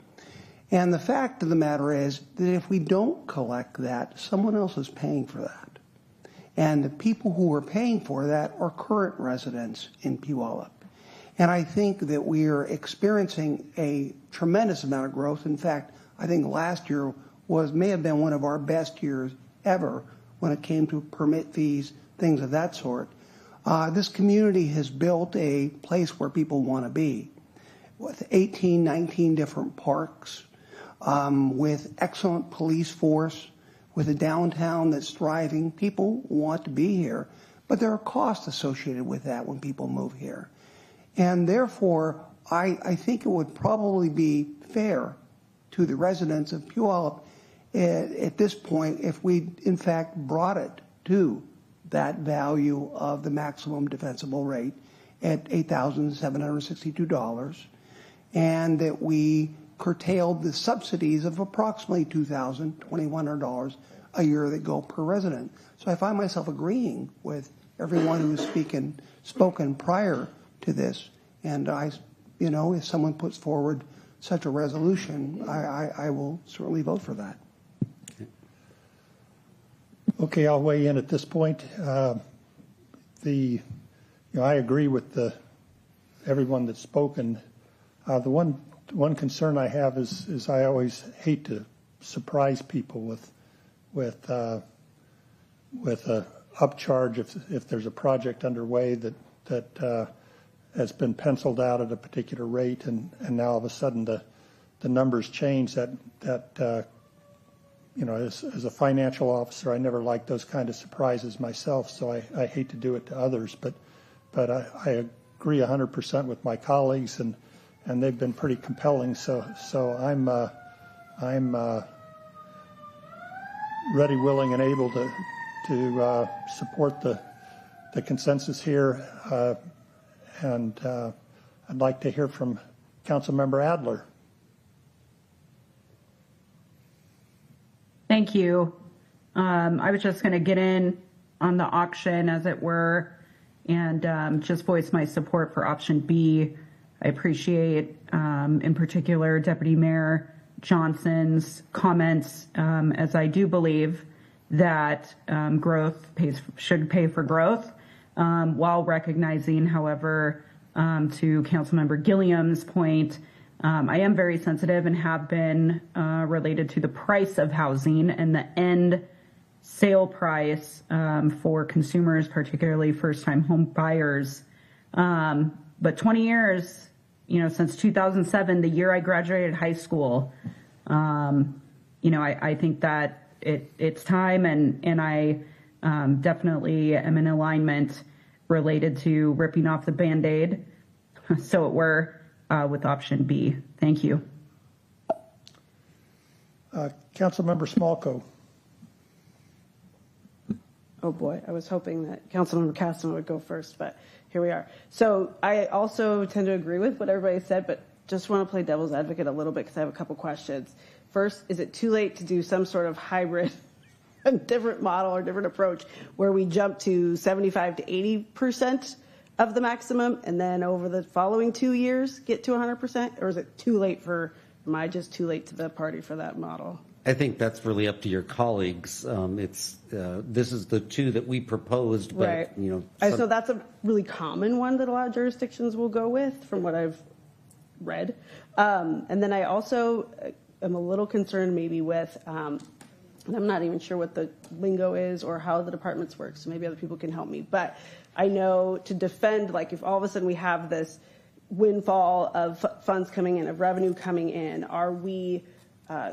And the fact of the matter is that if we don't collect that, someone else is paying for that. And the people who are paying for that are current residents in Puyallup. And I think that we are experiencing a tremendous amount of growth. In fact, I think last year may have been one of our best years ever when it came to permit fees, things of that sort. This community has built a place where people want to be, with 18, 19 different parks, with excellent police force, with a downtown that's thriving. People want to be here, but there are costs associated with that when people move here. And therefore, I think it would probably be fair to the residents of Puyallup at this point if we, in fact, brought it to that value of the maximum defensible rate at $8,762, and that we curtailed the subsidies of approximately $2,000, $2,100 a year that go per resident. So I find myself agreeing with everyone who's spoken prior to this, and if someone puts forward such a resolution, I will certainly vote for that. Okay, I'll weigh in at this point. I agree with everyone that's spoken. The one concern I have is I always hate to surprise people with a upcharge if there's a project underway that has been penciled out at a particular rate, and now all of a sudden the numbers change. As a financial officer, I never like those kind of surprises myself, so I hate to do it to others. But I agree 100% with my colleagues, and they've been pretty compelling. So I'm ready, willing, and able to support the consensus here. And I'd like to hear from Councilmember Adler. Thank you. I was just going to get in on the auction, as it were, and just voice my support for option B. I appreciate, in particular, Deputy Mayor Johnson's comments, as I do believe that growth should pay for growth, while recognizing, however, to Councilmember Gilliam's point, I am very sensitive and have been related to the price of housing and the end sale price for consumers, particularly first-time home buyers. But 20 years, since 2007, the year I graduated high school, I think that it's time, and I definitely am in alignment related to ripping off the Band-Aid, so it were, with option B. Thank you. Councilmember Smolko. Oh boy, I was hoping that Councilmember Castema would go first, but here we are. So I also tend to agree with what everybody said, but just want to play devil's advocate a little bit because I have a couple questions. First, is it too late to do some sort of hybrid, a different model or different approach where we jump to 75 to 80% of the maximum and then over the following 2 years get to 100%? Or is it too late am I just too late to the party for that model? I think that's really up to your colleagues. This is the two that we proposed, but right. So that's a really common one that a lot of jurisdictions will go with, from what I've read. And then I also am a little concerned maybe with, and I'm not even sure what the lingo is or how the departments work, so maybe other people can help me. But I know to defend, like if all of a sudden we have this windfall of funds coming in, of revenue coming in, are we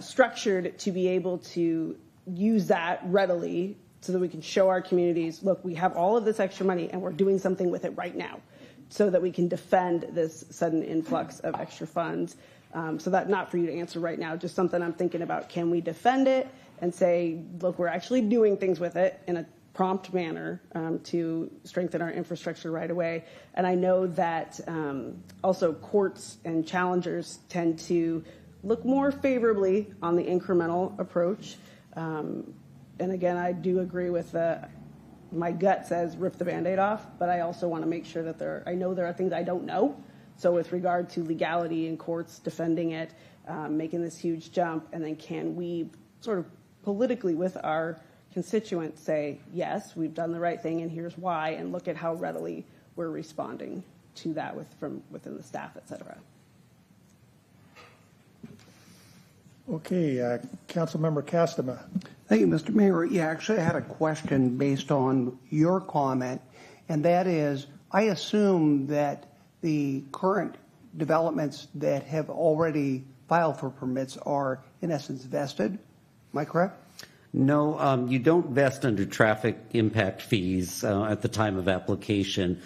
structured to be able to use that readily so that we can show our communities, look, we have all of this extra money and we're doing something with it right now, so that we can defend this sudden influx of extra funds. So that not for you to answer right now, just something I'm thinking about. Can we defend it and say, look, we're actually doing things with it in a prompt manner to strengthen our infrastructure right away? And I know that also courts and challengers tend to look more favorably on the incremental approach. And again, I do agree with my gut says rip the Band-Aid off, but I also want to make sure that I know there are things I don't know. So with regard to legality in courts defending it, making this huge jump, and then can we sort of politically with our constituents say, yes, we've done the right thing and here's why, and look at how readily we're responding to that from within the staff, et cetera. Okay, Councilmember Castema. Thank you, Mr. Mayor. Yeah, actually, I had a question based on your comment, and that is, I assume that the current developments that have already filed for permits are, in essence, vested. Am I correct? No, you don't vest under traffic impact fees at the time of application.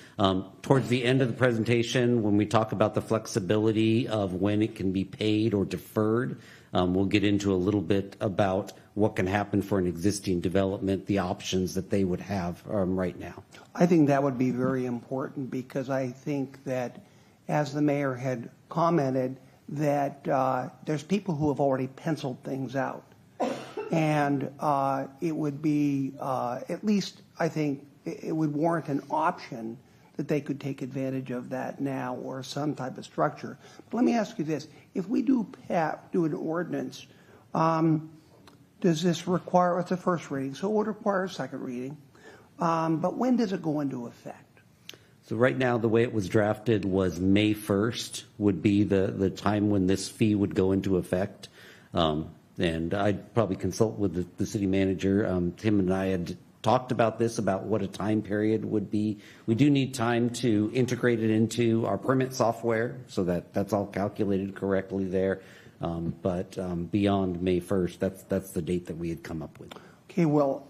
Towards the end of the presentation, when we talk about the flexibility of when it can be paid or deferred, we'll get into a little bit about what can happen for an existing development, the options that they would have right now. I think that would be very important, because I think that, as the mayor had commented, that there's people who have already penciled things out. And it would be, at least I think it would warrant an option that they could take advantage of that now, or some type of structure. But let me ask you this. If we do an ordinance, does this require, it's a first reading, so it would require a second reading. But when does it go into effect? So right now, the way it was drafted was May 1st would be the time when this fee would go into effect. And I'd probably consult with the city manager. Tim and I had talked about this, about what a time period would be. We do need time to integrate it into our permit software so that that's all calculated correctly there. But beyond May 1st, that's the date that we had come up with. Okay, well,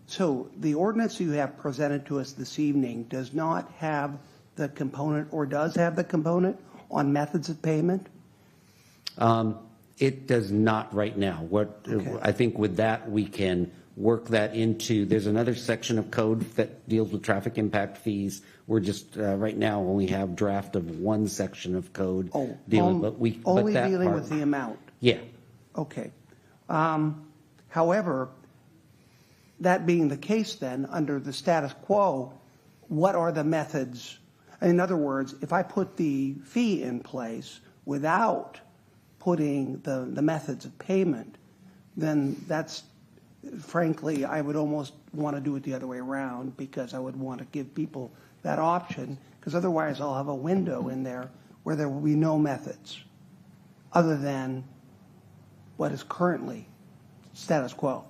so the ordinance you have presented to us this evening does not have the component, or does have the component on methods of payment? It does not right now. Okay. I think with that, we can work that into, there's another section of code that deals with traffic impact fees. We're just, right now, only have draft of one section of code dealing, only dealing with the amount? Yeah. Okay. However, that being the case then, under the status quo, what are the methods? In other words, if I put the fee in place without putting the methods of payment, then that's, frankly, I would almost want to do it the other way around, because I would want to give people that option, because otherwise I'll have a window in there where there will be no methods. other than what is currently status quo.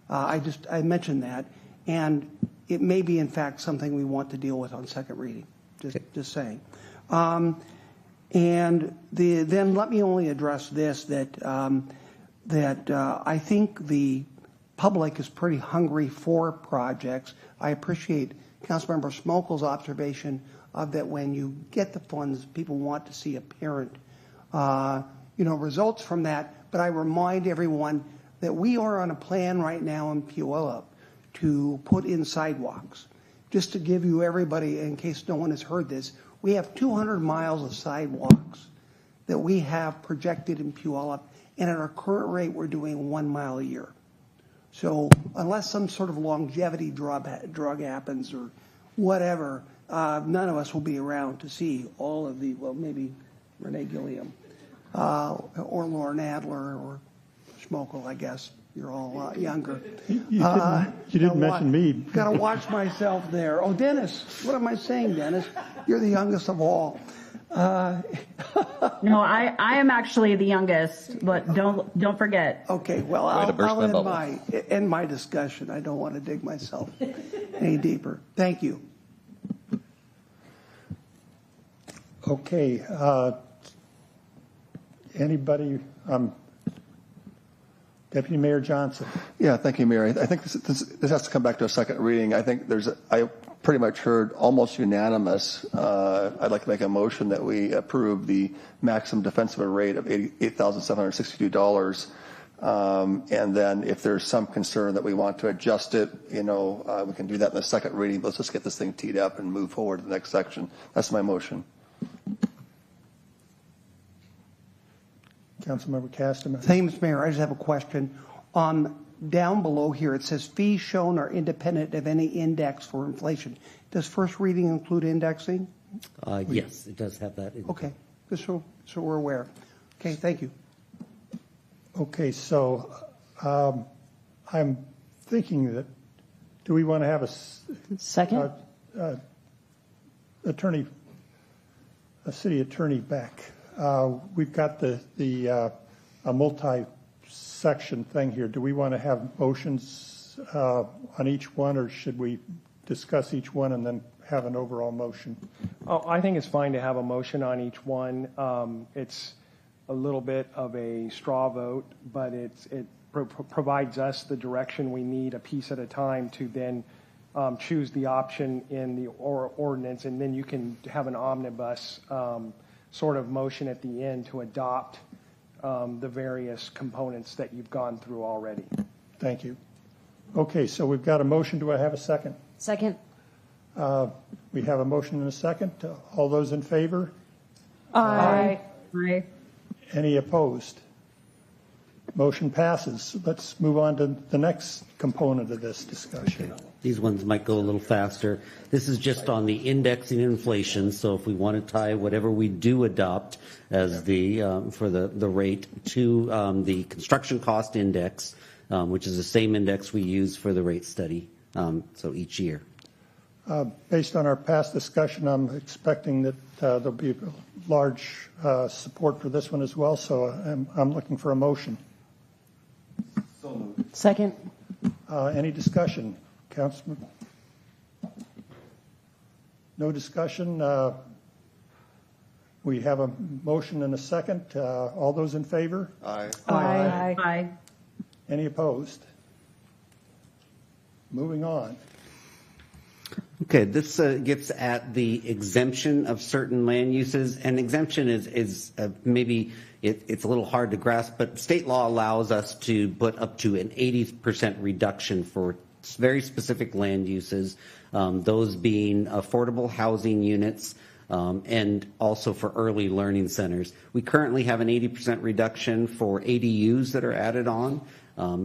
I mentioned that, and it may be in fact something we want to deal with on second reading. Just saying. And then let me only address this, that I think the public is pretty hungry for projects. I appreciate Councilmember Smokel's observation of that when you get the funds, people want to see apparent results from that. But I remind everyone that we are on a plan right now in Puyallup to put in sidewalks. Just to give you everybody, in case no one has heard this, we have 200 miles of sidewalks that we have projected in Puyallup, and at our current rate, we're doing 1 mile a year. So unless some sort of longevity drug happens or whatever, none of us will be around to see all of the, well, maybe Renee Gilliam or Lauren Adler or Schmokel, I guess. You're all younger. You didn't mention me. Got to watch myself there. Oh, Dennis. What am I saying, Dennis? You're the youngest of all. No, I am actually the youngest, but don't forget. Okay, well, I'll end my discussion. I don't want to dig myself any deeper. Thank you. Okay. Anybody? Deputy Mayor Johnson. Yeah, thank you, Mayor. I think this has to come back to a second reading. I think I pretty much heard almost unanimous. I'd like to make a motion that we approve the maximum defensive rate of $88,762. And then if there's some concern that we want to adjust it, we can do that in the second reading. But let's just get this thing teed up and move forward to the next section. That's my motion. Councilmember Castaman. Thank you, Mr. Mayor. I just have a question. Down below here, it says fees shown are independent of any index for inflation. Does first reading include indexing? Yes, it does have that. Okay, just so we're aware. Okay, thank you. Okay, so I'm thinking that, do we want to have a second city attorney back? We've got a multi-section thing here. Do we want to have motions on each one, or should we discuss each one and then have an overall motion? Oh, I think it's fine to have a motion on each one. It's a little bit of a straw vote, but it provides us the direction we need a piece at a time to then choose the option in the ordinance, and then you can have an omnibus sort of motion at the end to adopt the various components that you've gone through already. Thank you. Okay, so we've got a motion. Do I have a second? Second. We have a motion and a second. All those in favor? Aye. Aye. Any opposed? Motion passes. Let's move on to the next component of this discussion. These ones might go a little faster. This is just on the indexing inflation. So if we want to tie whatever we do adopt as for the rate to the construction cost index, which is the same index we use for the rate study. So each year. Based on our past discussion, I'm expecting that there'll be large support for this one as well. So I'm looking for a motion. So moved. Second. Any discussion? Councilman? No discussion. We have a motion and a second. All those in favor? Aye. Aye. Aye. Any opposed? Moving on. Okay, this gets at the exemption of certain land uses, and exemption is maybe it's a little hard to grasp, but state law allows us to put up to an 80% reduction for very specific land uses, those being affordable housing units and also for early learning centers. We currently have an 80% reduction for ADUs that are added on,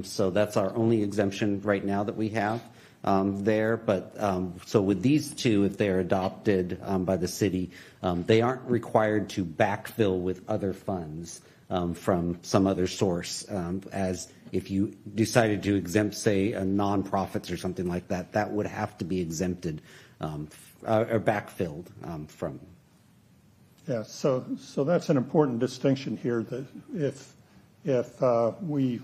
so that's our only exemption right now that we have. There, but so with these two, if they're adopted by the city, they aren't required to backfill with other funds from some other source. As if you decided to exempt, say, nonprofits or something like that, that would have to be exempted or backfilled from. Yeah, so that's an important distinction here, that if we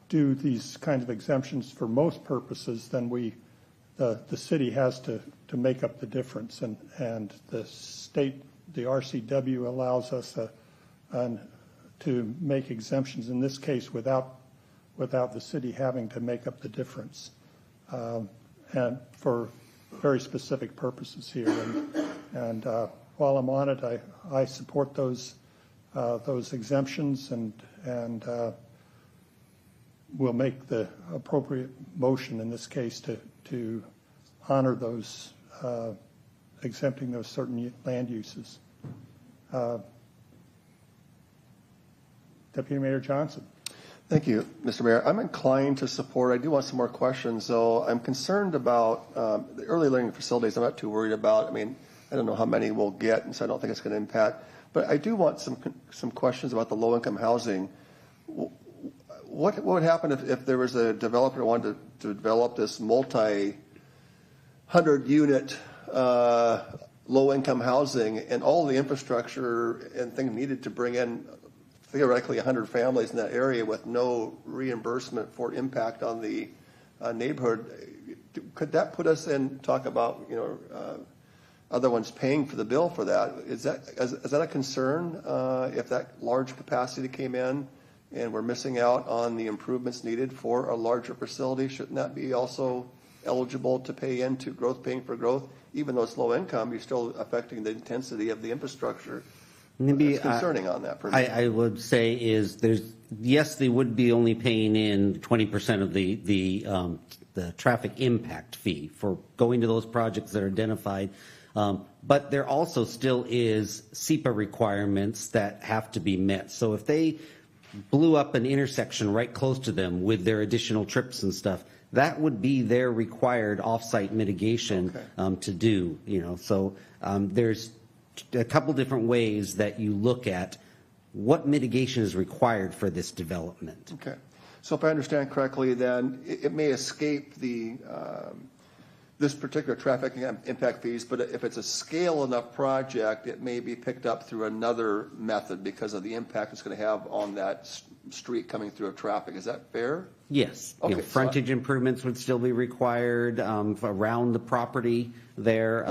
do these kinds of exemptions for most purposes, then the city has to make up the difference, and the state, the RCW allows us to make exemptions in this case without the city having to make up the difference, and for very specific purposes here. And while I'm on it, I support those exemptions, and we'll make the appropriate motion in this case to honor those, exempting those certain land uses. Deputy Mayor Johnson. Thank you, Mr. Mayor. I'm inclined to support. I do want some more questions, though. I'm concerned about the early learning facilities. I'm not too worried about. I mean, I don't know how many we'll get, and so I don't think it's going to impact. But I do want some questions about the low-income housing. What would happen if there was a developer who wanted to develop this multi-100-unit low-income housing, and all the infrastructure and things needed to bring in theoretically 100 families in that area with no reimbursement for impact on the neighborhood? Could that put us in talk about other ones paying for the bill for that? Is that a concern if that large capacity came in and we're missing out on the improvements needed for a larger facility? Shouldn't that be also eligible to pay into growth, paying for growth? Even though it's low income, you're still affecting the intensity of the infrastructure. Maybe it's concerning on that. I would say is yes, they would be only paying in 20% of the traffic impact fee for going to those projects that are identified. But there also still is SEPA requirements that have to be met. So if they blew up an intersection right close to them with their additional trips and stuff, that would be their required off-site mitigation to do. So there's a couple different ways that you look at what mitigation is required for this development. Okay. So if I understand correctly, then it may escape the this particular traffic impact fees, but if it's a scale enough project, it may be picked up through another method because of the impact it's going to have on that street coming through of traffic. Is that fair? Yes. Okay. Frontage improvements would still be required around the property there.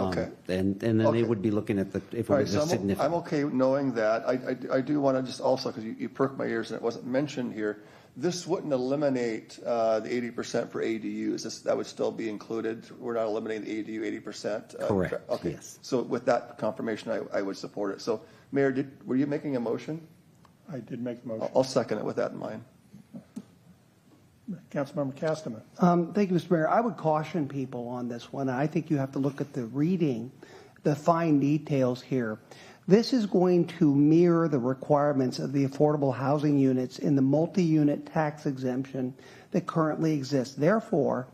And then they would be looking at if it was a significant. I'm okay knowing that. I do want to just also, because you perked my ears and it wasn't mentioned here, this wouldn't eliminate the 80% for ADUs. That would still be included. We're not eliminating the ADU 80%. Correct. Okay. Yes. So with that confirmation, I would support it. So, Mayor, were you making a motion? I did make the motion. I'll second it with that in mind. Councilmember Castaman. Thank you, Mr. Mayor. I would caution people on this one. I think you have to look at the reading, the fine details here. This is going to mirror the requirements of the affordable housing units in the multi-unit tax exemption that currently exists. Therefore,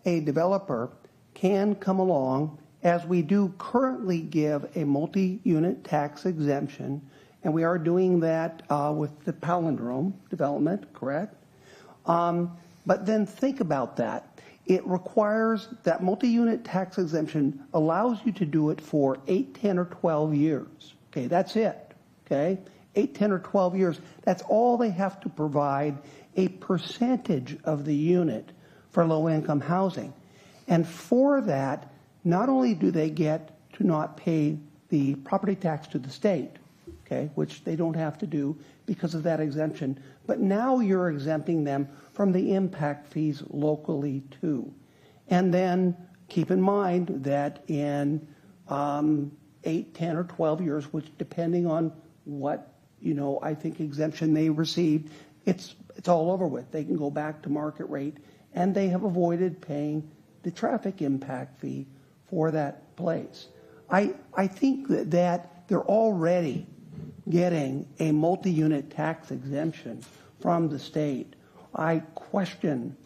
a developer, can come along, as we do currently give a multi-unit tax exemption, and we are doing that with the palindrome development, correct? But then think about that. It requires that multi-unit tax exemption allows you to do it for 8, 10, or 12 years. Okay, that's it. Okay, 8, 10, or 12 years. That's all they have to provide a percentage of the unit for low-income housing. And for that, not only do they get to not pay the property tax to the state, okay, which they don't have to do because of that exemption, but now you're exempting them from the impact fees locally too. And then keep in mind that in 8, 10, or 12 years, which depending on what, I think exemption they received, it's all over with. They can go back to market rate, and they have avoided paying the traffic impact fee for that place. I think that they're already getting a multi-unit tax exemption from the state. I question,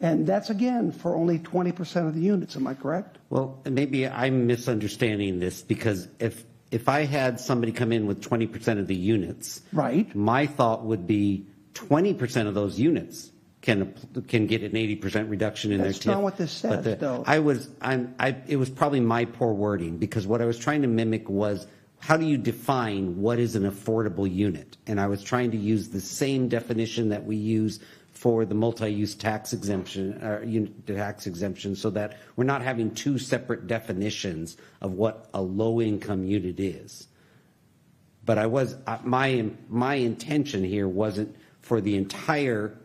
and that's again for only 20% of the units, am I correct? Well, maybe I'm misunderstanding this, because if I had somebody come in with 20% of the units, right, my thought would be 20% of those units can get an 80% reduction in their TIF. That's not what this says, though. It was probably my poor wording, because what I was trying to mimic was how do you define what is an affordable unit? And I was trying to use the same definition that we use for the multi-use tax exemption, so that we're not having two separate definitions of what a low-income unit is. But my intention here wasn't for the entire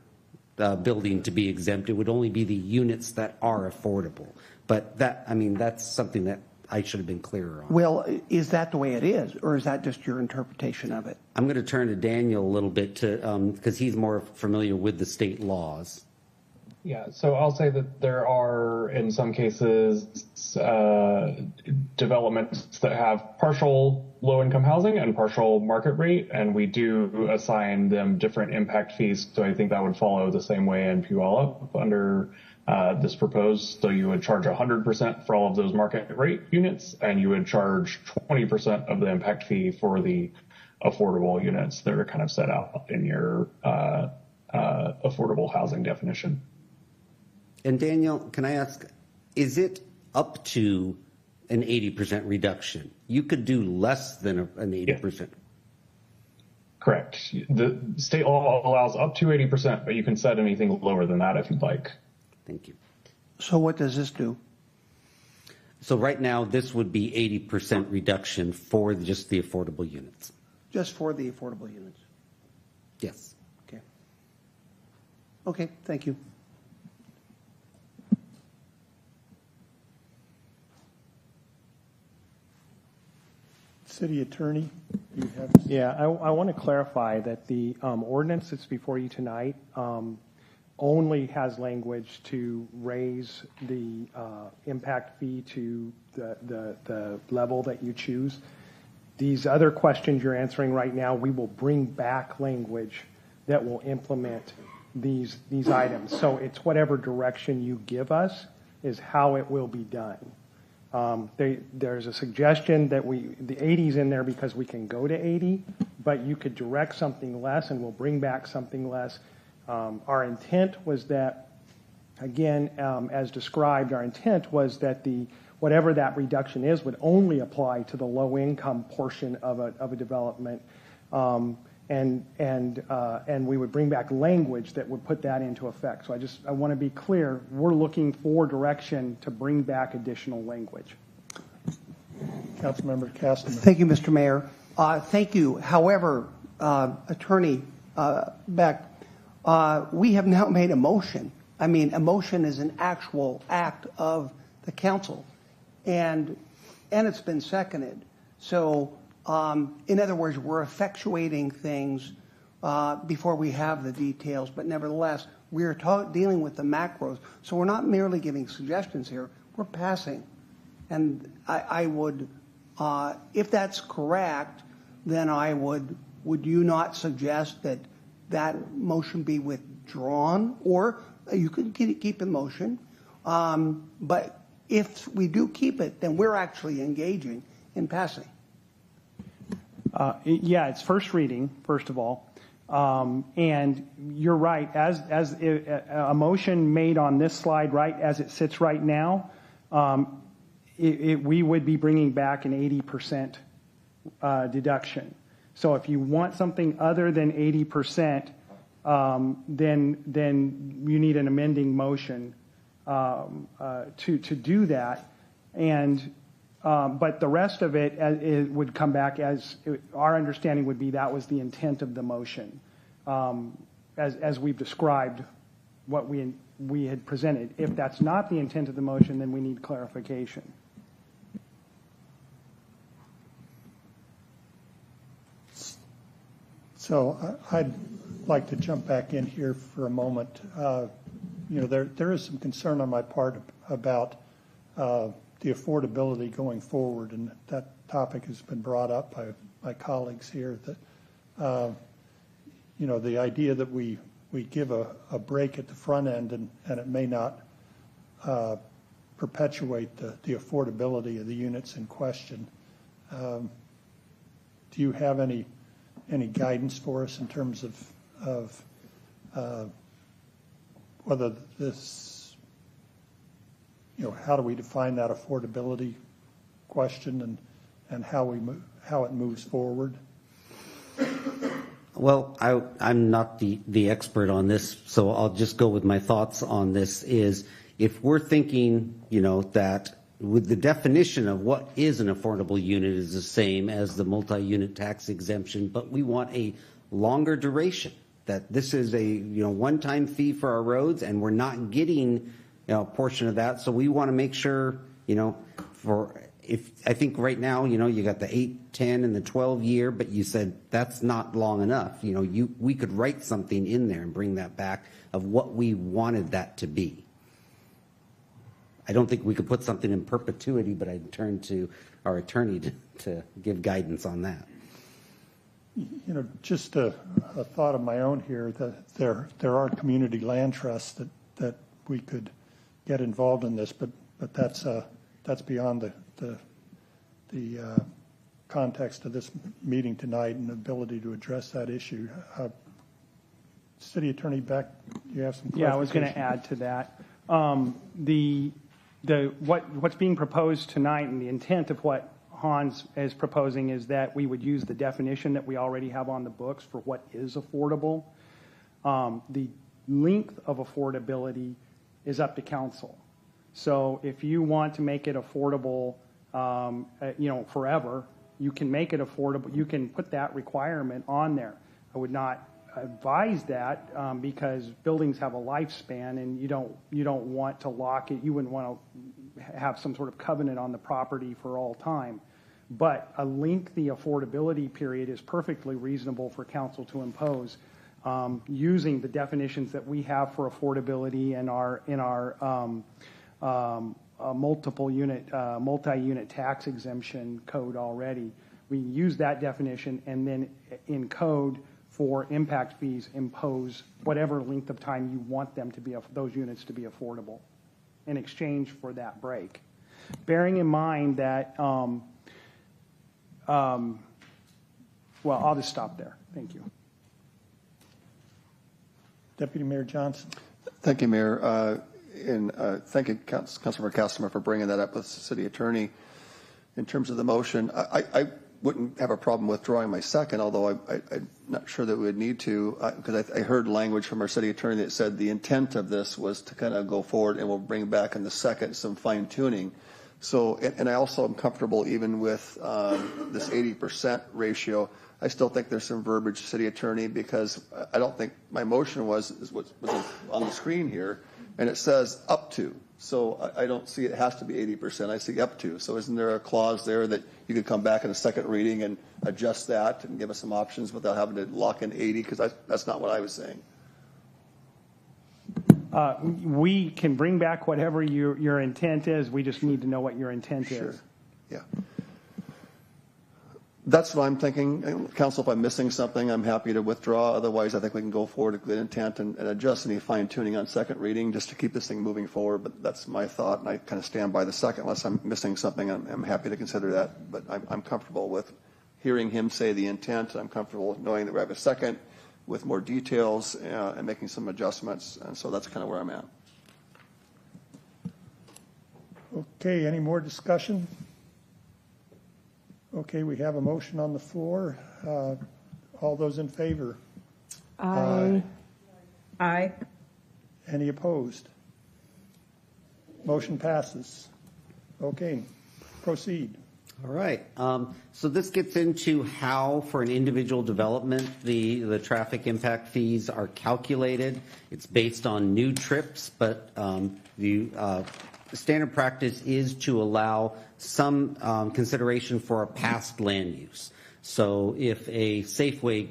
building to be exempt. It would only be the units that are affordable. But that's something that I should have been clearer on. Well, is that the way it is, or is that just your interpretation of it? I'm going to turn to Daniel a little bit because he's more familiar with the state laws. Yeah, so I'll say that there are, in some cases, developments that have partial low-income housing and partial market rate, and we do assign them different impact fees. So I think that would follow the same way in Puyallup under this proposed. So you would charge 100% for all of those market rate units, and you would charge 20% of the impact fee for the affordable units that are kind of set out in your affordable housing definition. And Daniel, can I ask, is it up to an 80% reduction? You could do less than an 80%. Yeah. Correct. The state law allows up to 80%, but you can set anything lower than that if you'd like. Thank you. So what does this do? So right now, this would be 80% reduction for just the affordable units. Just for the affordable units? Yes. Okay. Okay, thank you. City Attorney, you have... Yeah, I want to clarify that the ordinance that's before you tonight only has language to raise the impact fee to the level that you choose. These other questions you're answering right now, we will bring back language that will implement these items. So it's whatever direction you give us is how it will be done. There's a suggestion that the 80's in there because we can go to 80, but you could direct something less and we'll bring back something less. Our intent was that, again, as described, our intent was that whatever that reduction is would only apply to the low income portion of a development. And we would bring back language that would put that into effect. So I want to be clear, we're looking for direction to bring back additional language. Councilmember Castleman. Thank you, Mr. Mayor. Thank you. However, Attorney Beck, we have now made a motion. I mean, a motion is an actual act of the council, and it's been seconded. So, in other words, we're effectuating things before we have the details, but nevertheless, we're dealing with the macros. So we're not merely giving suggestions here, we're passing. And I would, if that's correct, then would you not suggest that that motion be withdrawn? Or you could keep in motion, but if we do keep it, then we're actually engaging in passing. Yeah, it's first reading, first of all. And you're right, as a motion made on this slide, right, as it sits right now, we would be bringing back an 80% deduction. So if you want something other than 80%, then you need an amending motion to do that. And but the rest of it would come back as our understanding would be that was the intent of the motion, as we've described what we had presented. If that's not the intent of the motion, then we need clarification. So I'd like to jump back in here for a moment. There is some concern on my part about the affordability going forward, and that topic has been brought up by my colleagues here, that the idea that we give a break at the front end and it may not perpetuate the affordability of the units in question. Do you have any guidance for us in terms of whether this, how do we define that affordability question, and how how it moves forward. Well, I'm not the expert on this, so I'll just go with my thoughts on this is if we're thinking, that with the definition of what is an affordable unit is the same as the multi-unit tax exemption, but we want a longer duration, that this is a, one-time fee for our roads and we're not getting, a portion of that. So we want to make sure, I think right now, you got the 8, 10, and the 12 year, but you said that's not long enough. We could write something in there and bring that back of what we wanted that to be. I don't think we could put something in perpetuity, but I'd turn to our attorney to give guidance on that. Just a thought of my own here, that there are community land trusts that we could get involved in this, but that's beyond the context of this meeting tonight and the ability to address that issue. City Attorney Beck, do you have some clarification? Yeah, I was going to add to that. What's being proposed tonight and the intent of what Hans is proposing is that we would use the definition that we already have on the books for what is affordable. The length of affordability is up to council. So if you want to make it affordable, forever, you can make it affordable. You can put that requirement on there. I would not advise that because buildings have a lifespan, and you don't want to lock it. You wouldn't want to have some sort of covenant on the property for all time. But a lengthy affordability period is perfectly reasonable for council to impose using the definitions that we have for affordability in our multi-unit tax exemption code already. We use that definition, and then in code for impact fees impose whatever length of time you want them to be, those units to be affordable in exchange for that break. Bearing in mind that, well, I'll just stop there. Thank you. Deputy Mayor Johnson. Thank you, Mayor. And thank you, Councilmember Castleman, for bringing that up with the city attorney. In terms of the motion, I wouldn't have a problem withdrawing my second, although I'm not sure that we would need to, because I heard language from our city attorney that said the intent of this was to kind of go forward, and we'll bring back in the second some fine tuning. So, and I also am comfortable even with this 80% ratio. I still think there's some verbiage, city attorney, because I don't think my motion was what was on the screen here, and it says up to. So I don't see it has to be 80%. I see up to. So isn't there a clause there that you could come back in a second reading and adjust that and give us some options without having to lock in 80? Because that's not what I was saying. We can bring back whatever your intent is. We just need to know what your intent is. Yeah. That's what I'm thinking. Council, if I'm missing something, I'm happy to withdraw. Otherwise, I think we can go forward with good intent and adjust any fine tuning on second reading just to keep this thing moving forward. But that's my thought, and I kind of stand by the second. Unless I'm missing something, I'm happy to consider that. But I'm comfortable with hearing him say the intent. I'm comfortable knowing that we have a second with more details and making some adjustments. And so that's kind of where I'm at. Okay, any more discussion? Okay, we have a motion on the floor. All those in favor? Aye. Aye. Any opposed? Motion passes. Okay, proceed. All right. So this gets into how, for an individual development, the traffic impact fees are calculated. It's based on new trips, but the standard practice is to allow some consideration for a past land use. So if a Safeway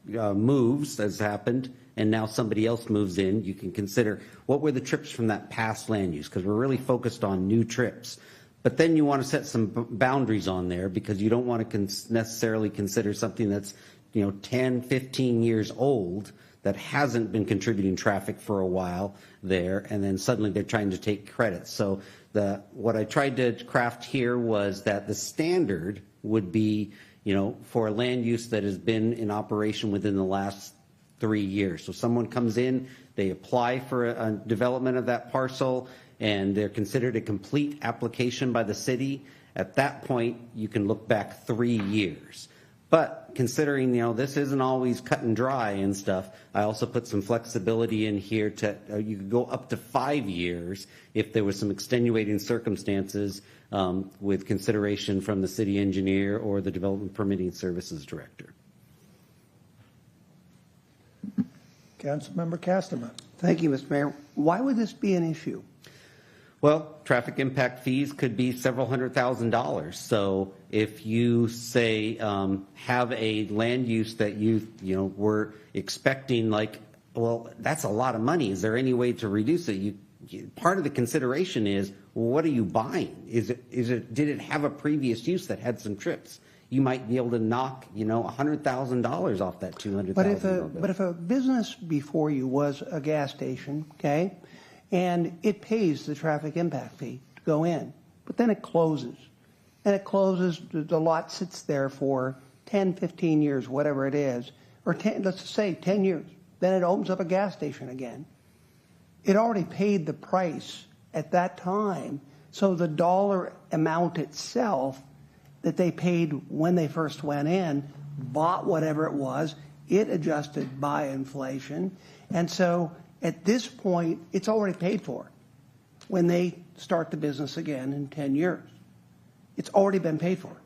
moves, as happened, and now somebody else moves in, you can consider what were the trips from that past land use, because we're really focused on new trips. But then you want to set some boundaries on there, because you don't want to necessarily consider something that's 10, 15 years old that hasn't been contributing traffic for a while there, and then suddenly they're trying to take credit. So what I tried to craft here was that the standard would be, for a land use that has been in operation within the last 3 years. So someone comes in, they apply for a development of that parcel, and they're considered a complete application by the city. At that point, you can look back 3 years. But considering, this isn't always cut and dry and stuff, I also put some flexibility in here to, you could go up to 5 years if there was some extenuating circumstances with consideration from the city engineer or the Development Permitting Services Director. Councilmember Casterman. Thank you, Mr. Mayor. Why would this be an issue? Well, traffic impact fees could be several $100,000. So if you say have a land use that you were expecting, like, well, that's a lot of money. Is there any way to reduce it? Part of the consideration is, well, what are you buying? Did it have a previous use that had some trips? You might be able to knock $100,000 off that $200,000. But if a business before you was a gas station, okay, and it pays the traffic impact fee to go in, but then it closes. And it closes, the lot sits there for 10, 15 years, whatever it is, or 10, let's say 10 years. Then it opens up a gas station again. It already paid the price at that time, so the dollar amount itself that they paid when they first went in, bought whatever it was, it adjusted by inflation, and so at this point, it's already paid for when they start the business again in 10 years. It's already been paid for.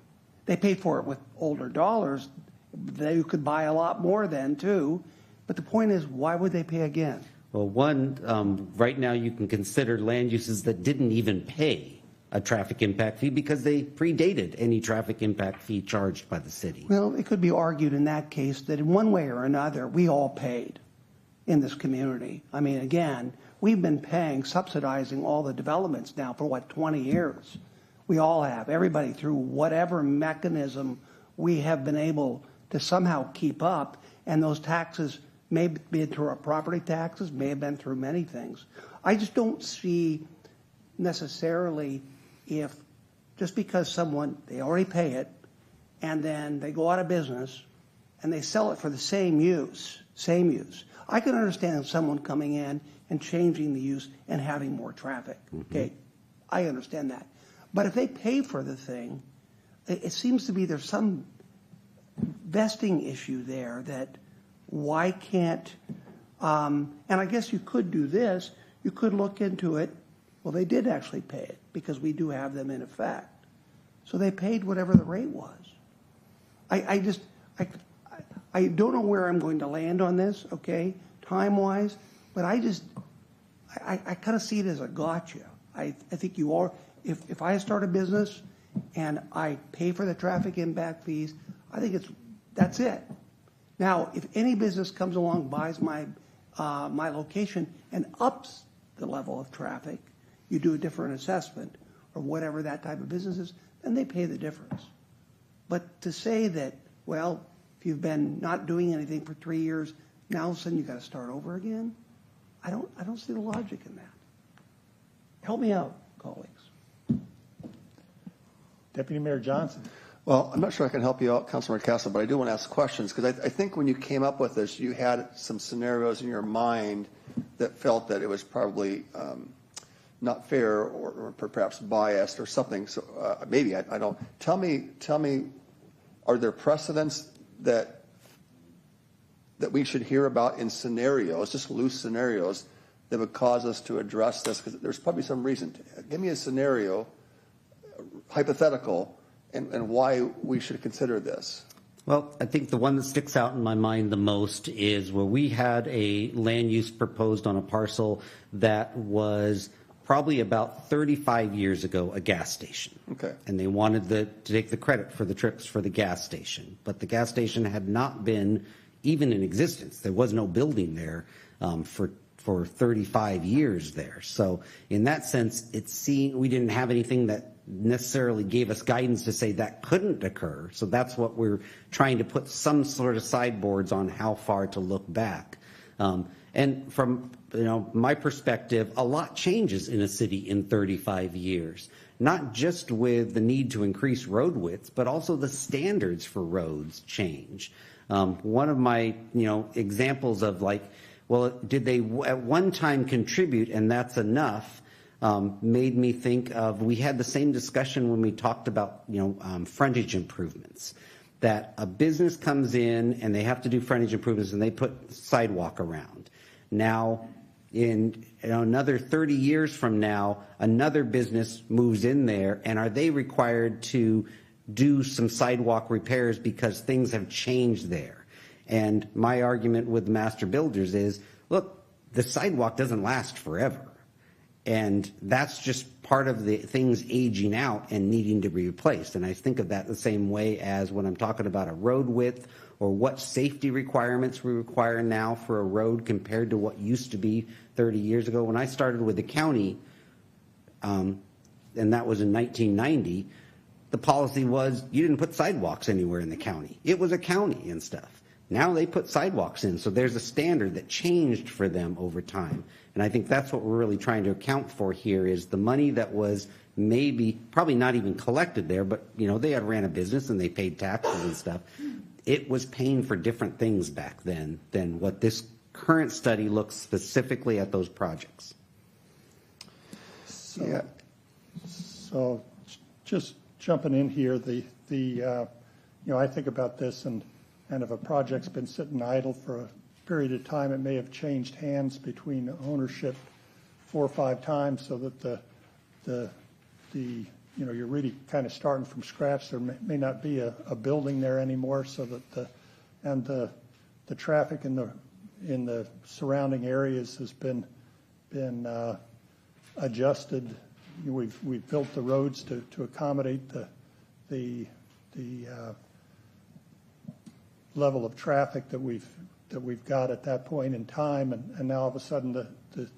They paid for it with older dollars. They could buy a lot more then, too. But the point is, why would they pay again? Well, one, right now you can consider land uses that didn't even pay a traffic impact fee because they predated any traffic impact fee charged by the city. Well, it could be argued in that case that in one way or another, we all paid in this community. I mean, again, we've been paying, subsidizing all the developments now for, 20 years? We all have. Everybody, through whatever mechanism we have been able to somehow keep up, and those taxes may be through our property taxes, may have been through many things. I just don't see necessarily if just because someone, they already pay it, and then they go out of business, and they sell it for the same use. I can understand someone coming in and changing the use and having more traffic. Okay, I understand that. But if they pay for the thing, it seems to be there's some vesting issue there that why can't, and I guess you could do this, you could look into it. Well, they did actually pay it because we do have them in effect. So they paid whatever the rate was. I don't know where I'm going to land on this, okay, time-wise, but I kind of see it as a gotcha. I think you are, if I start a business and I pay for the traffic impact fees, I think that's it. Now, if any business comes along, buys my location and ups the level of traffic, you do a different assessment or whatever that type of business is, then they pay the difference. But to say that, well, if you've been not doing anything for 3 years, now all of a sudden you got to start over again, I don't see the logic in that. Help me out, colleagues. Deputy Mayor Johnson. Well, I'm not sure I can help you out, Councilmember Castle, but I do want to ask questions because I think when you came up with this, you had some scenarios in your mind that felt that it was probably not fair or perhaps biased or something. So maybe I don't. Tell me, are there precedents that we should hear about in scenarios, just loose scenarios, that would cause us to address this? Because there's probably some reason. Give me a scenario, hypothetical, and why we should consider this. Well, I think the one that sticks out in my mind the most is where we had a land use proposed on a parcel that was probably about 35 years ago a gas station. Okay. And they wanted to take the credit for the trips for the gas station. But the gas station had not been even in existence. There was no building there for 35 years there. So in that sense, we didn't have anything that necessarily gave us guidance to say that couldn't occur. So that's what we're trying to put some sort of sideboards on how far to look back. And from my perspective, a lot changes in a city in 35 years, not just with the need to increase road widths, but also the standards for roads change. One of my examples of did they at one time contribute and that's enough? made me think of, we had the same discussion when we talked about, frontage improvements. That a business comes in and they have to do frontage improvements and they put sidewalk around. Now, in another 30 years from now, another business moves in there, and are they required to do some sidewalk repairs because things have changed there? And my argument with the master builders is, look, the sidewalk doesn't last forever. And that's just part of the things aging out and needing to be replaced. And I think of that the same way as when I'm talking about a road width or what safety requirements we require now for a road compared to what used to be 30 years ago. When I started with the county, and that was in 1990, the policy was you didn't put sidewalks anywhere in the county. It was a county and stuff. Now they put sidewalks in, so there's a standard that changed for them over time. And I think that's what we're really trying to account for here is the money that was probably not even collected there, but they had ran a business and they paid taxes and stuff. It was paying for different things back then than what this current study looks specifically at those projects. So just jumping in here, I think about this and if a project's been sitting idle for a period of time, it may have changed hands between ownership 4 or 5 times, so that you're really kind of starting from scratch. There may not be a building there anymore, so that the traffic in the surrounding areas has been adjusted. We've built the roads to accommodate the level of traffic that we've got at that point in time, and now all of a sudden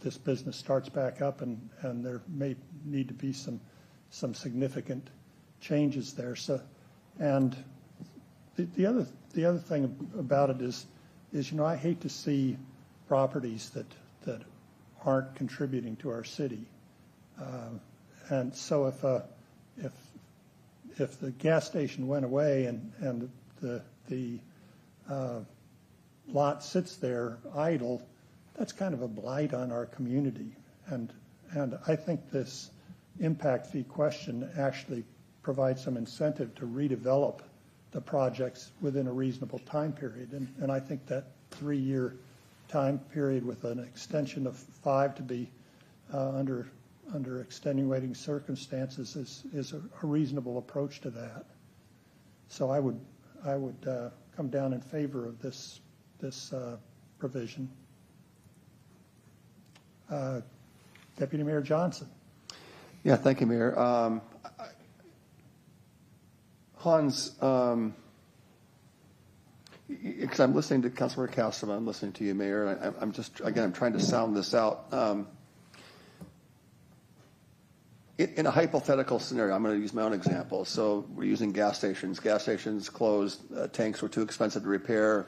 this business starts back up, and there may need to be some significant changes there. So, and the other thing about it is I hate to see properties that aren't contributing to our city, and so if the gas station went away and the lot sits there idle, that's kind of a blight on our community. And I think this impact fee question actually provides some incentive to redevelop the projects within a reasonable time period. And I think that 3-year time period with an extension of 5 to be under extenuating circumstances is a reasonable approach to that. So I would come down in favor of this provision. Deputy Mayor Johnson. Yeah, thank you, Mayor. Hans, because I'm listening to Councilmember Castleman, I'm listening to you, Mayor, and I'm trying to sound this out. In a hypothetical scenario, I'm going to use my own example. So we're using gas stations. Gas stations closed. Tanks were too expensive to repair,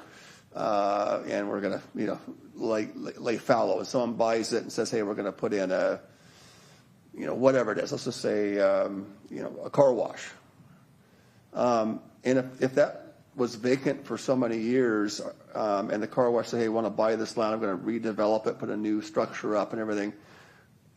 and we're going to, lay fallow. And someone buys it and says, "Hey, we're going to put in a, whatever it is. Let's just say, a car wash." And if that was vacant for so many years, and the car wash said, "Hey, I want to buy this land. I'm going to redevelop it, put a new structure up, and everything."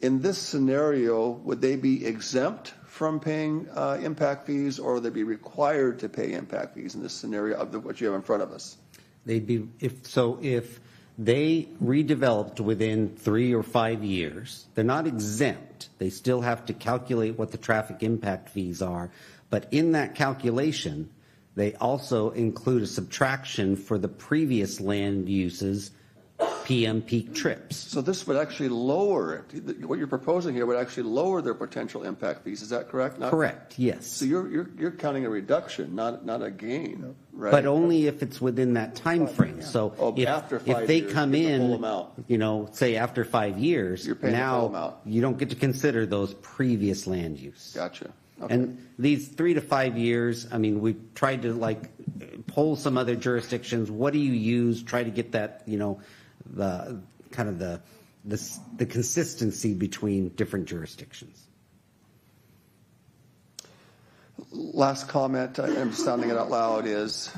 In this scenario, would they be exempt from paying impact fees, or would they be required to pay impact fees in this scenario of what you have in front of us? They'd be if they redeveloped within 3 or 5 years, they're not exempt. They still have to calculate what the traffic impact fees are, but in that calculation, they also include a subtraction for the previous land uses PM peak trips. So this would actually lower it. What you're proposing here would actually lower their potential impact fees. Is that correct? Correct. Yes. So you're counting a reduction, not a gain, right? But only if it's within that time frame. Yeah. So if they come in, say after 5 years, you're paying the full amount. You don't get to consider those previous land use. Gotcha. Okay. And these 3 to 5 years, we've tried to poll some other jurisdictions. What do you use? Try to get that, the kind of the consistency between different jurisdictions. Last comment, I'm sounding it out loud, is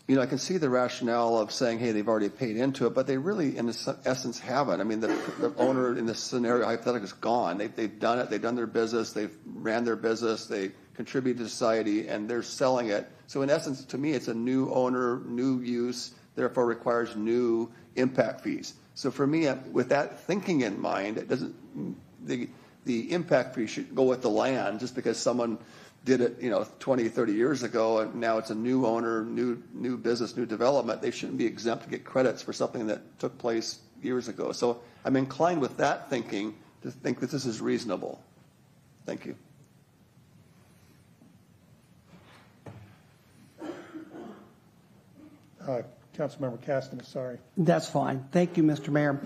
you know, I can see the rationale of saying, hey, they've already paid into it, but they really, in essence, haven't. I mean, the owner in this scenario, hypothetically, is gone. They've done it. They've done their business. They've ran their business. They contribute to society, and they're selling it. So in essence, to me, it's a new owner, new use, therefore requires new impact fees. So for me, with that thinking in mind, it doesn't, the impact fee should go with the land just because someone did it, you know, 20, 30 years ago, and now it's a new owner, new business, new development. They shouldn't be exempt to get credits for something that took place years ago. So I'm inclined with that thinking to think that this is reasonable. Thank you. Councilmember Castaner, sorry. That's fine. Thank you, Mr. Mayor.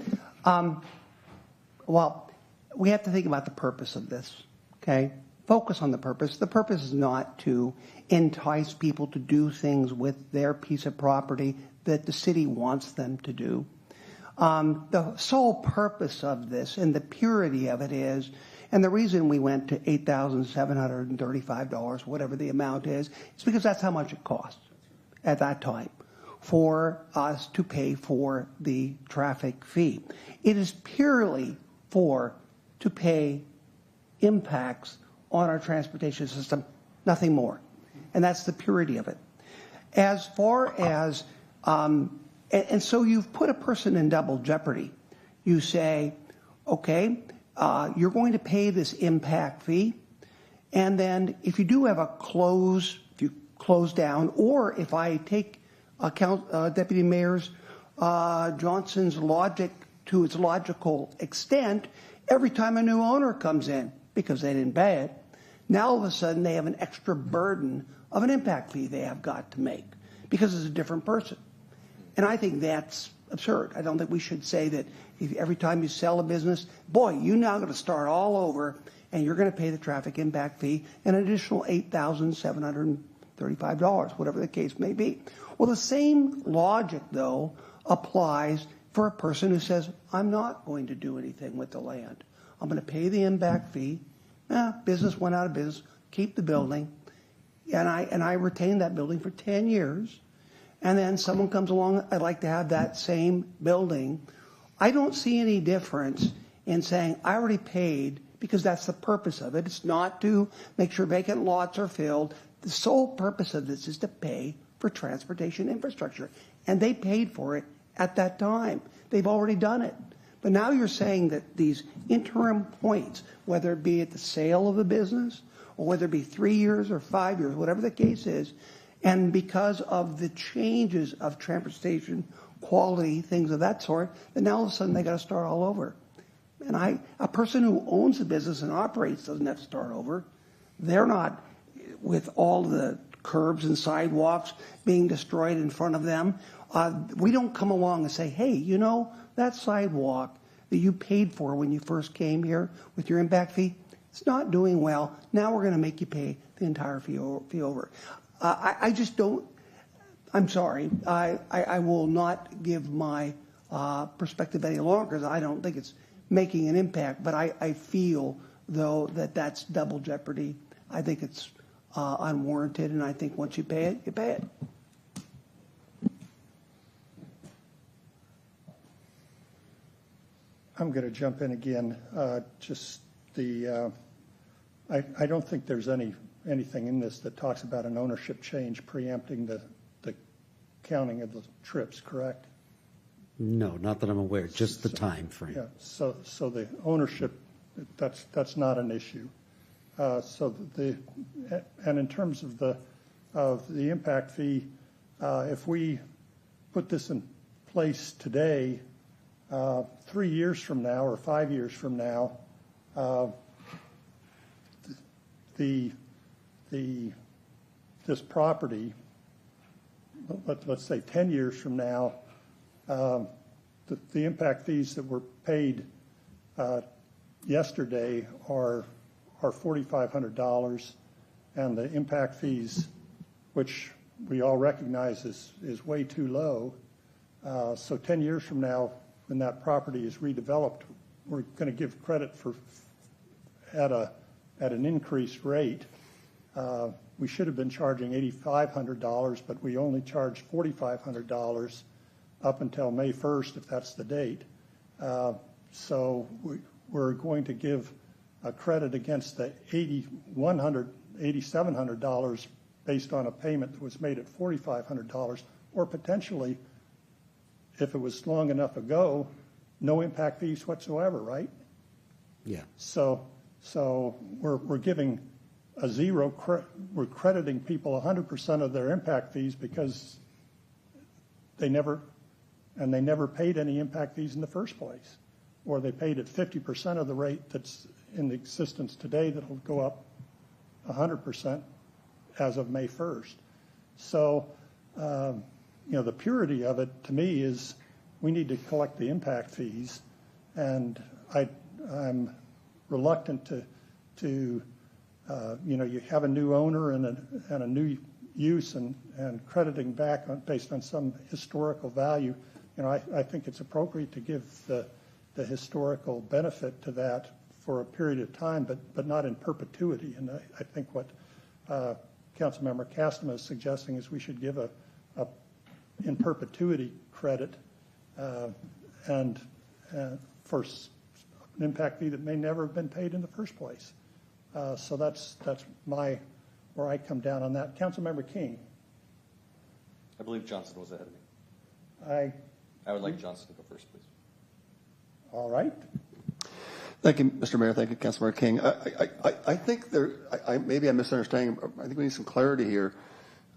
Well, we have to think about the purpose of this, okay? Focus on the purpose. The purpose is not to entice people to do things with their piece of property that the city wants them to do. The sole purpose of this and the purity of it is, and the reason we went to $8,735, whatever the amount is because that's how much it costs at that time for us to pay for the traffic fee. It is purely to pay impacts on our transportation system, nothing more. And that's the purity of it. As far as, and so you've put a person in double jeopardy. You say, okay, you're going to pay this impact fee, and then if you do have if you close down, or if I take Deputy Mayor Johnson's logic to its logical extent, every time a new owner comes in, because they didn't pay it, now all of a sudden they have an extra burden of an impact fee they have got to make because it's a different person. And I think that's absurd. I don't think we should say that every time you sell a business, boy, you now got to start all over and you're going to pay the traffic impact fee an additional $8,735, whatever the case may be. Well, the same logic, though, applies for a person who says, I'm not going to do anything with the land. I'm going to pay the impact fee. Business went out of business, keep the building, and I retain that building for 10 years. And then someone comes along, I'd like to have that same building. I don't see any difference in saying I already paid, because that's the purpose of it. It's not to make sure vacant lots are filled. The sole purpose of this is to pay for transportation infrastructure. And they paid for it at that time. They've already done it. But now you're saying that these interim points, whether it be at the sale of a business or whether it be 3 years or 5 years, whatever the case is, and because of the changes of transportation quality, things of that sort, then now all of a sudden they got to start all over. And a person who owns a business and operates doesn't have to start over. They're not with all the curbs and sidewalks being destroyed in front of them. We don't come along and say, hey, you know, that sidewalk that you paid for when you first came here with your impact fee, it's not doing well. Now we're going to make you pay the entire fee over. I just don't, I'm sorry, I will not give my perspective any longer because I don't think it's making an impact. But I feel, though, that that's double jeopardy. I think it's unwarranted, and I think once you pay it, you pay it. I'm going to jump in again. I don't think there's anything in this that talks about an ownership change preempting the counting of the trips, correct? No, not that I'm aware, just the time frame. Yeah, so the ownership, that's not an issue. And in terms of the impact fee, if we put this in place today, 3 years from now or 5 years from now, this property, let's say 10 years from now, the impact fees that were paid yesterday are $4,500, and the impact fees, which we all recognize is way too low. So 10 years from now, when that property is redeveloped, we're going to give credit at an increased rate. We should have been charging $8,500, but we only charged $4,500 up until May 1st, if that's the date. So we're going to give a credit against the $8,700 based on a payment that was made at $4,500, or potentially, if it was long enough ago, no impact fees whatsoever, right? Yeah. So we're giving a zero, we're crediting people 100% of their impact fees because they never paid any impact fees in the first place, or they paid at 50% of the rate that's in existence today that'll go up 100% as of May 1st. So, the purity of it to me is we need to collect the impact fees, and I'm reluctant to you have a new owner and a new use and crediting back based on some historical value. I think it's appropriate to give the historical benefit to that for a period of time, but not in perpetuity. And I think what Councilmember Castema is suggesting is we should give a in perpetuity credit and for an impact fee that may never have been paid in the first place. So that's where I come down on that. Councilmember King. I believe Johnson was ahead of me. I would like Johnson to go first, please. All right. Thank you, Mr. Mayor. Thank you, Councilmember King. I think maybe I'm misunderstanding. I think we need some clarity here.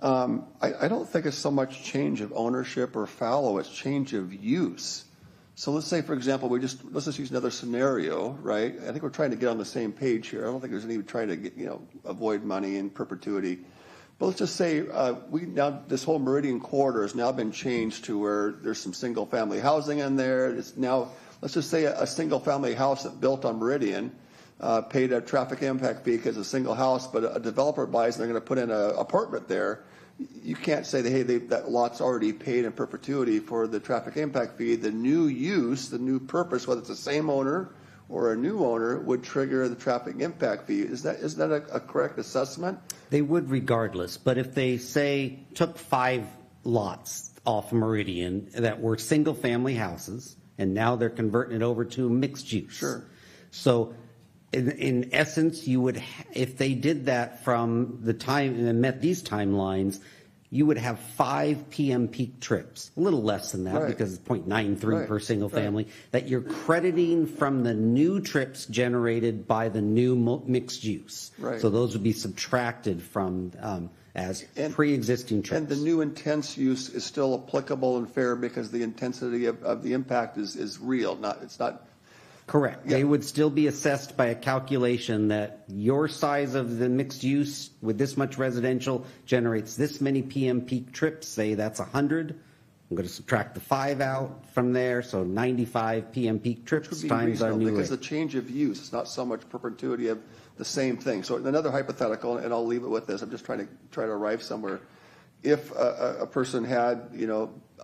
I don't think it's so much change of ownership or fallow, it's change of use. So let's say, for example, let's just use another scenario, right? I think we're trying to get on the same page here. I don't think there's any trying to get, avoid money in perpetuity. But let's just say this whole Meridian corridor has now been changed to where there's some single family housing in there. It's now, let's just say a single family house that built on Meridian paid a traffic impact fee because it's a single house, but a developer buys and they're going to put in an apartment there. You can't say that, hey, that lot's already paid in perpetuity for the traffic impact fee. The new use, the new purpose, whether it's the same owner or a new owner, would trigger the traffic impact fee. Is that a correct assessment? They would regardless, but if they took 5 lots off Meridian that were single family houses and now they're converting it over to mixed use. Sure. So in essence, you would, if they did that from the time and met these timelines, you would have 5 PM peak trips, a little less than that, right, because it's 0.93 per single family, that you're crediting from the new trips generated by the new mixed use. Right. So those would be subtracted from as pre-existing trips. And the new intense use is still applicable and fair because the intensity of the impact is real. It's not. Correct. Yeah. They would still be assessed by a calculation that your size of the mixed use with this much residential generates this many PM peak trips. Say that's 100. I'm going to subtract the 5 out from there, so 95 PM peak trips times our new because rate. the change of use is not so much perpetuity of the same thing. So another hypothetical, and I'll leave it with this. I'm just trying to arrive somewhere. If a person had,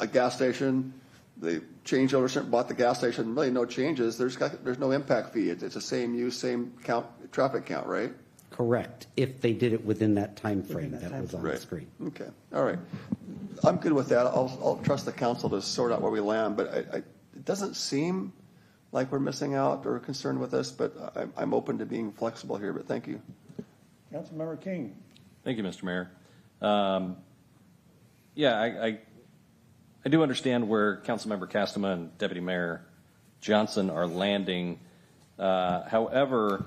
a gas station, they changed ownership, bought the gas station, really no changes. There's no impact fee. It's the same use, same traffic count, right? Correct. If they did it within that time frame that was on the screen. Okay. All right. I'm good with that. I'll trust the council to sort out where we land. But it doesn't seem like we're missing out or concerned with this. But I'm open to being flexible here. But thank you. Councilmember King. Thank you, Mr. Mayor. I do understand where Councilmember Castema and Deputy Mayor Johnson are landing. However,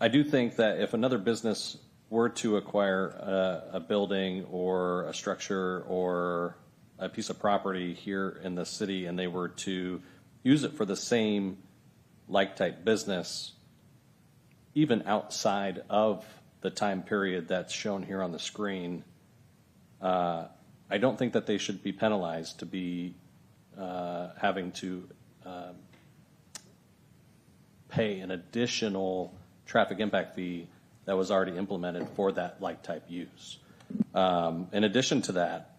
I do think that if another business were to acquire a building or a structure or a piece of property here in the city and they were to use it for the same like-type business, even outside of the time period that's shown here on the screen, I don't think that they should be penalized to be having to pay an additional traffic impact fee that was already implemented for that like-type use. In addition to that,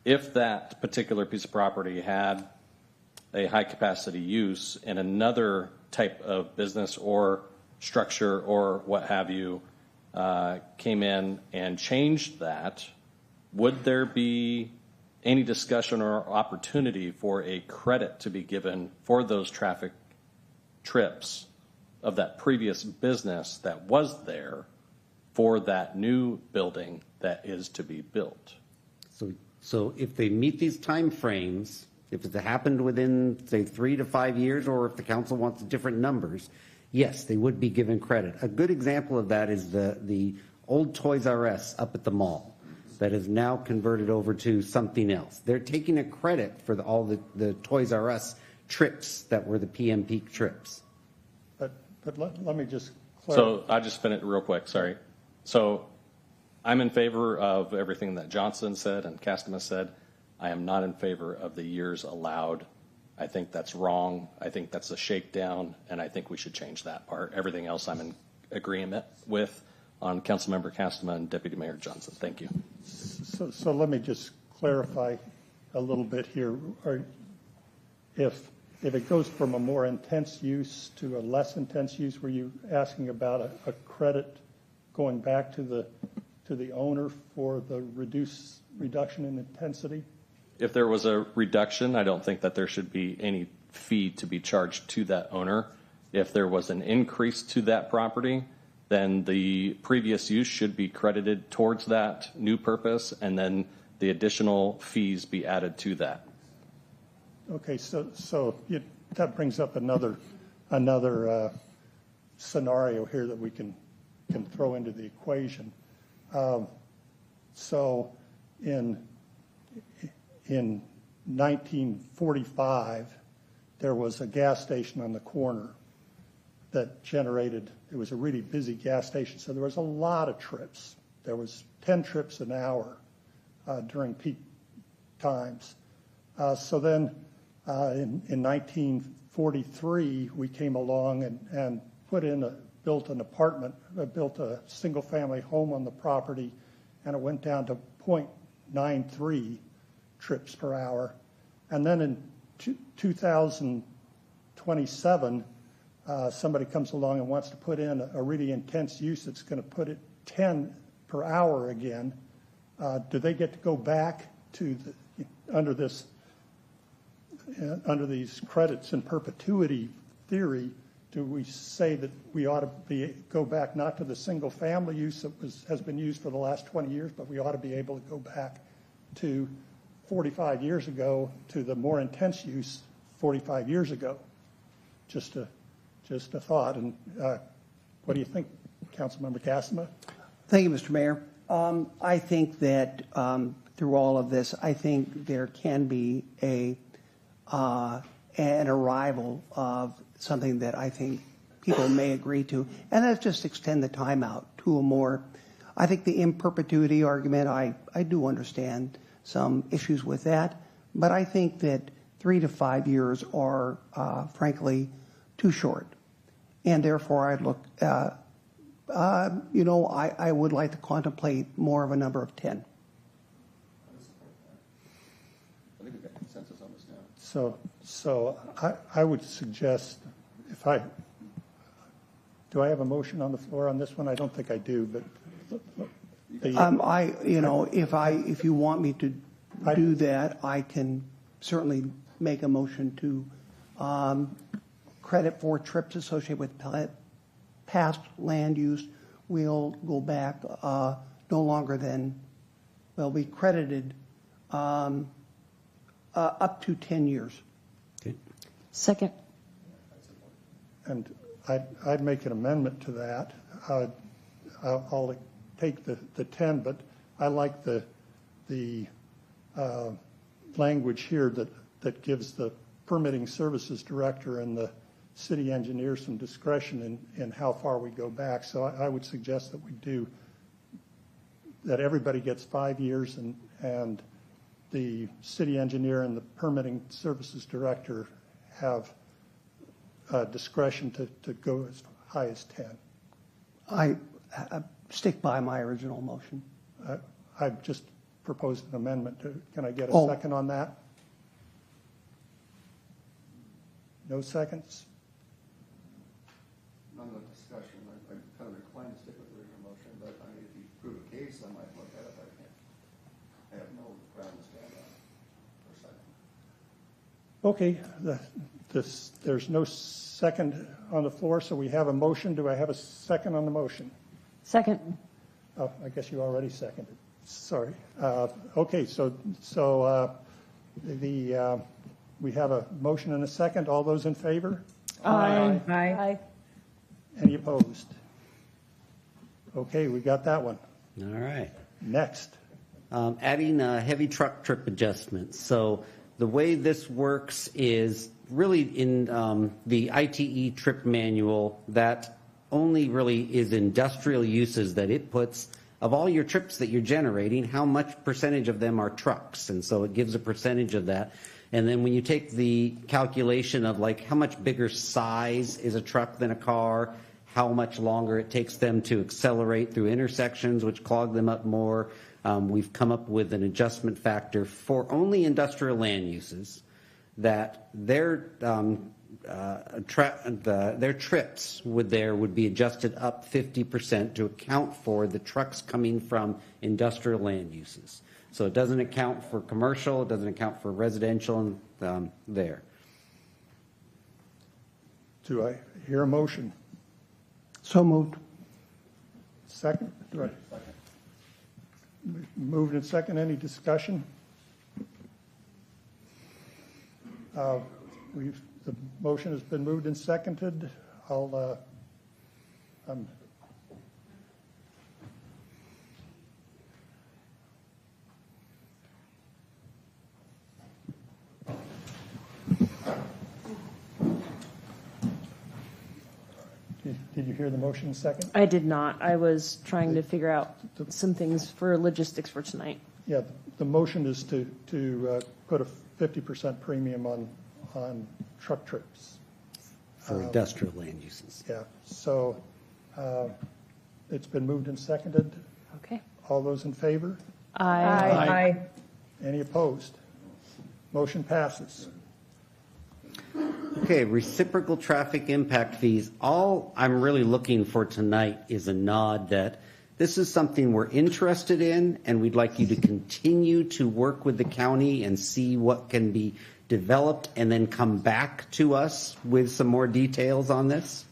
if that particular piece of property had a high-capacity use and another type of business or structure or what have you came in and changed that, would there be any discussion or opportunity for a credit to be given for those traffic trips of that previous business that was there for that new building that is to be built? So if they meet these time frames, if it happened within, say, 3 to 5 years, or if the council wants different numbers, yes, they would be given credit. A good example of that is the old Toys R Us up at the mall that is now converted over to something else. They're taking a credit for all the Toys R Us trips that were the PM Peak trips. But let me just clarify. So I just finished real quick, sorry. So I'm in favor of everything that Johnson said and Castema said. I am not in favor of the years allowed. I think that's wrong. I think that's a shakedown, and I think we should change that part. Everything else I'm in agreement with on Councilmember Castema and Deputy Mayor Johnson. Thank you. So let me just clarify a little bit here. If it goes from a more intense use to a less intense use, were you asking about a credit going back to the owner for the reduction in intensity? If there was a reduction, I don't think that there should be any fee to be charged to that owner. If there was an increase to that property, then the previous use should be credited towards that new purpose, and then the additional fees be added to that. Okay, so that brings up another scenario here that we can throw into the equation. So in 1945, there was a gas station on the corner that generated, it was a really busy gas station, so there was a lot of trips. There was 10 trips an hour during peak times. So then in 1943, we came along and built an apartment, built a single-family home on the property, and it went down to 0.93 trips per hour. And then in 2027, somebody comes along and wants to put in a really intense use that's going to put it 10 per hour again. Do they get to go back to under these credits in perpetuity theory? Do we say that we ought to go back not to the single family use that has been used for the last 20 years, but we ought to be able to go back to 45 years ago to the more intense use 45 years ago? Just a thought. And what do you think, Councilmember Castema? Thank you, Mr. Mayor. I think that through all of this, I think there can be an arrival of something that I think people may agree to, and that's just extend the timeout to a more. I think the in perpetuity argument, I do understand some issues with that, but I think that 3 to 5 years are frankly too short, and therefore I'd look. I would like to contemplate more of a number of 10. I think we've got consensus on this now. So I would suggest, do I have a motion on the floor on this one? I don't think I do, but. If you want me to do that, I can certainly make a motion to credit for trips associated with past land use. We'll go back no longer than, well, we credited up to 10 years. Okay. Second. And I'd make an amendment to that. I'll take the 10, but I like the language here that gives the permitting services director and the city engineer some discretion in how far we go back. So I would suggest that we do, that everybody gets 5 years and the city engineer and the permitting services director have discretion to go as high as 10. I stick by my original motion. I've just proposed an amendment. Can I get a second on that? No seconds? None of the discussion. Okay, there's no second on the floor, so we have a motion. Do I have a second on the motion? Second. Oh, I guess you already seconded. Sorry. Okay, we have a motion and a second. All those in favor? Aye. Aye. Any opposed? Okay, we got that one. All right. Next. Adding heavy truck trip adjustments. So the way this works is really in the ITE trip manual, that only really is industrial uses that it puts of all your trips that you're generating, how much percentage of them are trucks. And so it gives a percentage of that. And then when you take the calculation of like how much bigger size is a truck than a car, how much longer it takes them to accelerate through intersections, which clog them up more, we've come up with an adjustment factor for only industrial land uses that their trips would be adjusted up 50% to account for the trucks coming from industrial land uses. So it doesn't account for commercial, it doesn't account for residential there. Do I hear a motion? So moved. Second? Do I? Moved and second. Any discussion? The motion has been moved and seconded. Did you hear the motion second? I did not. I was trying to figure out some things for logistics for tonight. Yeah, the motion is to put a 50% premium on truck trips. For industrial land uses. Yeah, so it's been moved and seconded. Okay. All those in favor? Aye. Any opposed? Motion passes. Okay, reciprocal traffic impact fees. All I'm really looking for tonight is a nod that this is something we're interested in, and we'd like you to continue to work with the county and see what can be developed and then come back to us with some more details on this.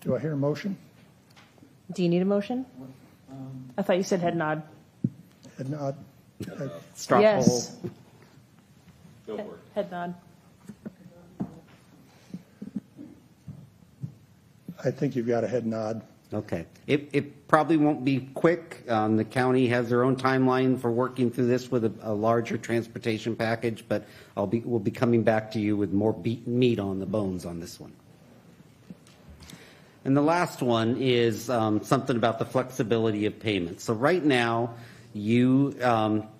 Do I hear a motion? Do you need a motion? I thought you said head nod. Head nod. Straw yes. poll. Go for it. Head nod. I think you've got a head nod. Okay. It probably won't be quick. The county has their own timeline for working through this with a larger transportation package, but we'll be coming back to you with more meat on the bones on this one. And the last one is something about the flexibility of payment. So right now, you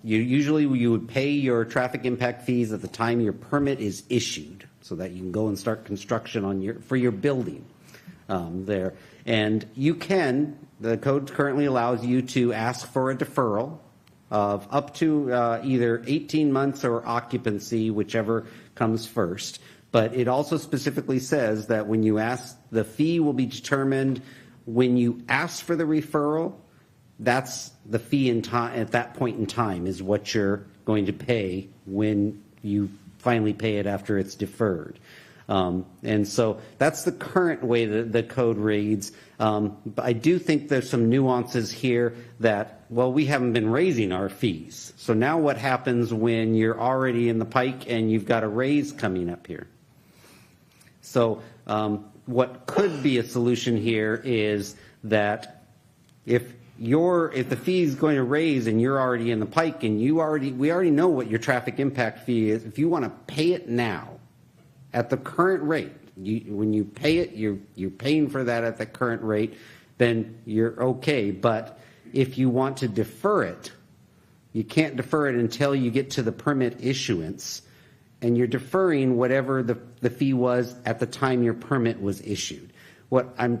usually would pay your traffic impact fees at the time your permit is issued, so that you can go and start construction for your building there. And the code currently allows you to ask for a deferral of up to either 18 months or occupancy, whichever comes first. But it also specifically says that when you ask, the fee will be determined when you ask for the referral. That's the fee in time at that point in time is what you're going to pay when you finally pay it after it's deferred. And so that's the current way that the code reads. But I do think there's some nuances here that, well, we haven't been raising our fees. So now what happens when you're already in the pike and you've got a raise coming up here? So what could be a solution here is that if the fee is going to raise and you're already in the pike and we already know what your traffic impact fee is, if you want to pay it now at the current rate, when you pay it, you're paying for that at the current rate, then you're okay. But if you want to defer it, you can't defer it until you get to the permit issuance, and you're deferring whatever the fee was at the time your permit was issued. I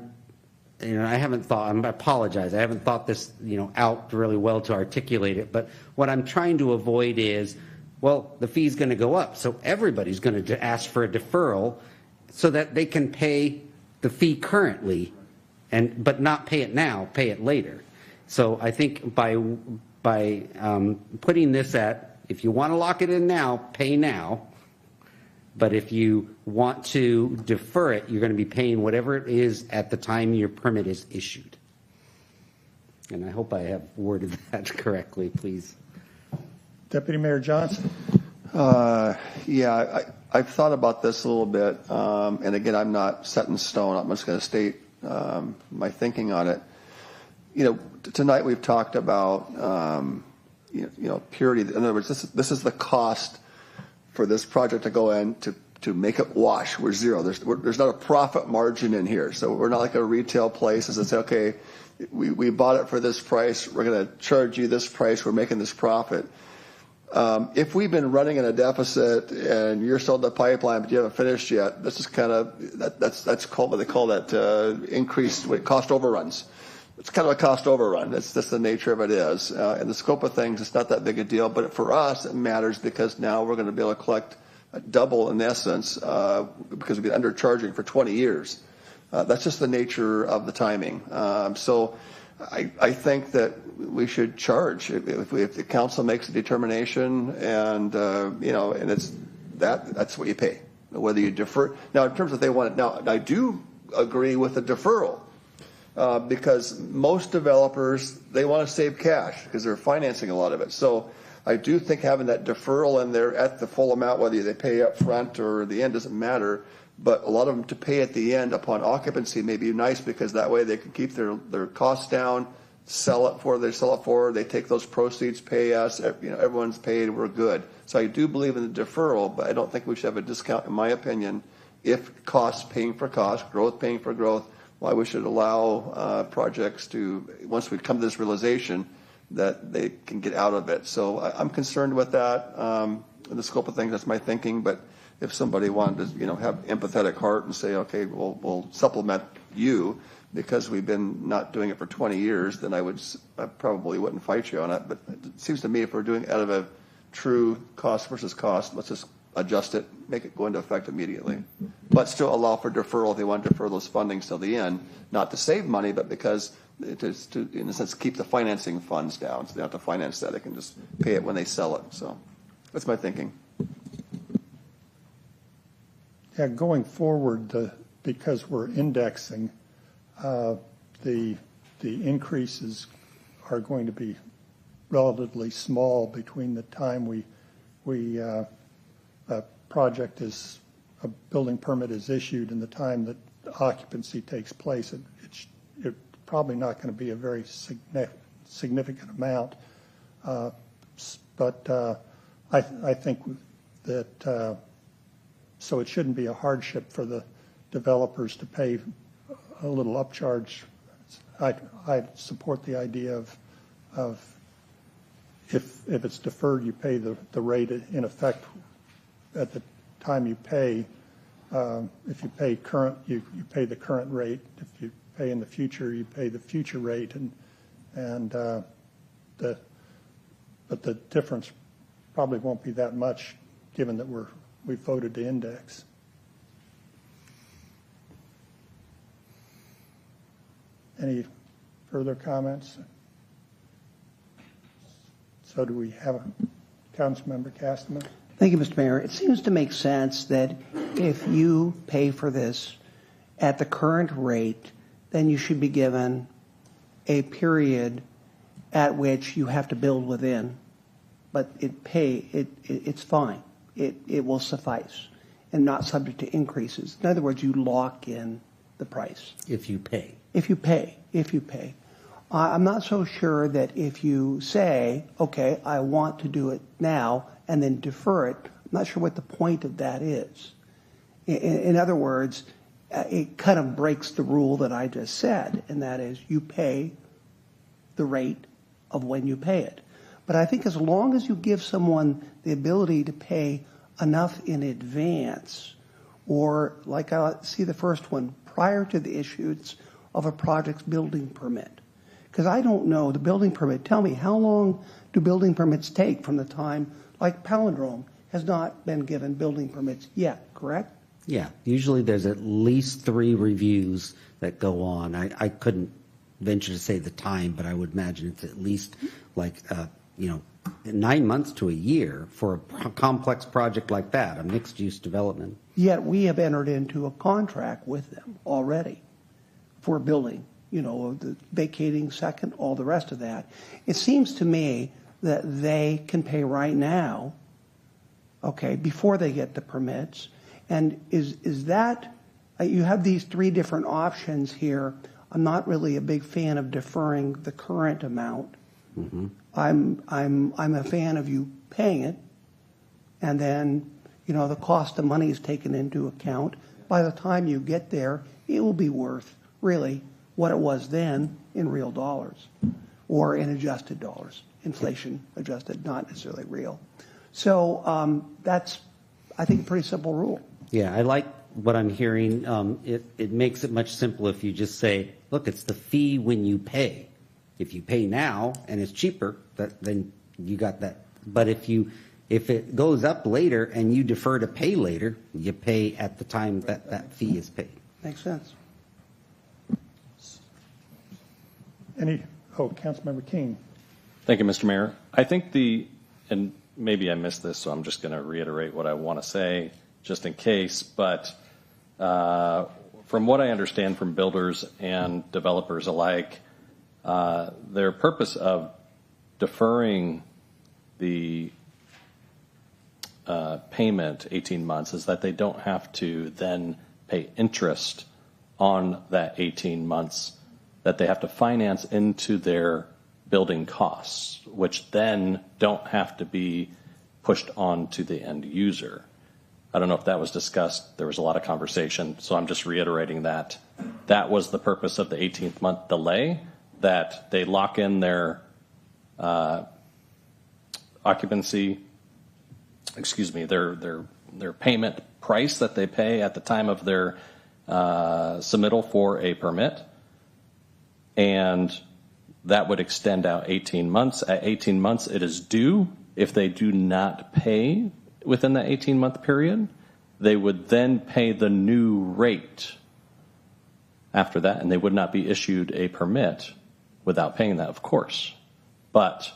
apologize, I haven't thought this out really well to articulate it, but what I'm trying to avoid is, well, the fee's going to go up, so everybody's going to ask for a deferral so that they can pay the fee currently, but not pay it now, pay it later. So I think by putting this at, if you want to lock it in now, pay now, But if you want to defer it, you're going to be paying whatever it is at the time your permit is issued. And I hope I have worded that correctly, please. Deputy Mayor Johnson. Yeah, I've thought about this a little bit, and again, I'm not set in stone. I'm just going to state my thinking on it. You know, tonight we've talked about purity. In other words, this is the cost for this project to go in to make it wash. We're zero. There's not a profit margin in here, so we're not like a retail place that say, okay, we bought it for this price. We're going to charge you this price. We're making this profit. If we've been running in a deficit and you're still in the pipeline but you haven't finished yet, this is kind of that's called what they call that increased cost overruns. It's kind of a cost overrun. That's just the nature of it is. In the scope of things, it's not that big a deal, but for us it matters because now we're going to be able to collect double in essence because we've been undercharging for 20 years. That's just the nature of the timing. So I think that we should charge if the council makes a determination, and and it's that's what you pay, whether you defer. Now, in terms of they want it now, I do agree with the deferral because most developers, they want to save cash because they're financing a lot of it. So I do think having that deferral and they're at the full amount, whether they pay up front or the end, doesn't matter. But a lot of them to pay at the end upon occupancy may be nice because that way they can keep their costs down, sell it for, they take those proceeds, pay us, everyone's paid, we're good. So I do believe in the deferral, but I don't think we should have a discount, in my opinion, if costs paying for cost, growth paying for growth, why we should allow projects to, once we come to this realization, that they can get out of it. So I'm concerned with that, in the scope of things, that's my thinking, but if somebody wanted to, have empathetic heart and say, okay, we'll supplement you because we've been not doing it for 20 years, then I probably wouldn't fight you on it. But it seems to me if we're doing it out of a true cost versus cost, let's just adjust it, make it go into effect immediately. But still allow for deferral if they want to defer those fundings till the end, not to save money, but because it is to, in a sense, keep the financing funds down. So they don't have to finance that. They can just pay it when they sell it. So that's my thinking. Yeah, going forward, because we're indexing, the increases are going to be relatively small between the time a building permit is issued and the time that occupancy takes place. It's probably not going to be a very significant amount, but I think that. So it shouldn't be a hardship for the developers to pay a little upcharge. I support the idea of if it's deferred, you pay the rate in effect at the time you pay. If you pay current, you pay the current rate. If you pay in the future, you pay the future rate, but the difference probably won't be that much, given that we voted to index. Any further comments? So do we have a Councilmember Castaman? Thank you, Mr. Mayor. It seems to make sense that if you pay for this at the current rate, then you should be given a period at which you have to build within. But it's fine. It will suffice and not subject to increases. In other words, you lock in the price. If you pay. If you pay. I'm not so sure that if you say, okay, I want to do it now and then defer it, I'm not sure what the point of that is. In other words, it kind of breaks the rule that I just said, and that is you pay the rate of when you pay it. But I think as long as you give someone the ability to pay enough in advance, or like I see the first one, prior to the issuance of a project's building permit. Because I don't know, the building permit, tell me, how long do building permits take from the time, like Palindrome has not been given building permits yet, correct? Yeah, usually there's at least 3 reviews that go on. I couldn't venture to say the time, but I would imagine it's at least 9 months to a year for a complex project like that, a mixed-use development. Yet we have entered into a contract with them already for building, the vacating second, all the rest of that. It seems to me that they can pay right now, okay, before they get the permits. And is that, you have these three different options here. I'm not really a big fan of deferring the current amount. Mm-hmm. I'm a fan of you paying it, and then the cost of money is taken into account. By the time you get there, it will be worth really what it was then in real dollars, or in adjusted dollars, inflation adjusted, not necessarily real. So that's, I think, a pretty simple rule. Yeah, I like what I'm hearing. It makes it much simpler if you just say, look, it's the fee when you pay. If you pay now and it's cheaper, then you got that. But if it goes up later and you defer to pay later, you pay at the time that fee is paid. Makes sense. Councilmember King. Thank you, Mr. Mayor. I think and maybe I missed this, so I'm just going to reiterate what I want to say just in case, but from what I understand from builders and developers alike, their purpose of deferring the payment 18 months is that they don't have to then pay interest on that 18 months that they have to finance into their building costs, which then don't have to be pushed on to the end user. I don't know if that was discussed. There was a lot of conversation, so I'm just reiterating that. That was the purpose of the 18th month delay, that they lock in their occupancy, their payment price that they pay at the time of their submittal for a permit, and that would extend out 18 months. At 18 months, it is due. If they do not pay within that 18-month period, they would then pay the new rate after that, and they would not be issued a permit without paying that, of course. But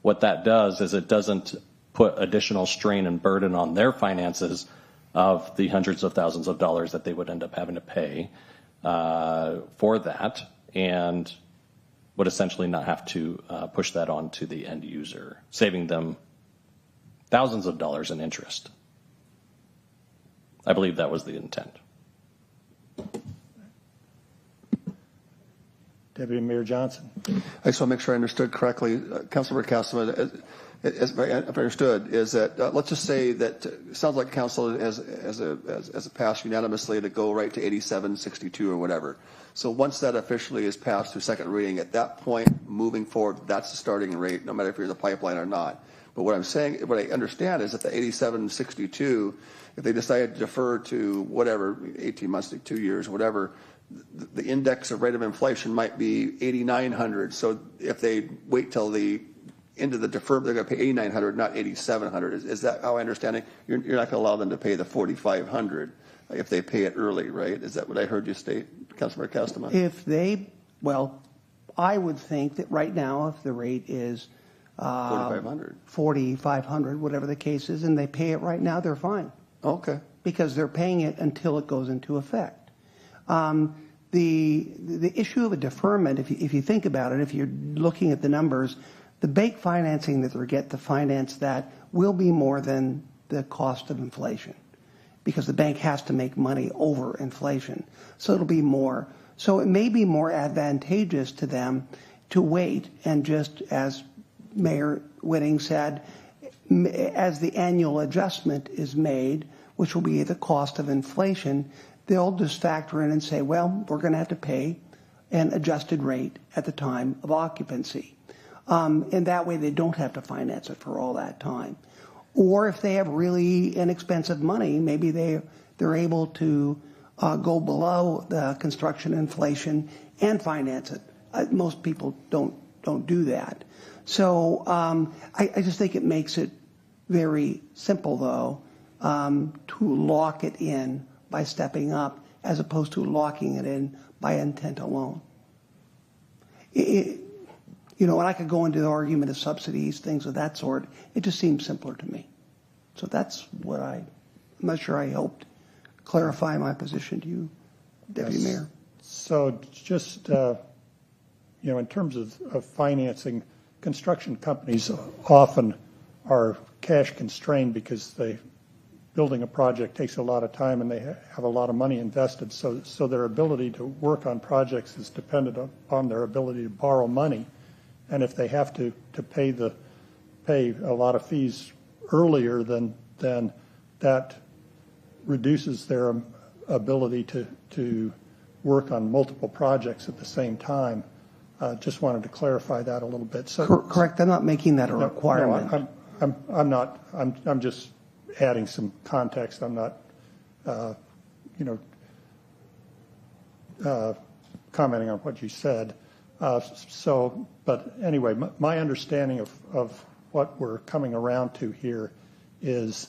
what that does is it doesn't put additional strain and burden on their finances of the hundreds of thousands of dollars that they would end up having to pay for that, and would essentially not have to push that on to the end user, saving them thousands of dollars in interest. I believe that was the intent. Deputy Mayor Johnson. I just want to make sure I understood correctly. Councilmember Castleman, if I understood, is that let's just say that it sounds like council has passed unanimously to go right to 8762 or whatever. So once that officially is passed through second reading, at that point, moving forward, that's the starting rate, no matter if you're in the pipeline or not. But what I'm saying, what I understand is that the 8762, if they decide to defer to whatever, 18 months to 2 years, whatever, the index of rate of inflation might be 8,900. So if they wait till the end of the deferment, they're going to pay 8,900, not 8,700. Is that how I understand it? You're not going to allow them to pay the 4,500 if they pay it early, right? Is that what I heard you state, Councilmember Castleman? I would think that right now, if the rate is 4,500, whatever the case is, and they pay it right now, they're fine. Okay. Because they're paying it until it goes into effect. The issue of a deferment, if you think about it, if you're looking at the numbers, the bank financing that they get to finance that will be more than the cost of inflation, because the bank has to make money over inflation. So it'll be more. So it may be more advantageous to them to wait, and just as Mayor Whitting said, as the annual adjustment is made, which will be the cost of inflation, they'll just factor in and say, well, we're going to have to pay an adjusted rate at the time of occupancy. And that way they don't have to finance it for all that time. Or if they have really inexpensive money, maybe they're able to go below the construction inflation and finance it. Most people don't do that. So I just think it makes it very simple, though, to lock it in by stepping up, as opposed to locking it in by intent alone. You know, and I could go into the argument of subsidies, things of that sort. It just seems simpler to me. So that's what I'm not sure I helped clarify my position to you, Deputy Mayor. So just, in terms of financing, construction companies often are cash constrained because building a project takes a lot of time and they have a lot of money invested. So their ability to work on projects is dependent upon their ability to borrow money. And if they have to pay a lot of fees earlier, then that reduces their ability to work on multiple projects at the same time. Just wanted to clarify that a little bit. So correct. I'm not making that a requirement. No, I'm not. I'm just adding some context. I'm not, commenting on what you said. But anyway, my understanding of what we're coming around to here is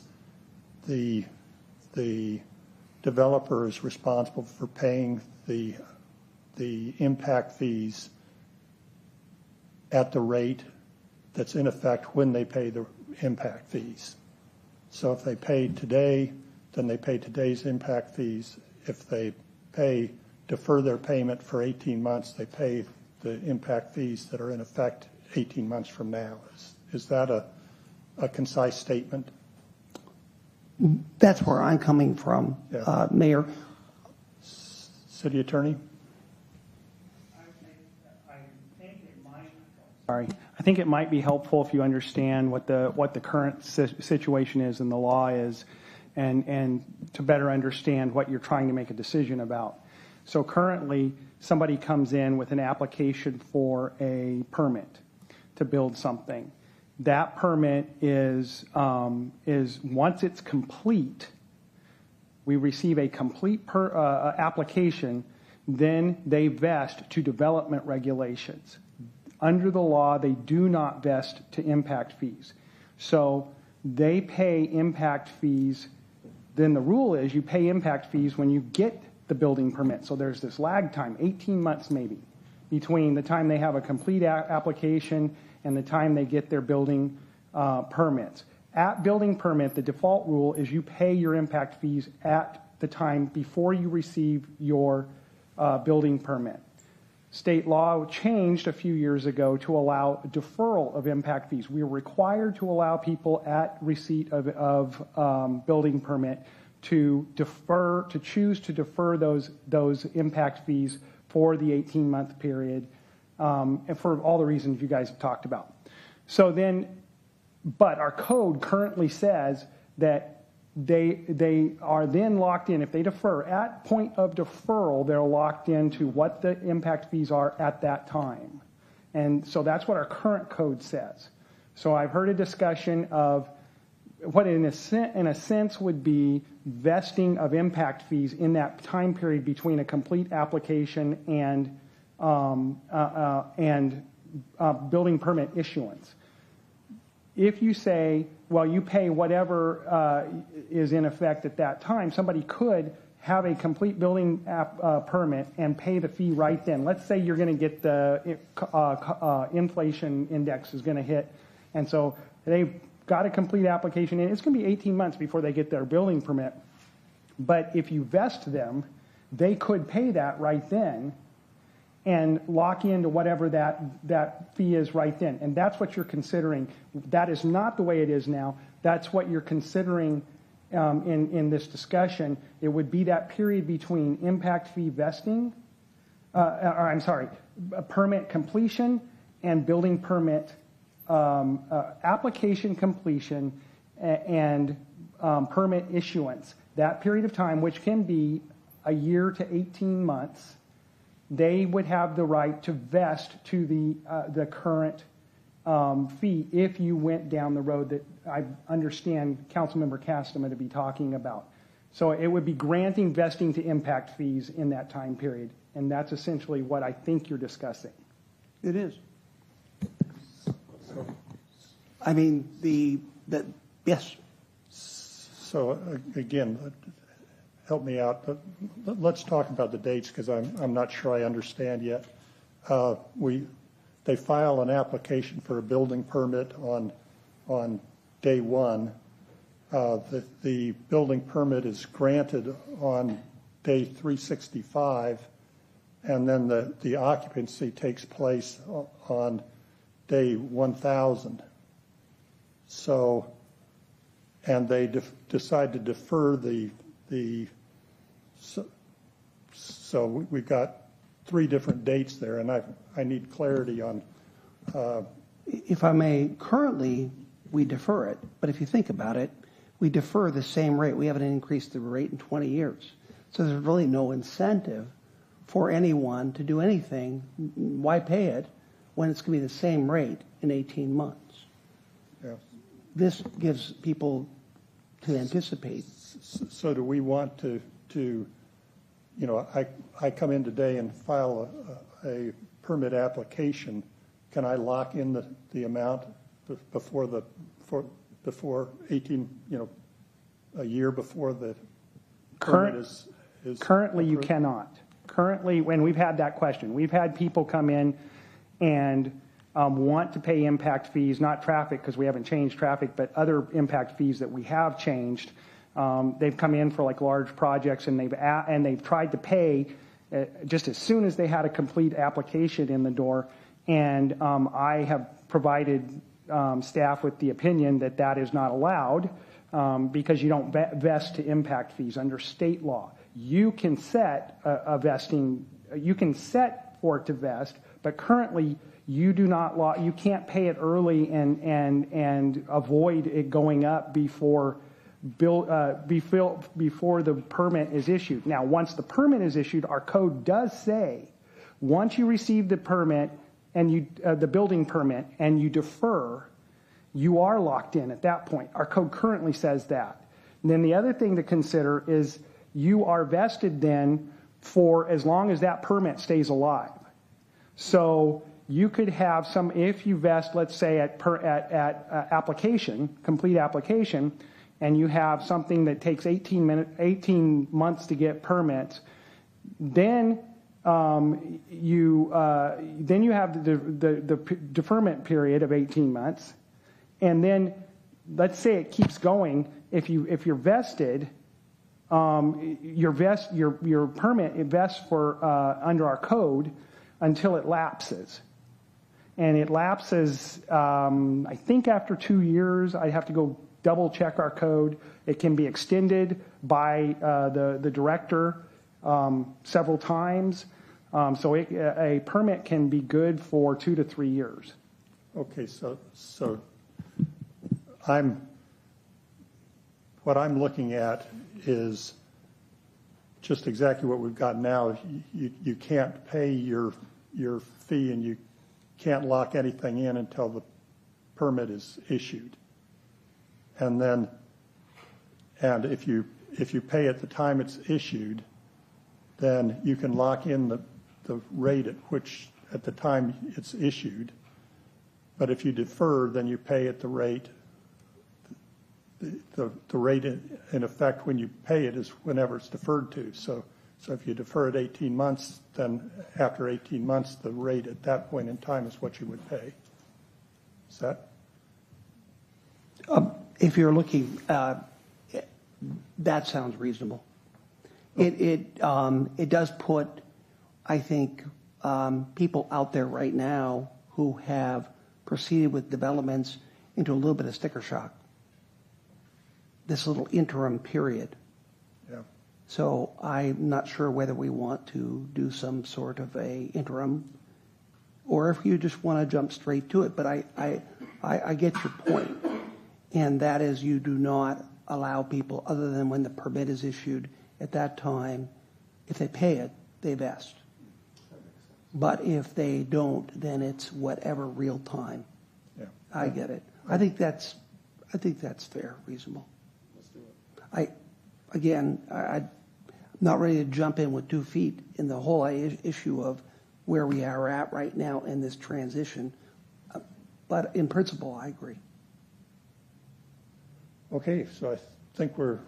the developer is responsible for paying the impact fees at the rate that's in effect when they pay the impact fees. So if they pay today, then they pay today's impact fees. If they defer their payment for 18 months, they pay the impact fees that are in effect 18 months from now. Is that a concise statement? That's where I'm coming from, Yeah. Mayor. City Attorney? I think it might be helpful if you understand what the current situation is and the law is, and to better understand what you're trying to make a decision about. So currently, somebody comes in with an application for a permit to build something. That permit is once it's complete, we receive a complete application, then they vest to development regulations. Under the law, they do not vest to impact fees. So they pay impact fees. Then the rule is you pay impact fees when you get the building permit. So there's this lag time, 18 months maybe, between the time they have a complete application and the time they get their building permits. At building permit, the default rule is you pay your impact fees at the time before you receive your building permit. State law changed a few years ago to allow deferral of impact fees. We are required to allow people at receipt of building permit to choose to defer those impact fees for the 18-month period, and for all the reasons you guys have talked about. But our code currently says that they are then locked in. If they defer, at point of deferral, they're locked into what the impact fees are at that time. And so that's what our current code says. So I've heard a discussion of what in a sense would be vesting of impact fees in that time period between a complete application and building permit issuance. If you say, well, you pay whatever is in effect at that time, somebody could have a complete building permit and pay the fee right then. Let's say you're going to get the inflation index is going to hit, and so they've got a complete application, and it's going to be 18 months before they get their building permit. But if you vest them, they could pay that right then and lock into whatever that fee is right then. And that's what you're considering. That is not the way it is now. That's what you're considering in this discussion. It would be that period between impact fee vesting, permit completion and building permit application completion and permit issuance. That period of time, which can be a year to 18 months, they would have the right to vest to the current fee if you went down the road that I understand Councilmember Castema to be talking about. So it would be granting vesting to impact fees in that time period, and that's essentially what I think you're discussing. It is. I mean, yes. So again, help me out, but let's talk about the dates because I'm not sure I understand yet. they file an application for a building permit on day one. The building permit is granted on day 365, and then the occupancy takes place on day 1000. So, and they decide to defer so we've got 3 different dates there, and I need clarity on. If I may, currently we defer it, but if you think about it, we defer the same rate. We haven't increased the rate in 20 years. So there's really no incentive for anyone to do anything. Why pay it when it's going to be the same rate in 18 months? Yeah. This gives people to anticipate. So do we want to I come in today and file a permit application. Can I lock in the amount before 18, a year before the permit is Currently, you approved? cannot. Currently, when we've had that question, we've had people come in and want to pay impact fees, not traffic because we haven't changed traffic, but other impact fees that we have changed. They've come in for like large projects and they've tried to pay just as soon as they had a complete application in the door. And I have provided staff with the opinion that that is not allowed because you don't vest to impact fees under state law. You can set a vesting, you can set for it to vest, but currently you do not you can't pay it early and avoid it going up before the permit is issued. Now, once the permit is issued, our code does say once you receive the permit and the building permit and you defer, you are locked in at that point. Our code currently says that. And then the other thing to consider is you are vested then for as long as that permit stays alive. So you could have if you vest, let's say at application, complete application, and you have something that takes 18 months to get permits, then you have the deferment period of 18 months, and then let's say it keeps going. If you're vested, your permit vests for under our code until it lapses, and it lapses. I think after 2 years. I have to go double check our code. It can be extended by the director several times. So a permit can be good for 2 to 3 years. Okay, so what I'm looking at is just exactly what we've got now. You can't pay your fee and you can't lock anything in until the permit is issued. And if you pay at the time it's issued, then you can lock in the rate at which at the time it's issued. But if you defer, then you pay at the rate. The rate in effect when you pay it is whenever it's deferred to. So if you defer it 18 months, then after 18 months, the rate at that point in time is what you would pay. Is that? If you're looking, that sounds reasonable. It does put, I think, people out there right now who have proceeded with developments into a little bit of sticker shock. This little interim period. Yeah. So I'm not sure whether we want to do some sort of a interim, or if you just want to jump straight to it. But I get your point. And that is, you do not allow people, other than when the permit is issued at that time, if they pay it, they vest. But if they don't, then it's whatever real time. Yeah. I get it. I think that's fair, reasonable. Let's do it. I'm not ready to jump in with 2 feet in the whole issue of where we are at right now in this transition. But in principle, I agree. Okay, so I think we're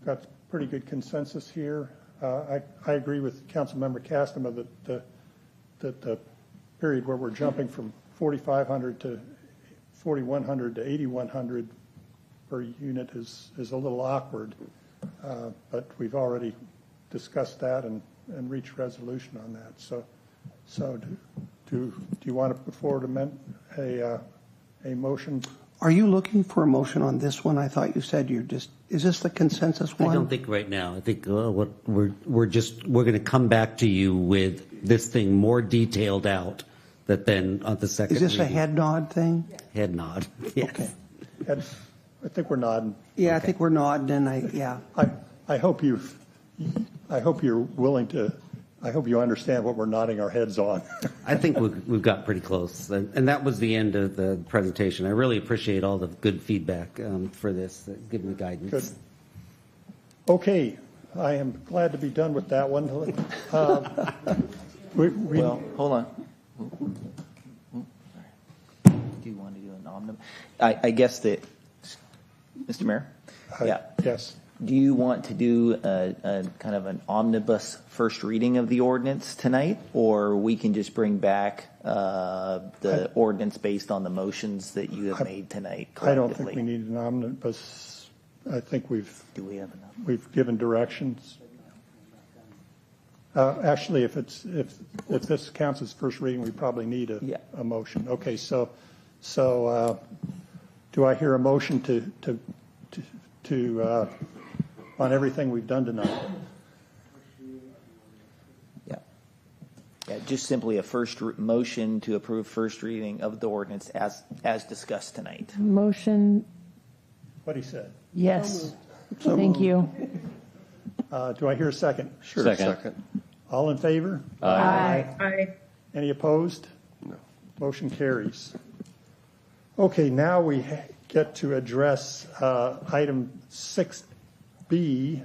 got pretty good consensus here. I agree with Councilmember Castema that the period where we're jumping from 4,500 to 4,100 to 8,100 per unit is a little awkward, but we've already discussed that and reached resolution on that. So do you want to put forward a motion? Are you looking for a motion on this one? I thought you said is this the consensus one? I don't think right now. I think what we're going to come back to you with this thing more detailed out. That then on the second. Is this reading, a head nod thing? Head nod. Yes. Okay. I think we're nodding. Yeah, okay. I think we're nodding, and I hope you're willing to. I hope you understand what we're nodding our heads on. I think we've got pretty close, and that was the end of the presentation. I really appreciate all the good feedback for this, giving me guidance. Good. Okay, I am glad to be done with that one. Well, hold on. Do you want to do an omnibus? I guess that, Mr. Mayor? Yeah. Yes. Do you want to do a kind of an omnibus first reading of the ordinance tonight, or we can just bring back the ordinance based on the motions that you have made tonight collectively? I don't think we need an omnibus. I think we've given directions. Actually, if this counts as first reading, we probably need a motion. Okay, so do I hear a motion to on everything we've done tonight? Yeah, just simply a first motion to approve first reading of the ordinance as discussed tonight. Motion. What he said. Yes. Thank you. Do I hear a second? Sure. Second. All in favor? Aye. Any opposed? No. Motion carries. Okay, now we get to address item 6B,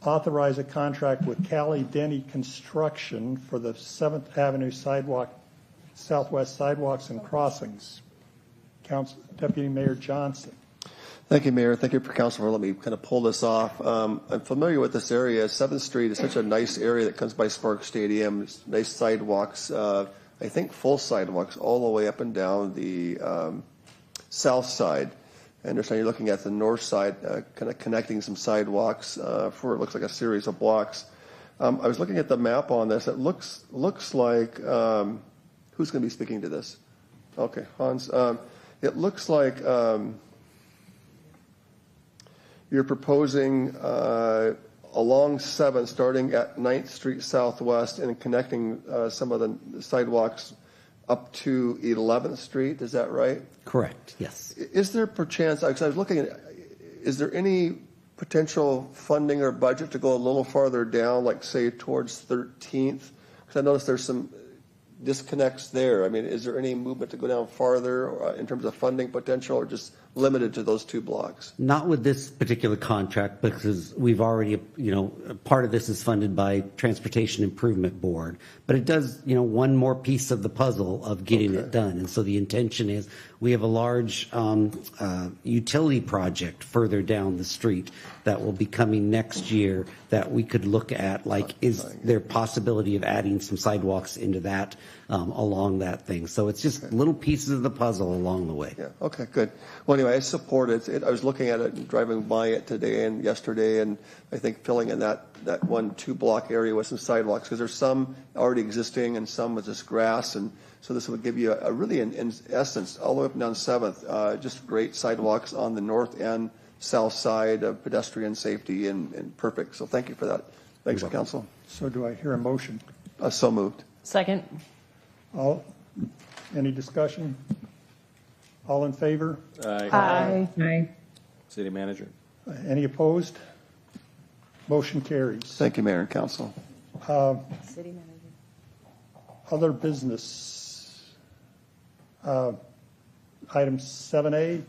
authorize a contract with Cali Denny Construction for the 7th Avenue Southwest Sidewalks and Crossings. Deputy Mayor Johnson. Thank you, Mayor. Thank you, Council, for letting me kind of pull this off. I'm familiar with this area. 7th Street is such a nice area that comes by Sparks Stadium. It's nice sidewalks, I think full sidewalks all the way up and down the south side. I understand you're looking at the north side, kind of connecting some sidewalks for it looks like a series of blocks. I was looking at the map on this. It looks like, who's going to be speaking to this? Okay, Hans. It looks like you're proposing along 7th, starting at 9th Street Southwest and connecting some of the sidewalks up to 11th Street. Is that right? Correct, yes. Is there perchance, because I was looking at, is there any potential funding or budget to go a little farther down, like say towards 13th? Because I noticed there's some disconnects there. I mean, is there any movement to go down farther in terms of funding potential, or just limited to those 2 blocks? Not with this particular contract, because we've already, part of this is funded by Transportation Improvement Board, but it does, one more piece of the puzzle of getting it done. And so the intention is we have a large utility project further down the street that will be coming next year that we could look at, like, is there possibility of adding some sidewalks into that along that thing? So it's just little pieces of the puzzle along the way. Yeah, okay, good. Well, anyway, I support it. I was looking at it and driving by it today and yesterday, and I think filling in that 1-2 block area with some sidewalks, because there's some already existing and some with just grass, and so this would give you a really, in essence, all the way up and down 7th, just great sidewalks on the north and south side of pedestrian safety and perfect. So thank you for that. Thanks, Council. So do I hear a motion? So moved. Second. Any discussion? All in favor? Aye. City Manager. Any opposed? Motion carries. Thank you, Mayor and Council. City Manager. Other business. Item 7A,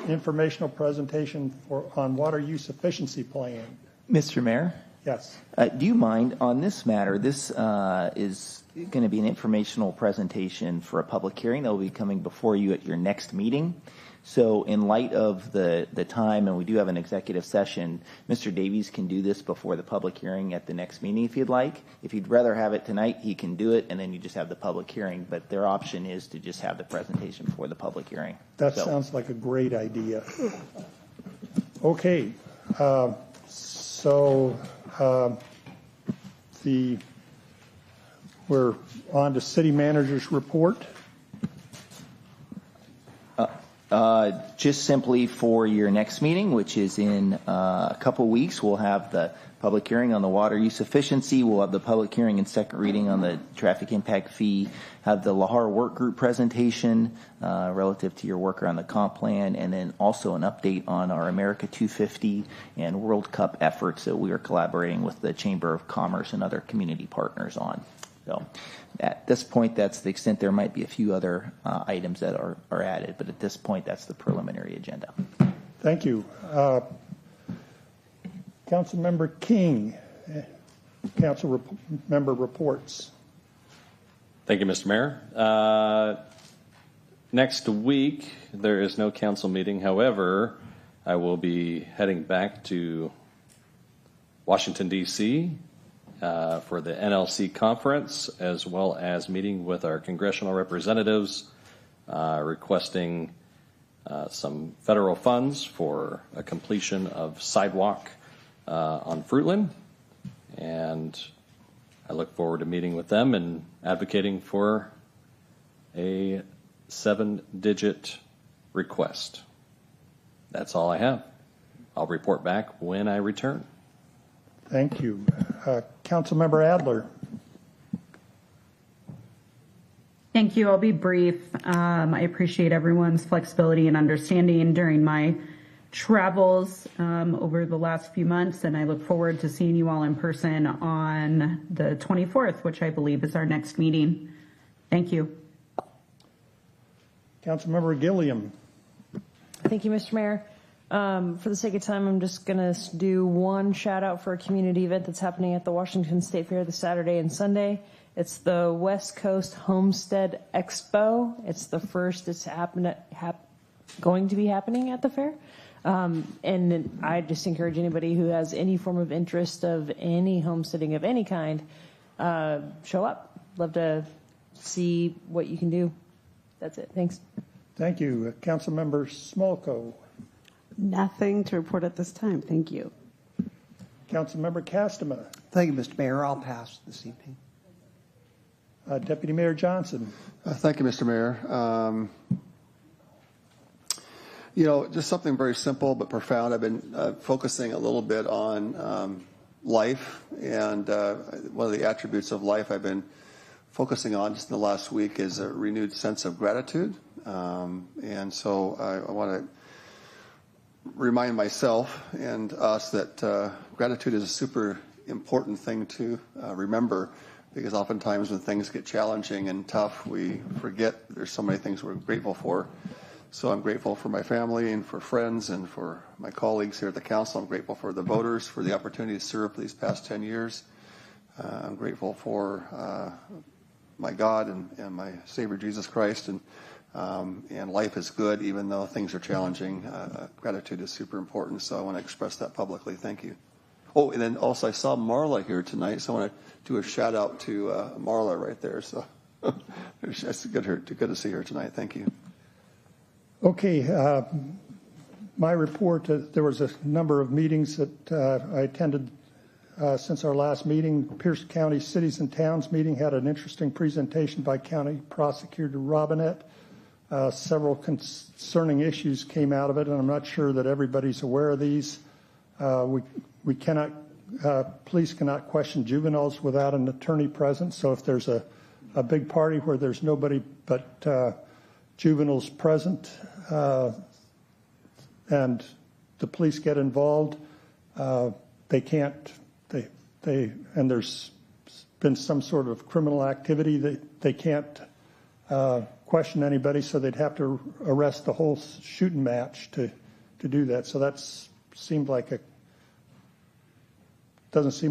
informational presentation on water use efficiency plan. Mr. Mayor? Yes. Do you mind on this matter? This is going to be an informational presentation for a public hearing that will be coming before you at your next meeting. So in light of the time, and we do have an executive session, Mr. Davies can do this before the public hearing at the next meeting if you'd like. If you'd rather have it tonight, he can do it, and then you just have the public hearing. But their option is to just have the presentation before the public hearing. That sounds like a great idea. Okay, we're on to city manager's report. Just simply for your next meeting, which is in a couple weeks, we'll have the public hearing on the water use efficiency. We'll have the public hearing and second reading on the traffic impact fee, have the Lahar work group presentation relative to your work around the comp plan, and then also an update on our America 250 and World Cup efforts that we are collaborating with the Chamber of Commerce and other community partners on. So at this point, that's the extent. There might be a few other items that are added, but at this point, that's the preliminary agenda. Thank you. Councilmember King, council member reports. Thank you, Mr. Mayor. Next week, there is no council meeting. However, I will be heading back to Washington, D.C. For the NLC conference, as well as meeting with our congressional representatives, requesting some federal funds for a completion of sidewalk on Fruitland. And I look forward to meeting with them and advocating for a 7-digit request. That's all I have. I'll report back when I return. Thank you. Councilmember Adler. Thank you. I'll be brief. I appreciate everyone's flexibility and understanding during my travels over the last few months, and I look forward to seeing you all in person on the 24th, which I believe is our next meeting. Thank you. Councilmember Gilliam. Thank you, Mr. Mayor. For the sake of time, I'm just going to do one shout out for a community event that's happening at the Washington State Fair this Saturday and Sunday. It's the West Coast Homestead Expo. It's the first it's going to be happening at the fair. And I just encourage anybody who has any form of interest of any homesteading of any kind, show up. Love to see what you can do. That's it. Thanks. Thank you. Councilmember Smolko. Nothing to report at this time. Thank you. Councilmember Castema. Thank you, Mr. Mayor. I'll pass this evening. Deputy Mayor Johnson. Thank you, Mr. Mayor. Just something very simple but profound. I've been focusing a little bit on life, and one of the attributes of life I've been focusing on just in the last week is a renewed sense of gratitude. And so I want to remind myself and us that gratitude is a super important thing to remember, because oftentimes when things get challenging and tough, we forget there's so many things we're grateful for. So I'm grateful for my family and for friends and for my colleagues here at the council. I'm grateful for the voters for the opportunity to serve for these past 10 years. I'm grateful for my God and my Savior Jesus Christ. And life is good even though things are challenging. Gratitude is super important, so I want to express that publicly. Thank you. Oh, and then also I saw Marla here tonight, so I want to do a shout out to Marla right there. So it's good to see her tonight. Thank you. Okay, my report, there was a number of meetings that I attended since our last meeting. Pierce County Cities and Towns meeting had an interesting presentation by County Prosecutor Robinette. Several concerning issues came out of it, and I'm not sure that everybody's aware of these. We cannot, police cannot question juveniles without an attorney present. So if there's a big party where there's nobody but juveniles present, and the police get involved, they can't. And there's been some sort of criminal activity that they can't question anybody, so they'd have to arrest the whole shooting match to do that. So doesn't seem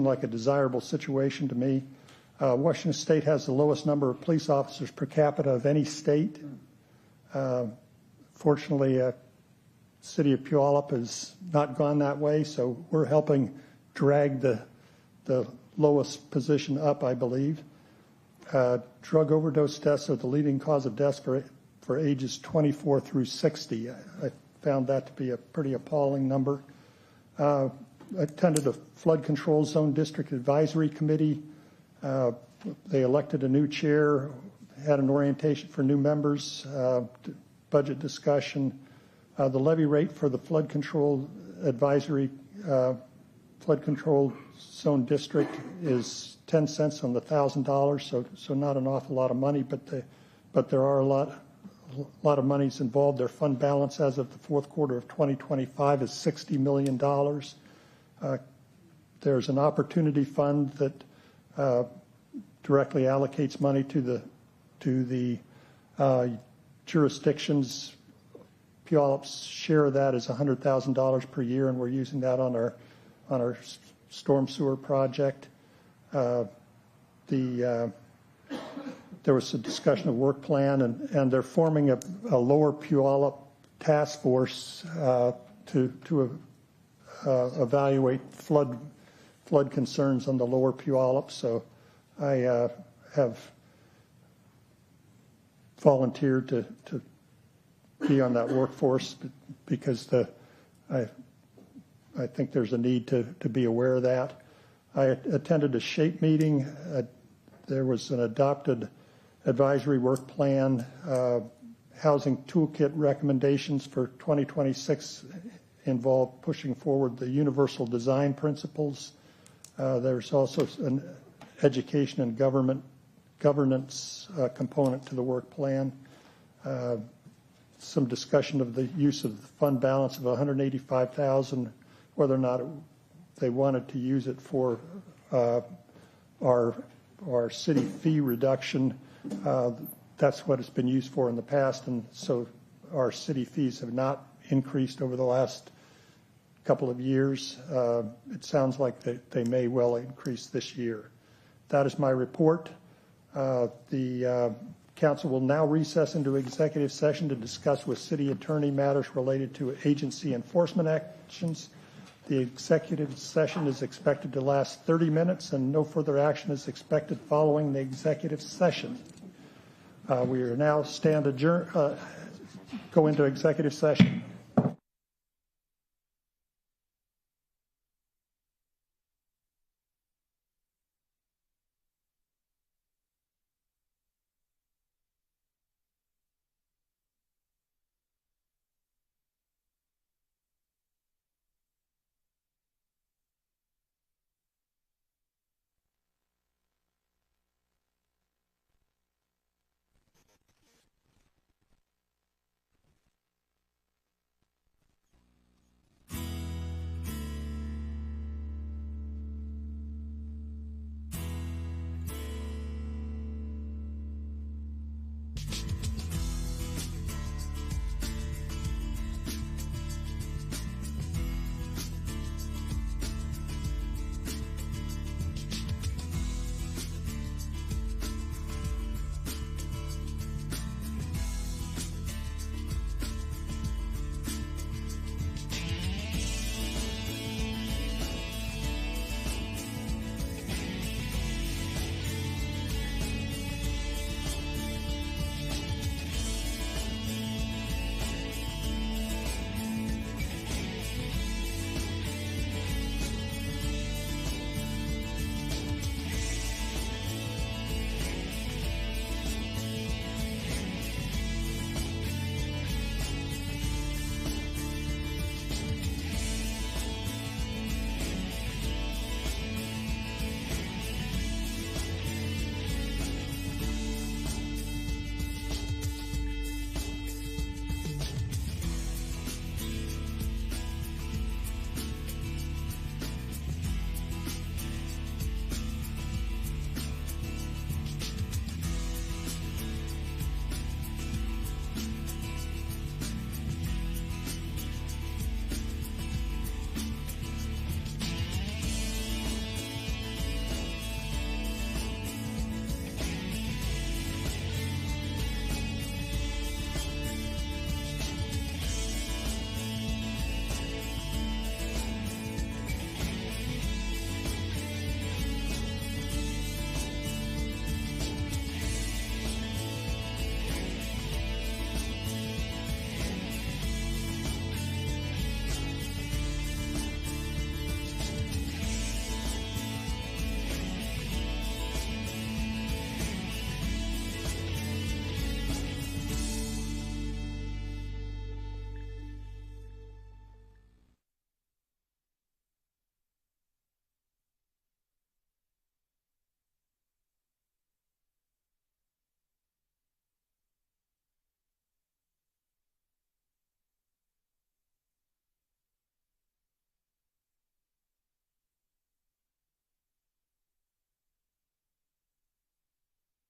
like a desirable situation to me. Washington State has the lowest number of police officers per capita of any state. Fortunately, City of Puyallup has not gone that way, so we're helping drag the lowest position up, I believe. Drug overdose deaths are the leading cause of deaths for ages 24 through 60. I found that to be a pretty appalling number. I attended a flood control zone district advisory committee. They elected a new chair, had an orientation for new members, budget discussion. The levy rate for the flood control advisory flood control zone district is 10 cents on the $1,000, so not an awful lot of money, but there are a lot of monies involved. Their fund balance as of the fourth quarter of 2025 is $60 million. There's an opportunity fund that directly allocates money to the jurisdictions. Puyallup's share of that is $100,000 per year, and we're using that on our storm sewer project. There was a discussion of work plan, and they're forming a lower Puyallup task force to evaluate flood concerns on the lower Puyallup. So I have volunteered to be on that workforce because I think there's a need to be aware of that. I attended a SHAPE meeting. There was an adopted advisory work plan, housing toolkit recommendations for 2026 involve pushing forward the universal design principles. There's also an education and governance component to the work plan. Some discussion of the use of the fund balance of $185,000, whether or not they wanted to use it for our city fee reduction. That's what it's been used for in the past, and so our city fees have not increased over the last couple of years. It sounds like they may well increase this year. That is my report. The council will now recess into executive session to discuss with city attorney matters related to agency enforcement actions. The executive session is expected to last 30 minutes, and no further action is expected following the executive session. We are now go into executive session.